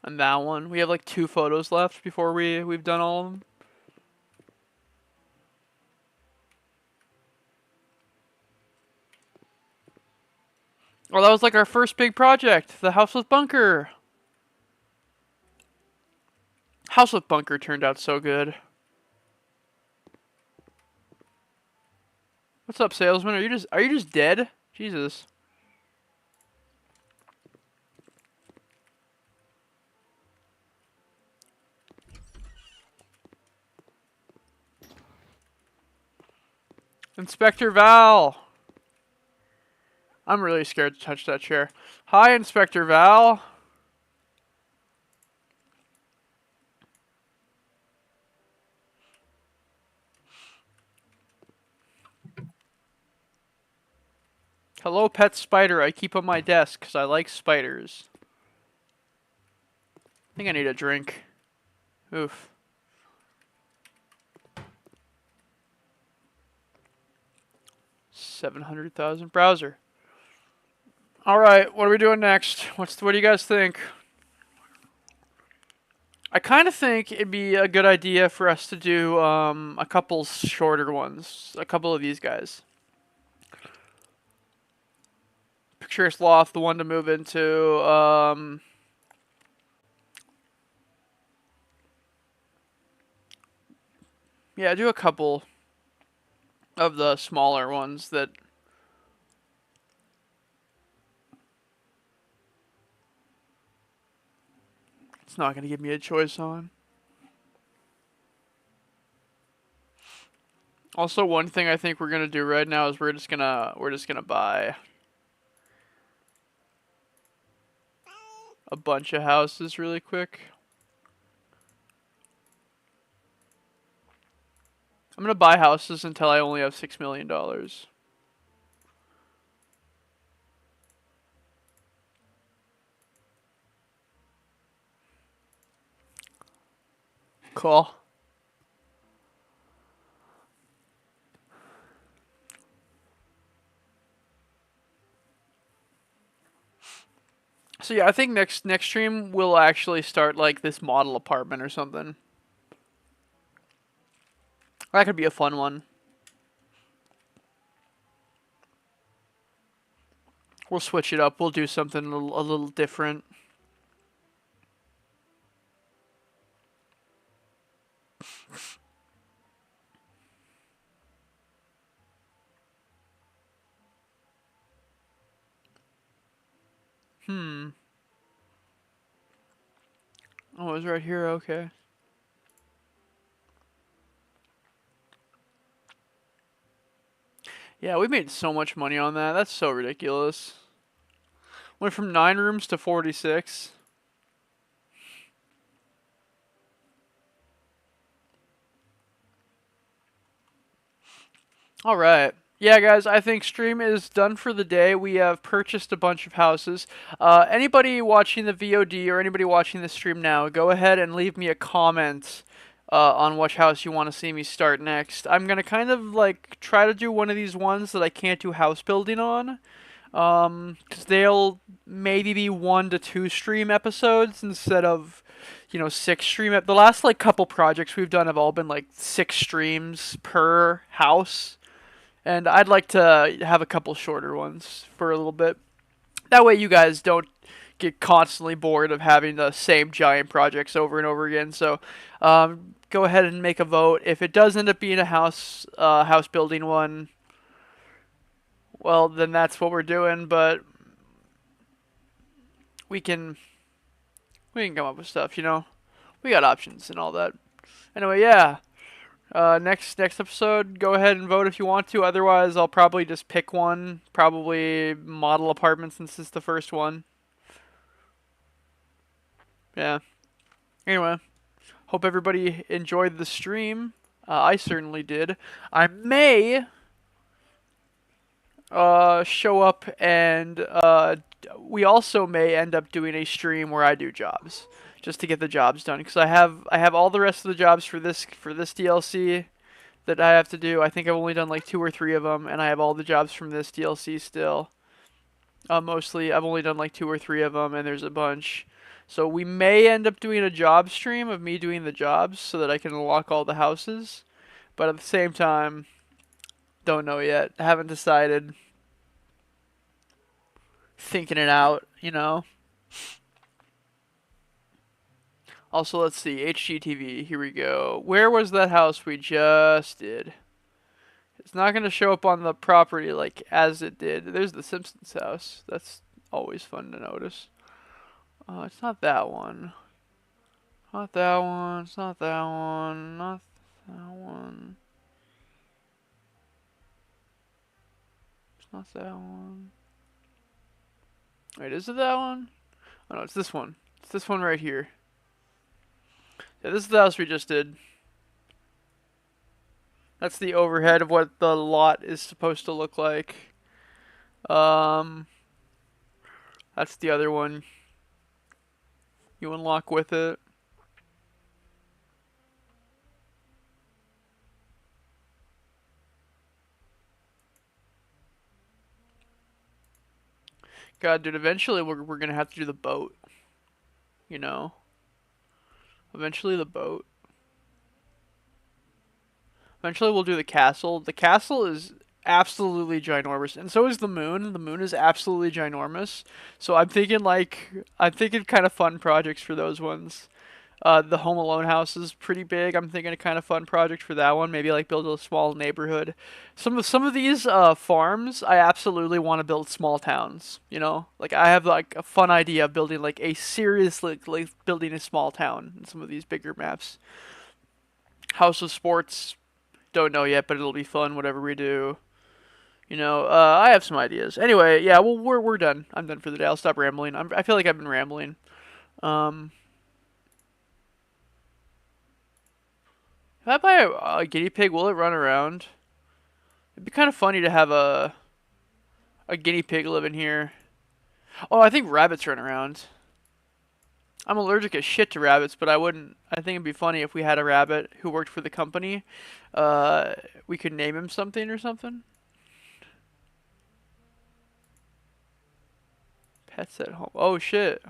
A: And that one. We have like 2 photos left before we've done all of them. Well, that was like our first big project, the house with bunker. House with bunker turned out so good. What's up, salesman? Are you just dead? Jesus. Inspector Val. I'm really scared to touch that chair. Hi, Inspector Val. Hello, pet spider. I keep on my desk because I like spiders. I think I need a drink. Oof. $700,000 browser. All right, what are we doing next? What do you guys think? I kind of think it'd be a good idea for us to do a couple shorter ones. A couple of these guys. Picturesque Loft, the one to move into. Yeah, do a couple of the smaller ones that. It's not going to give me a choice on. Also, one thing I think we're gonna do right now is we're just gonna buy a bunch of houses really quick. I'm gonna buy houses until I only have $6 million. Cool. So yeah, I think next stream we'll actually start like this model apartment or something. That could be a fun one. We'll switch it up. We'll do something a little different. Oh, it's right here. Okay. Yeah, we made so much money on that. That's so ridiculous. Went from 9 rooms to 46. All right. Yeah, guys, I think stream is done for the day. We have purchased a bunch of houses. Anybody watching the VOD or anybody watching the stream now, go ahead and leave me a comment on which house you want to see me start next. I'm going to kind of like try to do one of these ones that I can't do house building on. Because they'll maybe be 1 to 2 stream episodes instead of, 6 stream. The last like couple projects we've done have all been like 6 streams per house. And I'd like to have a couple shorter ones for a little bit. That way you guys don't get constantly bored of having the same giant projects over and over again. So go ahead and make a vote. If it does end up being a house building one, well, then that's what we're doing. But we can come up with stuff, We got options and all that. Anyway, yeah. Next episode, go ahead and vote if you want to. Otherwise, I'll probably just pick one. Probably model apartment since it's the first one. Yeah. Anyway, hope everybody enjoyed the stream. I certainly did. I may show up and we also may end up doing a stream where I do jobs. Just to get the jobs done, because I have all the rest of the jobs for this DLC that I have to do. I think I've only done like 2 or 3 of them, and I have all the jobs from this DLC still. Mostly, I've only done like 2 or 3 of them, and there's a bunch. So we may end up doing a job stream of me doing the jobs so that I can unlock all the houses. But at the same time, don't know yet. Haven't decided. Thinking it out, Also, let's see, HGTV, here we go. Where was that house we just did? It's not going to show up on the property like as it did. There's the Simpsons house. That's always fun to notice. It's not that one. Not that one. It's not that one. Not that one. It's not that one. Wait, is it that one? Oh no, it's this one. It's this one right here. Yeah, this is the house we just did. That's the overhead of what the lot is supposed to look like. Um, that's the other one you unlock with it. God, dude, eventually we're gonna have to do the boat, you know? Eventually the boat. Eventually we'll do the castle. The castle is absolutely ginormous, and so is the moon. The moon is absolutely ginormous. So I'm thinking kind of fun projects for those ones. The Home Alone house is pretty big. I'm thinking a kind of fun project for that one. Maybe like build a small neighborhood. Some of these farms, I absolutely want to build small towns. You know, like I have like a fun idea of building like a serious like building a small town in some of these bigger maps. House of Sports, don't know yet, but it'll be fun. Whatever we do. You know, I have some ideas. Anyway, yeah, well, we're done. I'm done for the day. I'll stop rambling. I feel like I've been rambling. Um, if I buy a guinea pig, will it run around? It'd be kind of funny to have a guinea pig live in here. Oh, I think rabbits run around. I'm allergic as shit to rabbits, but I wouldn't. I think it'd be funny if we had a rabbit who worked for the company. Uh, we could name him something or something. Pets at home. Oh shit.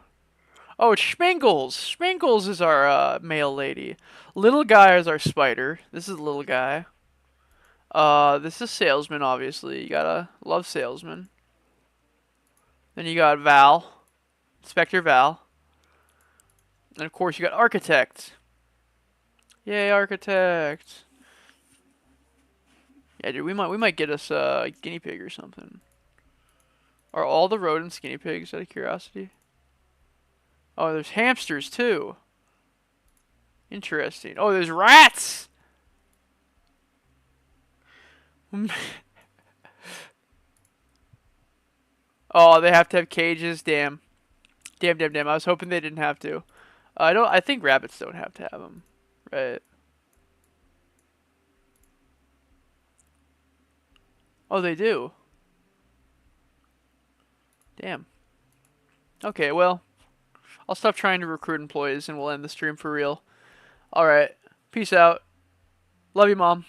A: Oh, it's Schmingles. Schmingles is our male lady. Little guy is our spider. This is little guy. This is salesman. Obviously, you gotta love salesman. Then you got Val, Inspector Val. And of course you got architect. Yay, architect. Yeah, dude, we might get us a guinea pig or something. Are all the rodents guinea pigs out of curiosity? Oh, there's hamsters too. Interesting. Oh, there's rats. Oh, they have to have cages. Damn. Damn, damn, damn. I was hoping they didn't have to. I don't. I think rabbits don't have to have them, right? Oh, they do. Damn. Okay, well, I'll stop trying to recruit employees and we'll end the stream for real. All right. Peace out. Love you, mom.